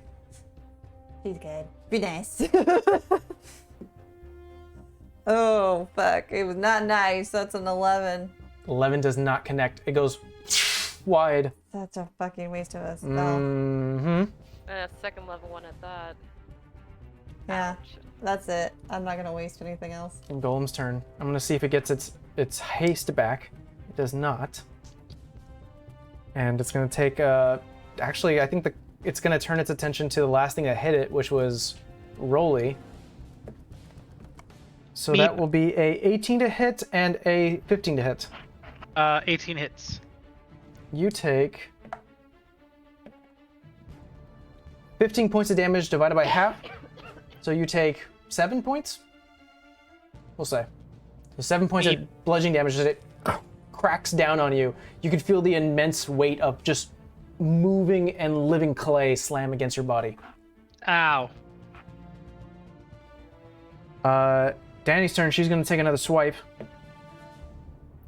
She's good. Be nice. Oh, fuck. It was not nice. That's an 11. 11 does not connect. It goes wide. That's a fucking waste of a spell. Mm-hmm. 2nd level one at that. Yeah, Ouch. that's it. I'm not gonna waste anything else. Golem's turn. I'm gonna see if it gets its haste back. It does not. And it's gonna take actually I think it's gonna turn its attention to the last thing that hit it, which was Rolly. So Meep. that will be a 18 to hit and a 15 to hit. 18 hits. You take 15 points of damage divided by half. So you take 7 points? We'll say. So 7 points Meep. of bludgeoning damage as it cracks down on you. You can feel the immense weight of just moving and living clay slam against your body. Ow. Danny's turn. She's going to take another swipe.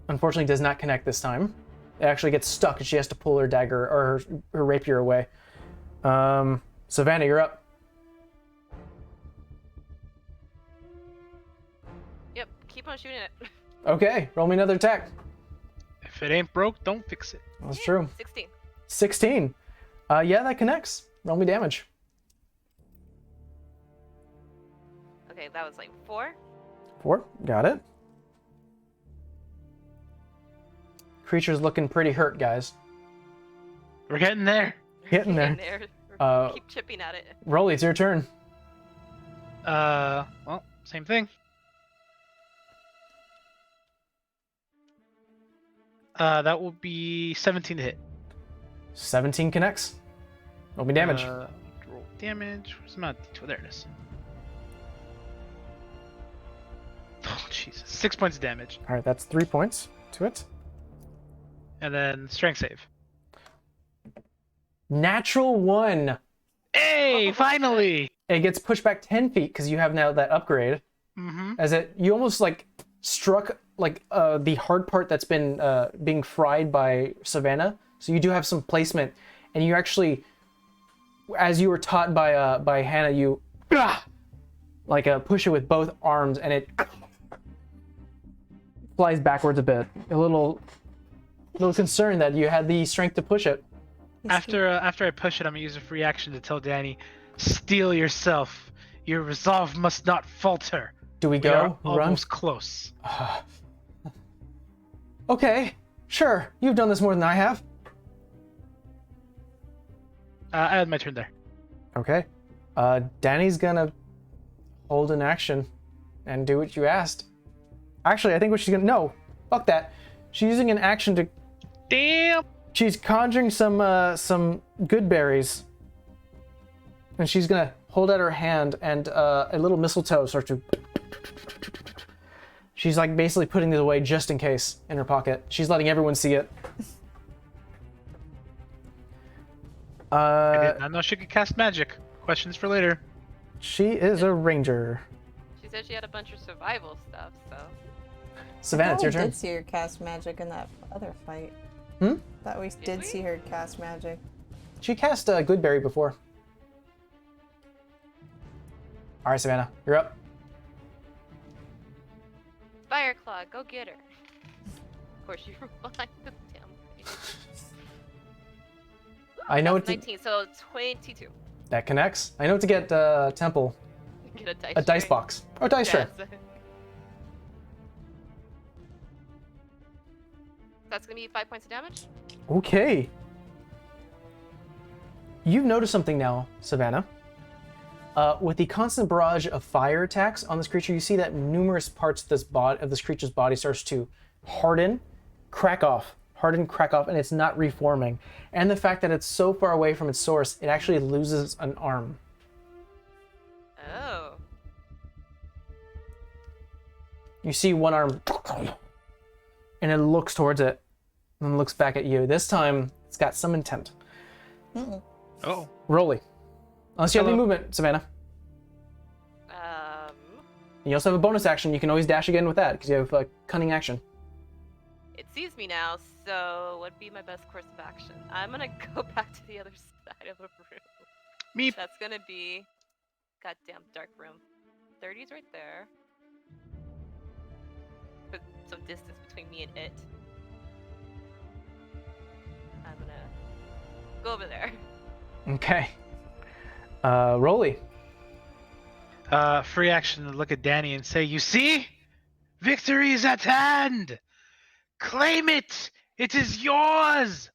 Unfortunately, does not connect this time. It actually gets stuck and she has to pull her dagger or her rapier away. Savannah, you're up. Yep, keep on shooting it. Okay, roll me another attack. If it ain't broke, don't fix it. That's true. 16. 16. Yeah, that connects. Roll me damage. Okay, that was like 4. 4. Got it. Creature's looking pretty hurt, guys. We're getting there. Getting there. Keep chipping at it. Rolly, it's your turn. Well, same thing. That will be 17 to hit. 17 connects. Roll me damage. Roll damage. Where's my D2? There it is. Oh, Jesus. 6 points of damage. All right, that's 3 points to it. And then strength save. Natural 1. Hey, finally! It gets pushed back 10 feet because you have now that upgrade. Mm-hmm. As you almost like struck like the hard part that's been being fried by Savannah. So you do have some placement, and you actually, as you were taught by Hannah, you push it with both arms, and it flies backwards a bit. A little concerned that you had the strength to push it. After I push it, I'm gonna use a free action to tell Danny, "Steel yourself. Your resolve must not falter." Do we We are go? Run? almost close. Okay, sure. You've done this more than I have. I had my turn there. Okay. Danny's gonna hold an action and do what you asked. Actually, I think what she's gonna... No, fuck that. She's using an action to... Damn! She's conjuring some good berries. And she's gonna hold out her hand and a little mistletoe starts to... She's like basically putting these away just in case in her pocket. She's letting everyone see it. I did not know she could cast magic. Questions for later. She is a ranger. She said she had a bunch of survival stuff, so. Savannah, it's your I turn. did see her cast magic in that other fight. Hmm? Thought we did we? see her cast magic. She cast Goodberry before. All right, Savannah, you're up. Fireclaw, go get her. Of course, you were behind the damn thing. I know That's it. 19, so 22. That connects. I know to get Temple Get a dice a dice tray. box or dice tray. Yes. That's gonna be 5 points of damage. Okay. You've noticed something now, Savannah. With the constant barrage of fire attacks on this creature, you see that numerous parts of this creature's body starts to harden, crack off, and it's not reforming. And the fact that it's so far away from its source, it actually loses an arm. Oh. You see one arm, and it looks towards it, and then looks back at you. This time, it's got some intent. Oh. Rolly. Unless you have any Hello. movement, Savannah. You also have a bonus action. You can always dash again with that, because you have a cunning action. It sees me now, so what'd be my best course of action? I'm gonna go back to the other side of the room. Meep. That's gonna be goddamn dark room. 30's right there. Put some distance between me and it. I'm gonna go over there. Okay. Rolly. Free action to look at Danny and say, "You see? Victory is at hand! Claim it! It is yours!"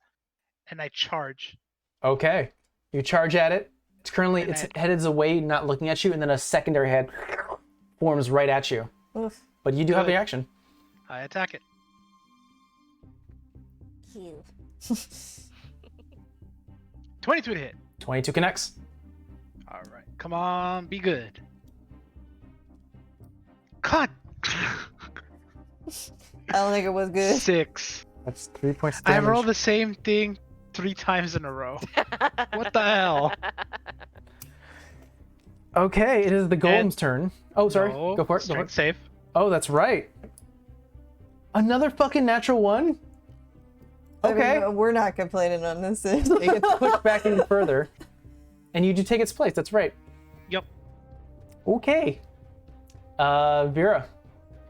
And I charge. Okay. You charge at it. It's currently, And its head is away, not looking at you, and then a secondary head forms right at you. Oof. But you do have the Good. action. I attack it. Cute. 22 to hit. 22 connects. All right. Come on, be good. God. I don't think it was good. 6. That's 3 points of I damage. rolled the same thing 3 times in a row. What the hell? Okay, it is the golem's And- turn. Oh, sorry. No, Go for it. Go for strength it. save. Oh, that's right. Another fucking natural one? Okay. I mean, we're not complaining on this. It gets pushed back even further. And you do take its place. That's right. Yep. Okay. Vera.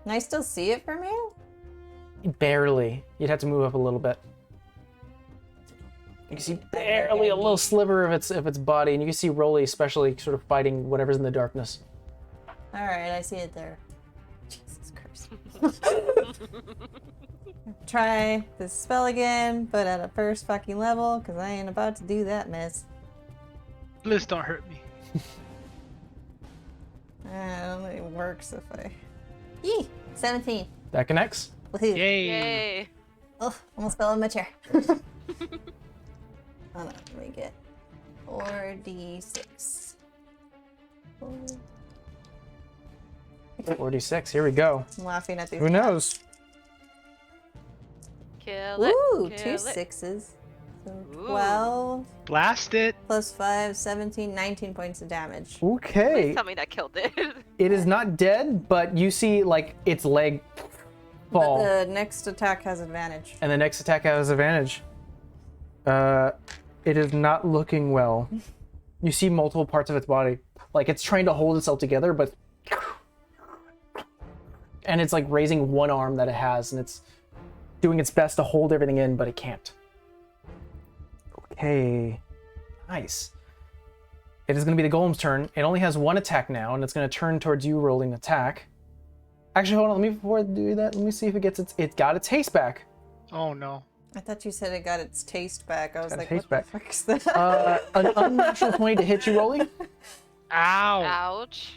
Can I still see it from here? Barely. You'd have to move up a little bit. You can see barely a little sliver of its body, and you can see Rolly especially sort of fighting whatever's in the darkness. All right, I see it there. Jesus Christ. Try this spell again, but at a first fucking level, because I ain't about to do that mess. Please don't hurt me. I don't think it works if I... Yee! 17. That connects. Woohoo. Yay. Yay. Oh, almost fell in my chair. Hold on, let me get 4d6. 46. Here we go. I'm laughing at these. Who knows? Kill it. Ooh, kill two it. sixes. So Ooh. 12 Blast it. plus 5, 17, 19 points of damage. Okay. Please tell me that killed it. It is not dead, but you see like its leg fall, But the next attack has advantage. and the next attack has advantage. It is not looking well. You see multiple parts of its body, like it's trying to hold itself together, but and it's like raising one arm that it has, and it's doing its best to hold everything in, but it can't. Okay, nice. It is going to be the golem's turn. It only has one attack now, and it's going to turn towards you, rolling an attack. Actually, hold on. Let me before I do that. Let me see if it gets it got its haste back. Oh no. I thought you said it got its taste back. I was Got like, its what taste the fuck is that? An unnatural 20 to hit you, Rolly. Ow. Ouch.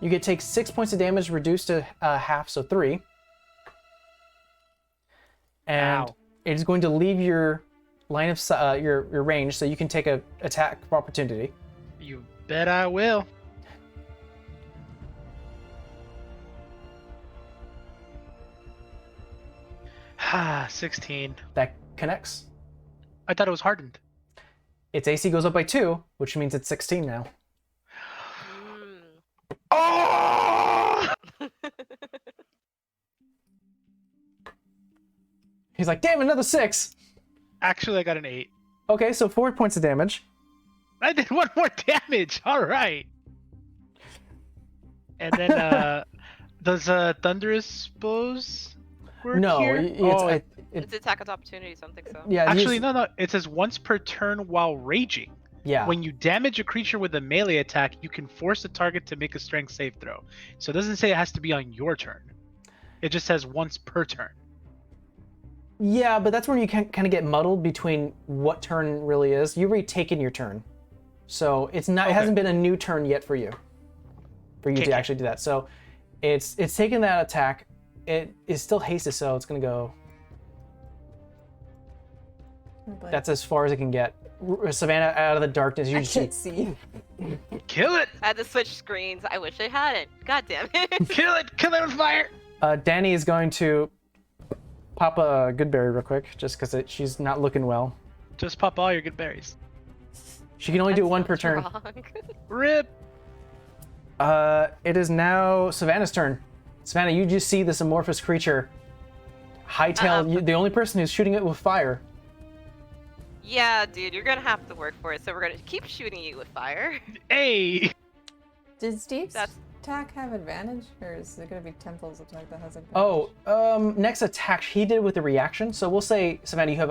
You get take 6 points of damage, reduced to half, so 3. And Ow. it is going to leave your line of your range, so you can take a attack of opportunity. You bet I will. Ah, 16. That connects. I thought it was hardened. Its AC goes up by 2, which means it's 16 now. Mm. Oh! He's like, damn, another 6. Actually, I got an 8. Okay, so 4 points of damage. I did 1 more damage. All right. And then, does thunderous blows work No, here? It's attack of opportunity, so I don't think so. yeah. Actually, no. It says once per turn while raging. Yeah. When you damage a creature with a melee attack, you can force the target to make a strength save throw. So it doesn't say it has to be on your turn. It just says once per turn. Yeah, but that's where you can kind of get muddled between what turn really is. You've already taken your turn, so it's not. It Okay. hasn't been a new turn yet for you to Okay. actually do that. So it's taken that attack. It is still hasted, so it's gonna go. But That's as far as it can get. Savannah, out of the darkness, you I just can't see. see. Kill it! I had to switch screens. I wish I hadn't. God damn it. Kill it! Kill it with fire! Danny is going to pop a good berry real quick, just because she's not looking well. Just pop all your good berries. She can only do That's one per so turn. wrong. Rip! It is now Savannah's turn. Savannah, you just see this amorphous creature hightail. The only person who's shooting it with fire. Yeah, dude, you're gonna have to work for it. So we're gonna keep shooting you with fire. Hey! Did Steve's That's- attack have advantage, or is it gonna be Temple's attack that has advantage? Oh, next attack he did with the reaction. So we'll say Savannah, you have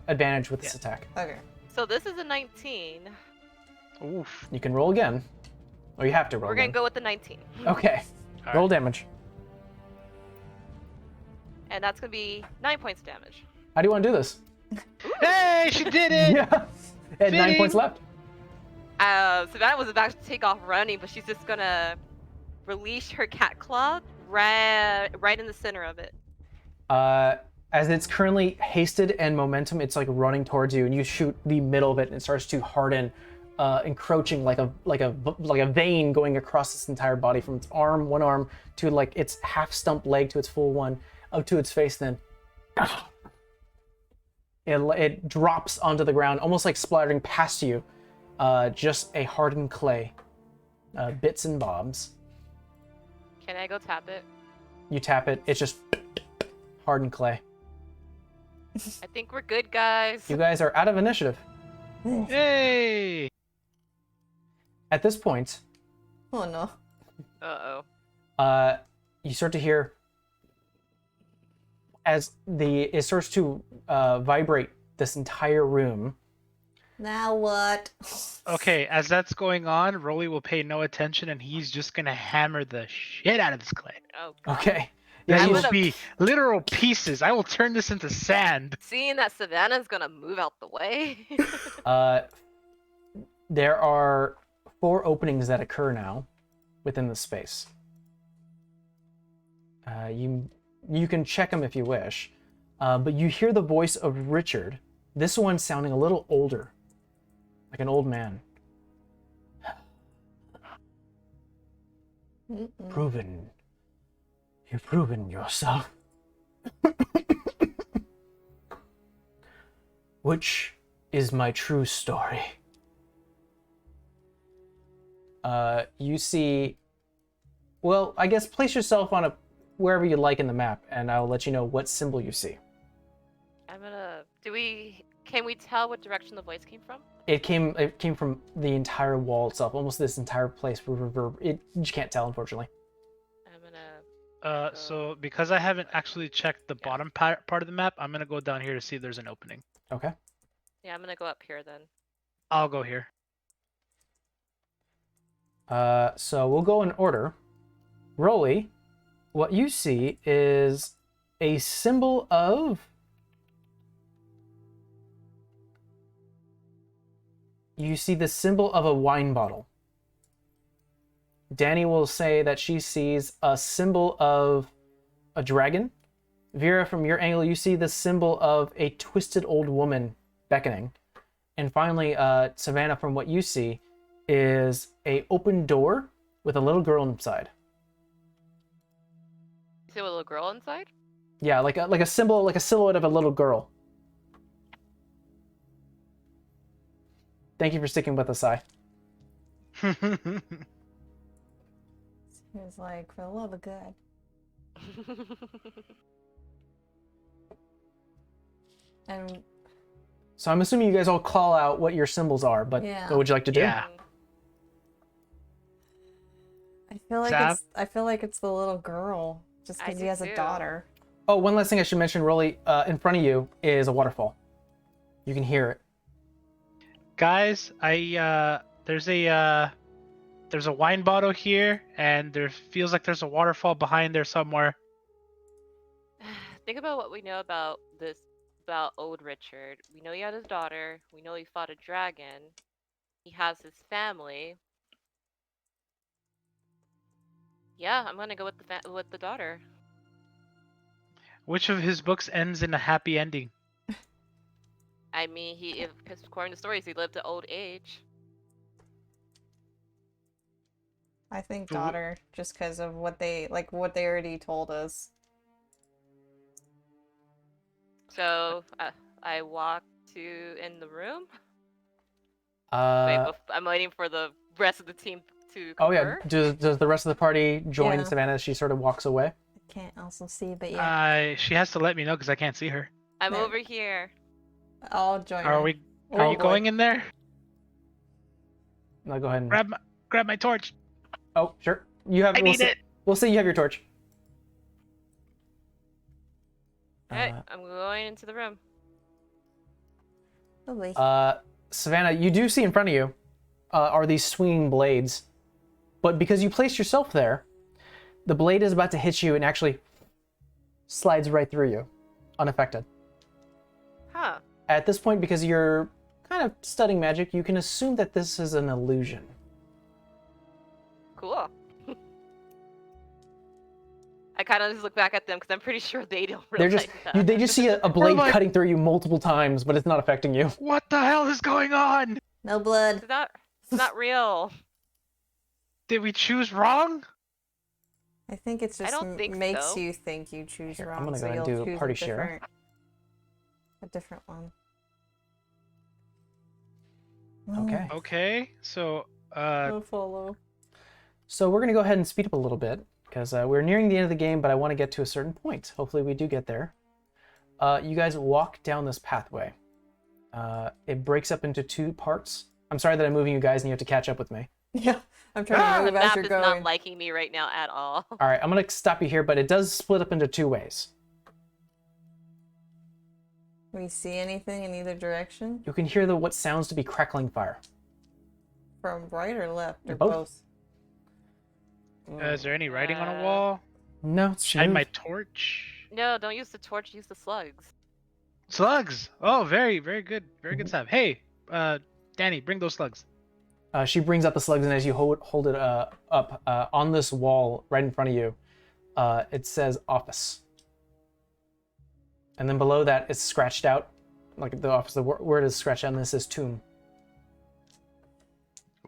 advantage with this attack. Okay. So this is a 19. Oof. You can roll again, or you have to roll. We're gonna again. go with the 19. Okay. All Roll right. damage. And that's gonna be 9 points damage. How do you want to do this? Hey, she did it! Yeah. At 9 Fitting. points left. Savannah was about to take off running, but she's just gonna release her cat claw right in the center of it. As it's currently hasted and momentum, it's like running towards you, and you shoot the middle of it, and it starts to harden, encroaching like a vein going across its entire body, from its one arm to like its half stump leg to its full one, up to its face. Then it drops onto the ground, almost like splattering past you, just a hardened clay, bits and bobs. Can I go tap it? You tap it, it's just hardened clay. I think we're good, guys. You guys are out of initiative. Hey! At this point, Oh no. Uh-oh. you start to hear as it starts to vibrate this entire room. Now what? Okay, as that's going on, Rolly will pay no attention and he's just gonna hammer the shit out of this clay. Oh. Okay. This Yeah, I'm you, will gonna- be literal pieces. I will turn this into sand. Seeing that Savannah's gonna move out the way. there are 4 openings that occur now within the space. You can check them if you wish, but you hear the voice of Richard. This one sounding a little older, like an old man. You've proven yourself. Which is my true story. You see, well, I guess place yourself on wherever you like in the map, and I'll let you know what symbol you see. I'm gonna. Can we tell what direction the voice came from? It came from the entire wall itself, almost this entire place. You just can't tell, unfortunately. I'm gonna. So because I haven't actually checked the bottom part of the map, I'm gonna go down here to see if there's an opening. Okay. Yeah, I'm gonna go up here then. I'll go here. So we'll go in order. Rolly, what you see is a symbol of... You see the symbol of a wine bottle. Danny will say that she sees a symbol of a dragon. Vera, from your angle, you see the symbol of a twisted old woman beckoning. And finally, Savannah, from what you see, is a open door with a little girl inside. You see a little girl inside? Yeah, like a symbol, like a silhouette of a little girl. Thank you for sticking with us, Sai. He was like, for the love of God. And So I'm assuming you guys all call out what your symbols are, but Yeah. what would you like to do? Yeah. I feel like it's the little girl, just I because he do has too. a daughter. Oh, one last thing I should mention, Rolly, in front of you is a waterfall. You can hear it. Guys, there's a wine bottle here, and there feels like there's a waterfall behind there somewhere. Think about what we know about this about old Richard. We know he had his daughter. We know he fought a dragon. He has his family. Yeah, I'm gonna go with with the daughter. Which of his books ends in a happy ending? I mean, because according to stories, he lived to old age. I think But daughter, just because of what they already told us. So I walk in the room. Uh, I'm waiting for the rest of the team to oh yeah. confer. Does the rest of the party join Yeah. Savannah as she sort of walks away? I can't also see, but yeah. She has to let me know because I can't see her. I'm There. over here. I'll join Are her. we? Oh, Are you boy. going in there? No, go ahead. Grab my torch. Oh, sure. You have. I need it. We'll see. You have your torch. Alright, I'm going into the room. Oh, boy. Savannah, you do see in front of you are these swinging blades, but because you placed yourself there, the blade is about to hit you and actually slides right through you, unaffected. Huh. At this point, because you're kind of studying magic, you can assume that this is an illusion. Cool. I kind of just look back at them because I'm pretty sure they don't They're realize just they just see a blade like- cutting through you multiple times, but it's not affecting you. What the hell is going on? No blood. It's not real. Did we choose wrong? I think it's I just don't think makes so. you think you choose Here, wrong. I'm gonna so go and you'll do a choose party share. a different one. Okay. Okay, so No follow. So we're going to go ahead and speed up a little bit because we're nearing the end of the game, but I want to get to a certain point. Hopefully we do get there. You guys walk down this pathway. It breaks up into two parts. I'm sorry that I'm moving you guys and you have to catch up with me. Yeah, I'm trying to The move as map you're is going. not liking me right now at all. All right, I'm going to stop you here, but it does split up into two ways. We see anything in either direction? You can hear what sounds to be crackling fire. From right or left or Both. is there any writing on a wall? No, it's Shine smooth. my torch. No, don't use the torch. Use the slugs. Slugs. Oh, very, very good. Very good stuff. Hey, Danny, bring those slugs. She brings up the slugs, and as you hold it up on this wall right in front of you, it says office. And then below that, it's scratched out, like the office. The word is scratched out, and this says tomb.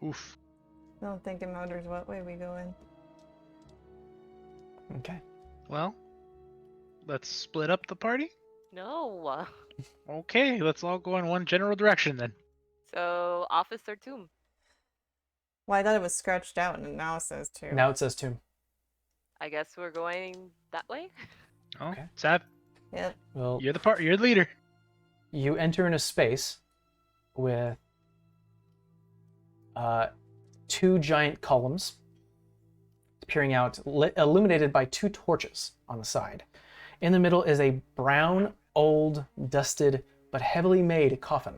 Oof. I don't think it matters what way we go in. Okay. Well, let's split up the party. No. Okay, let's all go in one general direction then. So office or tomb? Well, I thought it was scratched out, and now it says two. Now it says tomb. I guess we're going that way. Oh, Okay. Sav, Yep. Well, you're the leader. you enter in a space with two giant columns peering out, illuminated by two torches on the side. In the middle is a brown, old, dusted, but heavily made coffin.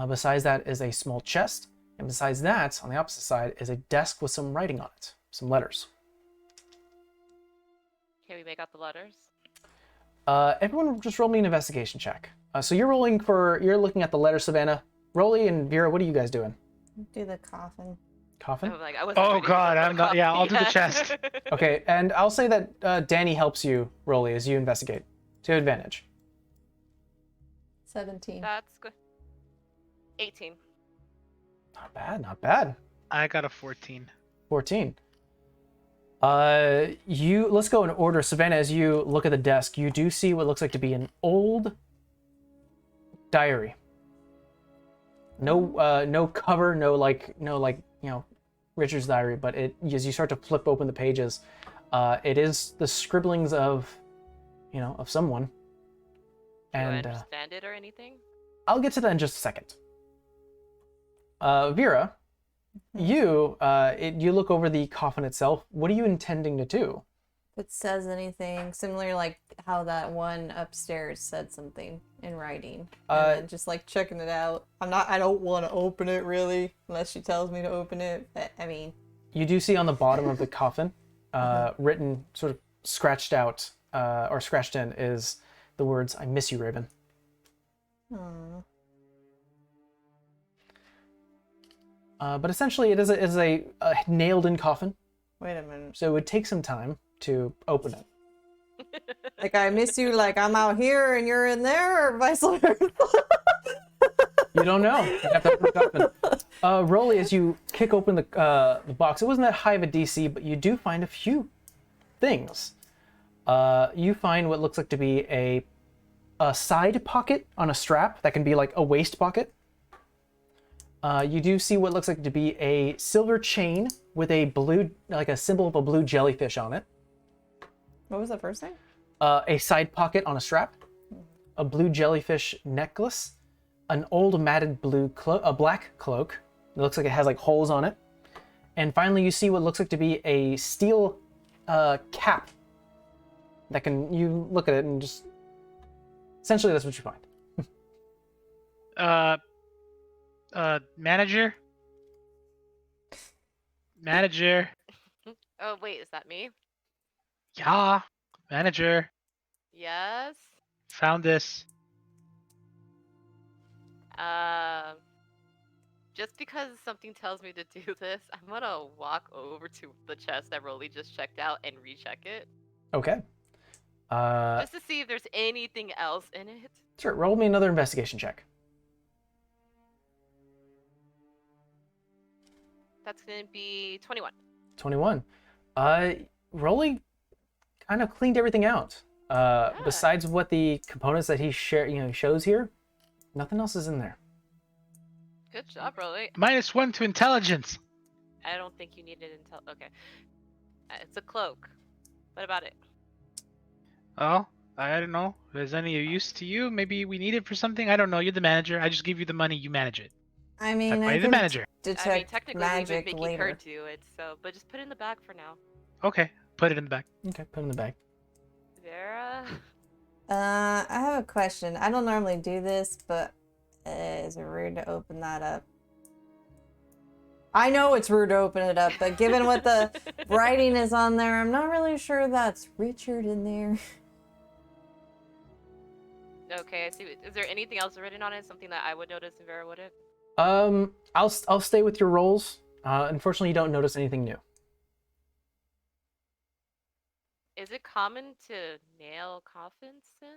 Besides that is a small chest, and besides that, on the opposite side, is a desk with some writing on it, some letters. Can we make out the letters? Everyone just roll me an investigation check. So you're looking at the letter, Savannah. Rolly and Vera, what are you guys doing? Do the coffin. Coffin? I'm like, I wasn't Oh, ready to God, go for I'm not- yeah, I'll do the coffee chest. yet. Okay, and I'll say that Danny helps you, Rolly, as you investigate. To advantage. 17. That's good. 18. Not bad, not bad. I got a 14. 14. Let's go in order. Savannah, as you look at the desk, you do see what looks like to be an old diary. No cover, no Richard's diary, but as you start to flip open the pages, it is the scribblings of someone. Do I And understand it or anything? I'll get to that in just a second. Vera, you look over the coffin itself. What are you intending to do? If it says anything similar, like how that one upstairs said something in writing, and then just like checking it out. I don't want to open it really, unless she tells me to open it. But, I mean, You do see on the bottom of the coffin, written, sort of scratched out or scratched in, is the words, "I miss you, Raven." Aw. But essentially, it is a nailed-in coffin, Wait a minute. so it would take some time to open it. Like, I miss you, like I'm out here and you're in there, or vice versa? You don't know. You have to open the coffin. Rolly, as you kick open the box, it wasn't that high of a DC, but you do find a few things. You find what looks like to be a side pocket on a strap that can be like a waist pocket. You do see what looks like to be a silver chain with a blue, like a symbol of a blue jellyfish on it. What was the first thing? A side pocket on a strap, a blue jellyfish necklace, an old matted a black cloak. It looks like it has like holes on it. And finally, you see what looks like to be a steel cap that you look at it and just, essentially that's what you find. Manager? Manager? Oh wait, is that me? Yeah. Manager. Yes. Found this. Just because something tells me to do this, I'm gonna walk over to the chest that Rolly just checked out and recheck it. Okay. Just to see if there's anything else in it. Sure, roll me another investigation check. That's gonna be 21. 21. Rolly kind of cleaned everything out. Besides what the components that he shows here, nothing else is in there. Good job, Rolly. -1 to intelligence. I don't think you needed intel. Okay. It's a cloak. What about it? Oh, I don't know. If there's any use to you, maybe we need it for something. I don't know. You're the manager. I just give you the money. You manage it. I mean, That's why I you're the can manager. detect I mean, technically, we've been magic making later. her do it, so but just put it in the bag for now. Okay, put it in the back. Okay, put it in the bag. Vera. I have a question. I don't normally do this, but is it rude to open that up? I know it's rude to open it up, but given what the writing is on there, I'm not really sure that's Richard in there. Okay, I see. Is there anything else written on it? Something that I would notice and Vera wouldn't? I'll stay with your rolls. Unfortunately, you don't notice anything new. Is it common to nail coffins in?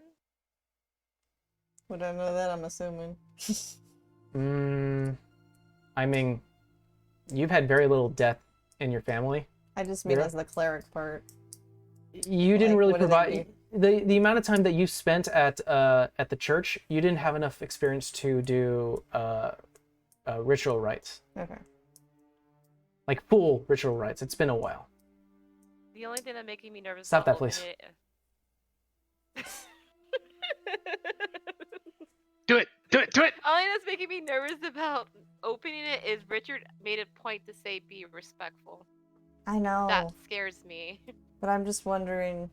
Would I know that? I'm assuming. I mean, you've had very little death in your family. I just mean Vera? as the cleric part. You didn't Like, really what do they provide the amount of time that you spent at the church. You didn't have enough experience to do ritual rites, Okay. like full ritual rites. It's been a while. The only thing that's making me nervous Stop about that, please. opening it... Do it! Do it! Do it! Only that's making me nervous about opening it is Richard made a point to say be respectful. I know, That scares me. but I'm just wondering.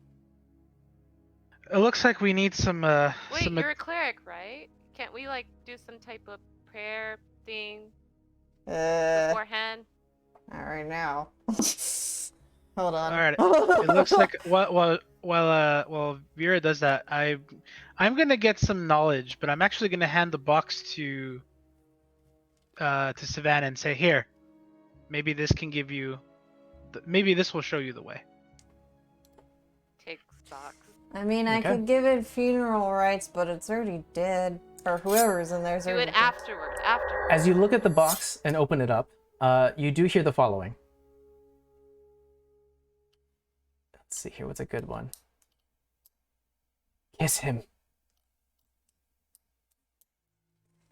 It looks like we need some. Wait, some. you're a cleric, right? Can't we like do some type of prayer thing beforehand? Not right now. Hold on. All right. It looks like while Vera does that, I'm gonna get some knowledge, but I'm actually gonna hand the box to Savannah and say, here, maybe this can give you, maybe this will show you the way. Take stocks. I mean, I Okay. could give it funeral rites, but it's already dead. Or whoever's in there's Do already it dead. afterwards. Afterwards. As you look at the box and open it up, you do hear the following. Let's see here. What's a good one? Kiss him.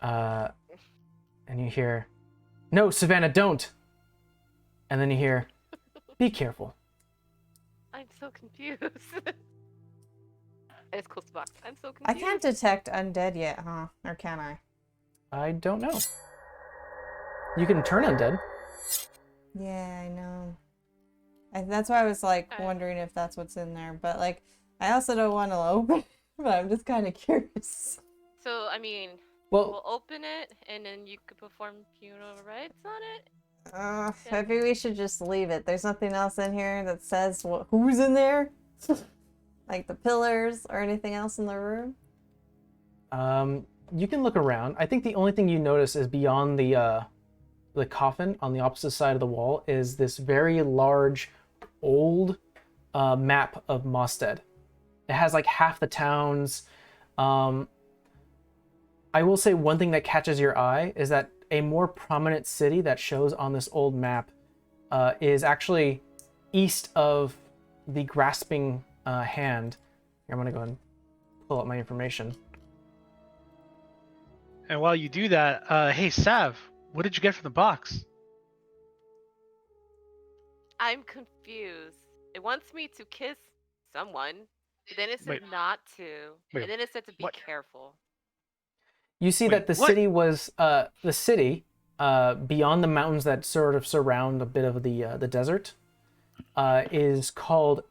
And you hear, no, Savannah, don't. And then you hear, be careful. I'm so confused. It's close to box. I'm so I confused. can't detect undead yet, huh? Or can I? I don't know. You can turn undead. Yeah, I know. That's why I was like wondering if that's what's in there. But like, I also don't want to open. But I'm just kind of curious. So I mean, Well, we'll open it and then you could perform funeral rites on it. Maybe we should just leave it. There's nothing else in here that says who's in there. Like the pillars or anything else in the room? You can look around. I think the only thing you notice is beyond the coffin on the opposite side of the wall is this very large, old map of Mostead. It has like half the towns. I will say one thing that catches your eye is that a more prominent city that shows on this old map is actually east of the grasping hand. Here, I'm gonna go and pull up my information. And while you do that, hey Sav, what did you get from the box? I'm confused. It wants me to kiss someone, but then it said Wait. not to, Wait, and then it said to be what? careful. You see Wait, that the what? city was beyond the mountains that sort of surround a bit of the desert is called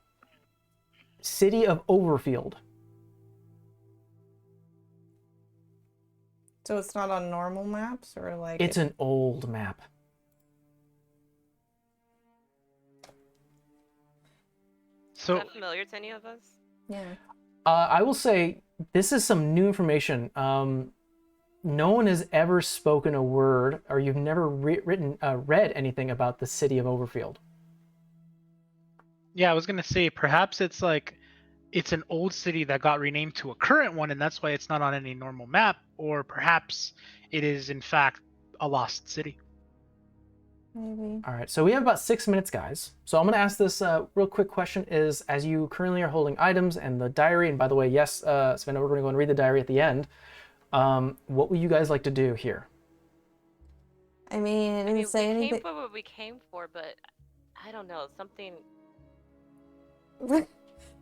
City of Overfield. So it's not on normal maps or like It's an old map. Is So that familiar to any of us? yeah. I will say this is some new information. No one has ever spoken a word, or you've never read anything about the City of Overfield. yeah, I was gonna say perhaps it's like it's an old city that got renamed to a current one, and that's why it's not on any normal map. Or perhaps it is in fact a lost city. Maybe. All right, so we have about 6 minutes, guys. So I'm going to ask this real quick question is, as you currently are holding items and the diary, and by the way, yes, Savannah, we're going to go and read the diary at the end. What would you guys like to do here? I mean, it didn't say we anything. came for what we came for, but I don't know, something. It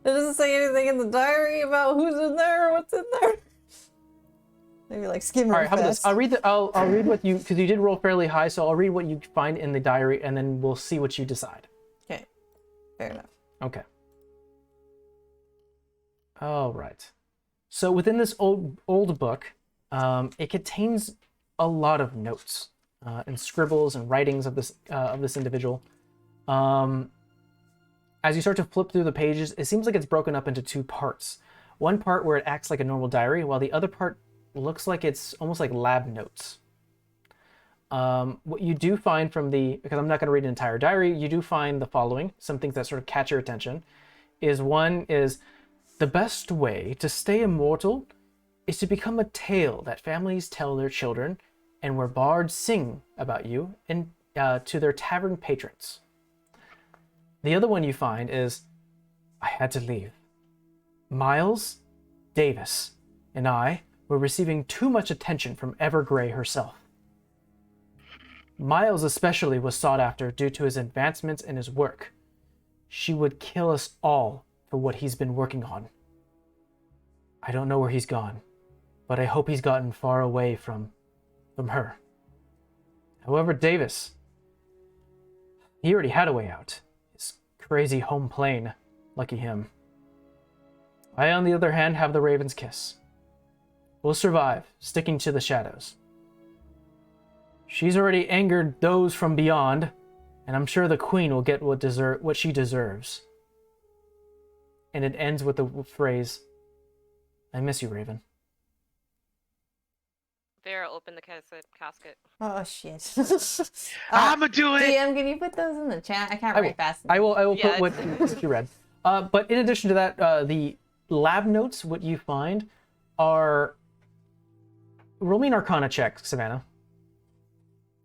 doesn't say anything in the diary about who's in there or what's in there. Maybe like skim All real right, how about this? fast. I'll read what you, because you did roll fairly high, so I'll read what you find in the diary, and then we'll see what you decide. Okay, fair enough. Okay. All right. So within this old book, it contains a lot of notes and scribbles and writings of this individual. As you start to flip through the pages, it seems like it's broken up into two parts. One part where it acts like a normal diary, while the other part looks like it's almost like lab notes. What you do find from because I'm not going to read an entire diary, you do find the following, some things that sort of catch your attention. One is the best way to stay immortal is to become a tale that families tell their children and where bards sing about you and to their tavern patrons. The other one you find is, I had to leave. Miles, Davis, and I were receiving too much attention from Evergrey herself. Miles especially was sought after due to his advancements in his work. She would kill us all for what he's been working on. I don't know where he's gone, but I hope he's gotten far away from her. However, Davis, he already had a way out. His crazy home plane, lucky him. I, on the other hand, have the Raven's Kiss. We'll survive, sticking to the shadows. She's already angered those from beyond, and I'm sure the Queen will get what she deserves. And it ends with the phrase, I miss you, Raven. Vera opened the casket. Oh shit. I'ma do it. DM, can you put those in the chat? I can't I will. write fast. I will Yeah, put what you read. But in addition to that, the lab notes, what you find are... Roll me an Arcana check, Savannah.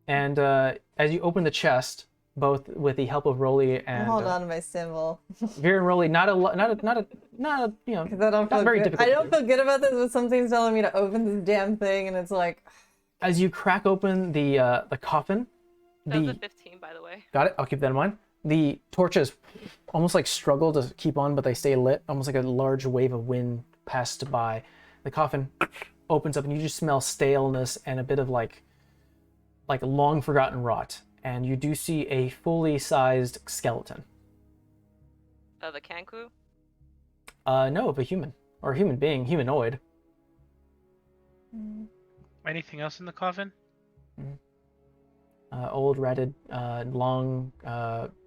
And as you open the chest, both with the help of Rolly and Hold on to my symbol. Veer and Rolly, not a you know, Because I don't not feel very good. difficult. I to don't do. feel good about this, but something's telling me to open this damn thing, and it's like, As you crack open the coffin, That was a 15, by the way. got it. I'll keep that in mind. The torches almost like struggle to keep on, but they stay lit. Almost like a large wave of wind passed by. The coffin opens up, and you just smell staleness and a bit of like long forgotten rot. And you do see a fully sized skeleton. Of a Kanku. No, of a human or a human being, humanoid. Anything else in the coffin? Old, ratted, long,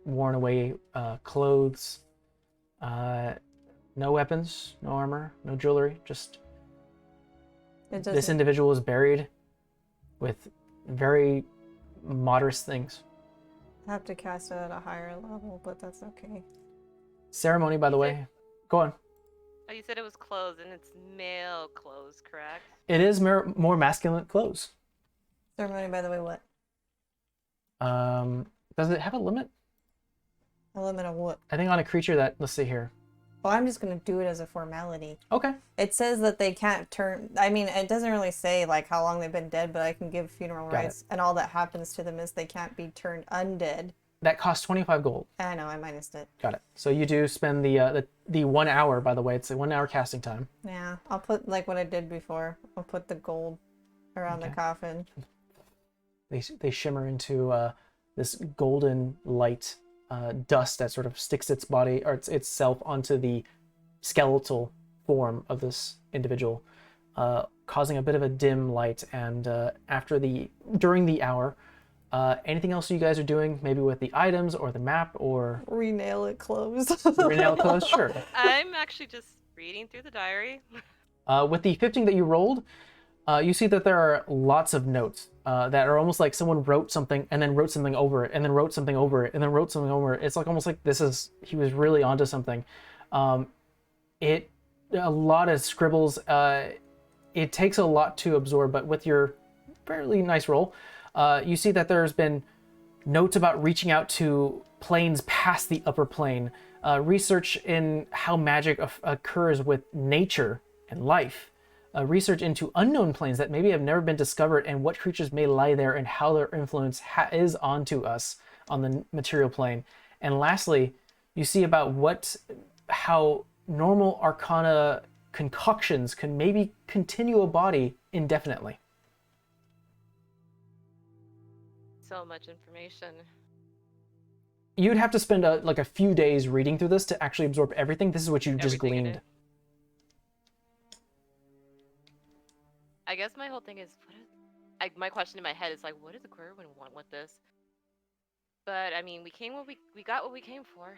worn away clothes. No weapons, no armor, no jewelry. Just It this doesn't. individual is buried with very modest things. Have to cast it at a higher level, but that's okay. Ceremony, by the way. Go on. Oh, you said it was clothes, and it's male clothes, correct? It is more masculine clothes. Ceremony, by the way, what? Does it have a limit? A limit of what? I think on a creature that, let's see here. Well, I'm just gonna do it as a formality. Okay. It says that they can't turn. I mean, it doesn't really say like how long they've been dead, but I can give funeral Got rites, and all that happens to them is they can't be turned undead. That costs 25 gold. I know, I minused it. Got it. So you do spend the 1 hour, by the way. It's a 1 hour casting time. Yeah, I'll put like what I did before. I'll put the gold around the Okay. coffin. They shimmer into this golden light dust that sort of sticks its body or itself onto the skeletal form of this individual, causing a bit of a dim light. And during the hour, anything else you guys are doing, maybe with the items or the map or Renail it closed. Renell clothes? Sure. I'm actually just reading through the diary. With the 15 that you rolled, you see that there are lots of notes that are almost like someone wrote something and then wrote something over it and then wrote something over it and then wrote something over it. It's like almost like he was really onto something. A lot of scribbles. It takes a lot to absorb, but with your fairly nice roll, you see that there's been notes about reaching out to planes past the upper plane, research in how magic occurs with nature and life. Research into unknown planes that maybe have never been discovered and what creatures may lie there and how their influence is onto us on the material plane. And lastly, you see about how normal arcana concoctions can maybe continue a body indefinitely. So much information. You'd have to spend a few days reading through this to actually absorb everything. This is what you just Everything in gleaned. it. I guess my whole thing is, my question in my head is like, what does the Quirwin want with this? But I mean, we got what we came for.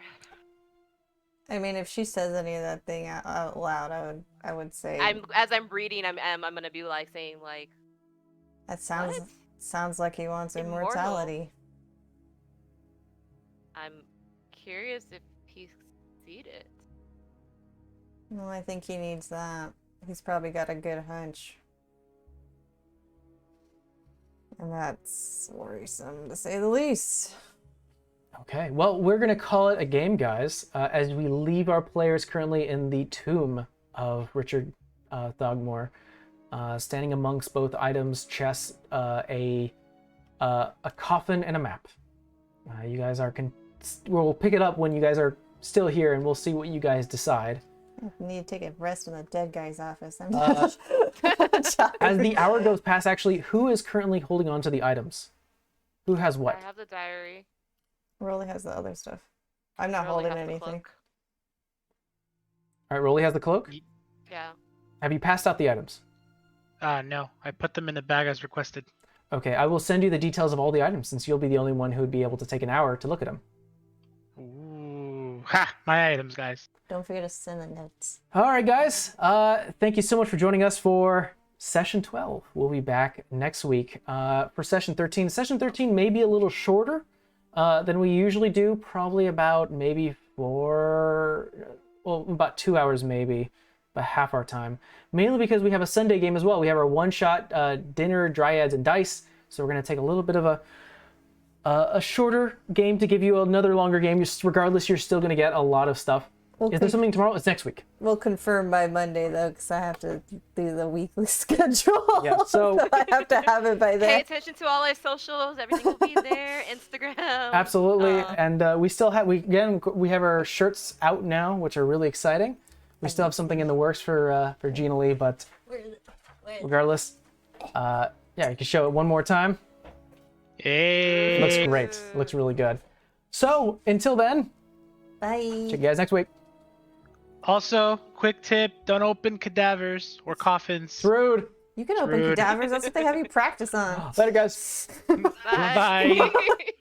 I mean, if she says any of that thing out loud, I would say As I'm reading, I'm gonna be like saying like, that sounds like he wants Immortal. immortality. I'm curious if he succeeded. Well, I think he needs that. He's probably got a good hunch. And that's worrisome, to say the least. Okay, well, we're going to call it a game, guys, as we leave our players currently in the tomb of Richard Thogmore, standing amongst both items, chests, a coffin, and a map. You guys we'll pick it up when you guys are still here, and we'll see what you guys decide. I need to take a rest in the dead guy's office. I'm As the hour goes past, actually, who is currently holding on to the items? Who has what? I have the diary. Rolly has the other stuff. I'm not Rolly holding has the anything. cloak. All right, Rolly has the cloak. Yeah. Have you passed out the items? No, I put them in the bag as requested. Okay, I will send you the details of all the items since you'll be the only one who would be able to take an hour to look at them. Ooh, ha! My items, guys. Don't forget to send the notes. All right, guys. Thank you so much for joining us for session 12. We'll be back next week for session 13. Session 13 may be a little shorter than we usually do, probably about about 2 hours maybe, about half our time. Mainly because we have a Sunday game as well. We have our one-shot dinner, dryads, and dice. So we're going to take a little bit of a shorter game to give you another longer game. Regardless, you're still going to get a lot of stuff. Is there something tomorrow? It's next week. We'll confirm by Monday, though, because I have to do the weekly schedule. Yeah, so I have to have it by Pay then. attention to all our socials. Everything will be there. Instagram. absolutely, and we still have we have our shirts out now, which are really exciting. We still have something in the works for Gina Lee, but regardless, yeah, you can show it one more time. Hey. Looks great. Looks really good. So until then, Bye. check you guys next week. Also, quick tip: don't open cadavers or coffins. It's rude. You can open Rude. cadavers. That's what they have you practice on. Later, guys. Bye. Bye.